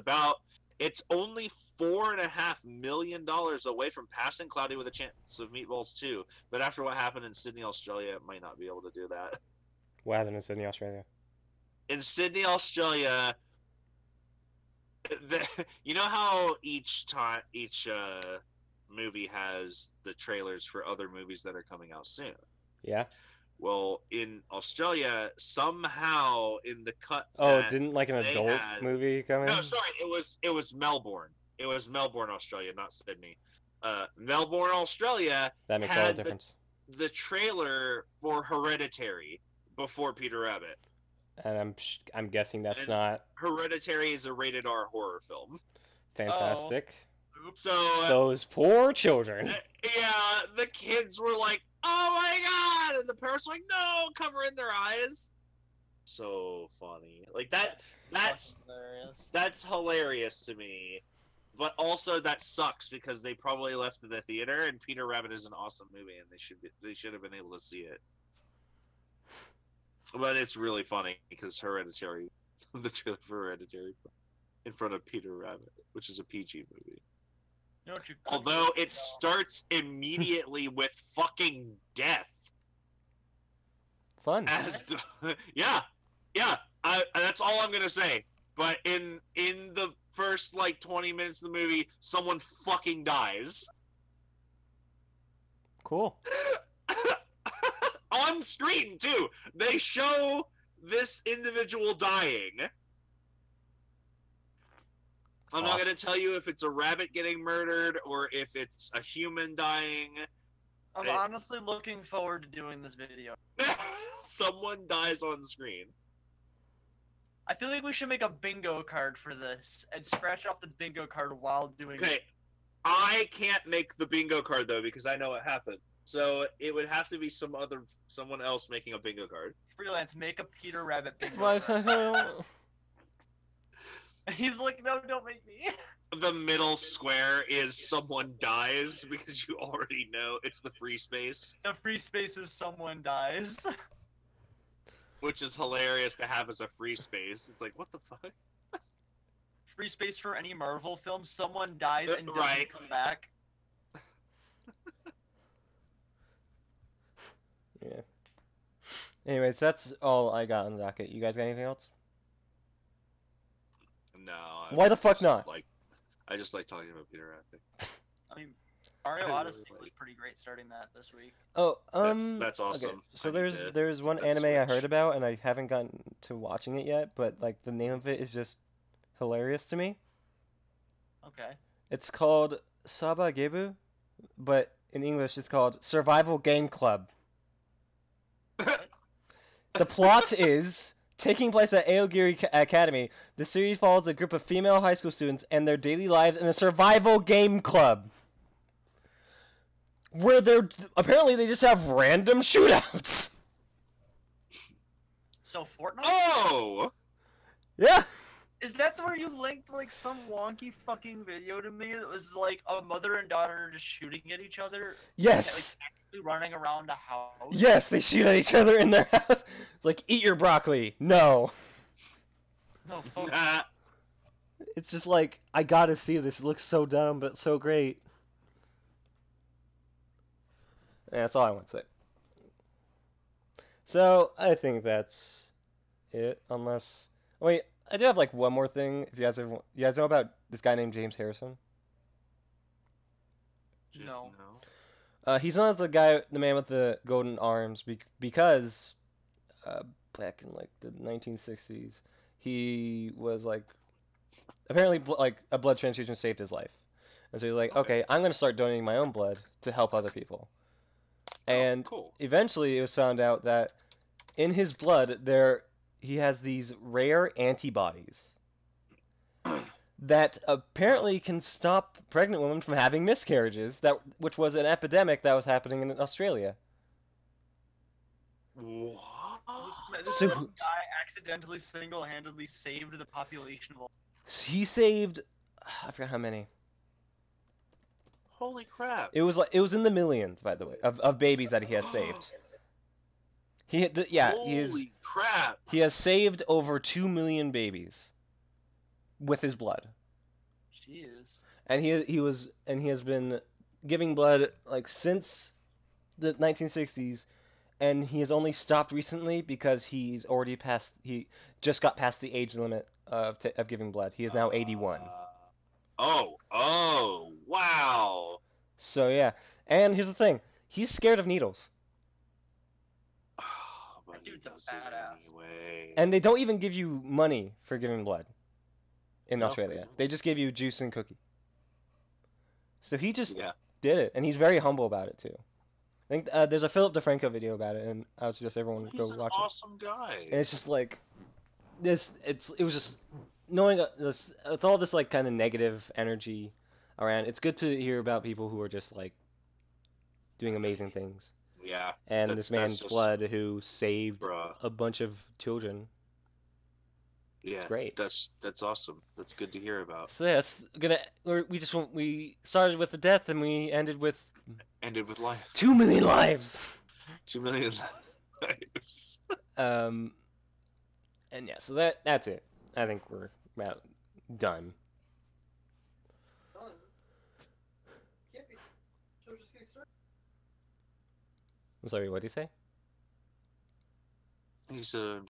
only $4.5 million away from passing Cloudy with a Chance of Meatballs 2. But after what happened in Sydney, Australia, it might not be able to do that. What happened in Sydney, Australia? In Sydney, Australia, you know how each movie has the trailers for other movies that are coming out soon. Yeah. Well, in Australia, somehow in the cut. Oh, that didn't like an they adult had- movie come in? No, sorry, it was Melbourne. It was Melbourne, Australia, not Sydney. Melbourne, Australia That makes all the had difference. the trailer for Hereditary before Peter Rabbit. And I'm guessing that's And- not Hereditary is a rated R horror film. fantastic. So Those poor children. yeah, the kids were like, "Oh my god!" and the parents were like, "No, covering their eyes." So funny, like that's hilarious. that's hilarious to me. but also that sucks because they probably left the theater, and Peter Rabbit is an awesome movie, and they should have been able to see it. But it's really funny because Hereditary, the trailer for Hereditary, in front of Peter Rabbit, which is a PG movie. You know what you could Although do? it starts immediately with fucking death. Fun. As yeah, that's all I'm gonna say. But in the first like 20 minutes of the movie, someone fucking dies Cool. on screen too. They show this individual dying. I'm not Awesome. gonna tell you if it's a rabbit getting murdered or if it's a human dying. I'm honestly looking forward to doing this video. Someone dies on screen. I feel like we should make a bingo card for this and scratch off the bingo card while doing Okay, it. I can't make the bingo card though because I know what happened. So it would have to be someone else making a bingo card. Freelance, make a Peter Rabbit bingo Why- card. He's like, no, don't make me. The middle square is someone dies because you already know it's the free space, The free space is someone dies. which is hilarious to have as a free space. It's like, what the fuck? Free space for any Marvel film, someone dies and doesn't Right. come back. Yeah. Anyways, that's all I got on the docket. You guys got anything else? No. Why the fuck not? I just like talking about Peter Rabbit. I mean, Mario I really Odyssey was like- pretty great starting that this week. Oh, That's awesome. Okay. So I need to there's one get that anime I Switch. heard about and I haven't gotten to watching it yet, but like the name of it is just hilarious to me. Okay. It's called Saba Gebu, but in English it's called Survival Game Club. The plot is taking place at Aogiri Academy. The series follows a group of female high school students and their daily lives in a survival game club. Where apparently they just have random shootouts. So Fortnite? Oh! Yeah. Is that where you linked like some wonky fucking video to me? It was like a mother and daughter just shooting at each other, Yes. like running around a house. Yes, they shoot at each other in their house. It's like, eat your broccoli. No. No, fuck. Ah, It's just like, I gotta see this. It looks so dumb, but so great. Yeah, that's all I want to say. So, I think that's it. Unless... Wait, I do have like one more thing. If you guys know about this guy named James Harrison? No. He's known as the man with the golden arms, because back in like the 1960s, he was like apparently like a blood transfusion saved his life, and so he's like, okay, I'm gonna start donating my own blood to help other people. And cool. eventually, it was found out that in his blood he has these rare antibodies that apparently can stop pregnant women from having miscarriages, which was an epidemic that was happening in Australia. What? This So- little guy accidentally single-handedly saved the population of. He saved, I forgot how many. Holy crap. It was in the millions, by the way, of babies that he has saved. Holy crap. He has saved over 2 million babies with his blood. Jeez. And he has been giving blood like since the 1960s, and he has only stopped recently because he just got past the age limit of giving blood. He is now 81. Oh, wow. So yeah, and here's the thing: he's scared of needles, But he dude's a does it badass. anyway. and they don't even give you money for giving blood in No. Australia. They just give you juice and cookie. So he just Yeah. did it, and he's very humble about it too. I think there's a Philip DeFranco video about it, and I would suggest everyone He's go an watch awesome guy. it. And it's just like this. It was just knowing this with all this like kind of negative energy around. It's good to hear about people who are just like doing amazing things. Yeah. And That's- this man's that's just- blood who saved Bruh. a bunch of children. Yeah, great. That's awesome. That's good to hear about. So yeah, we started with the death and we ended with Ended with life. 2 million lives. 2 million lives. And yeah, so that's it. I think we're about done. Can't be. Show's just getting started. I'm sorry, what did you say? He's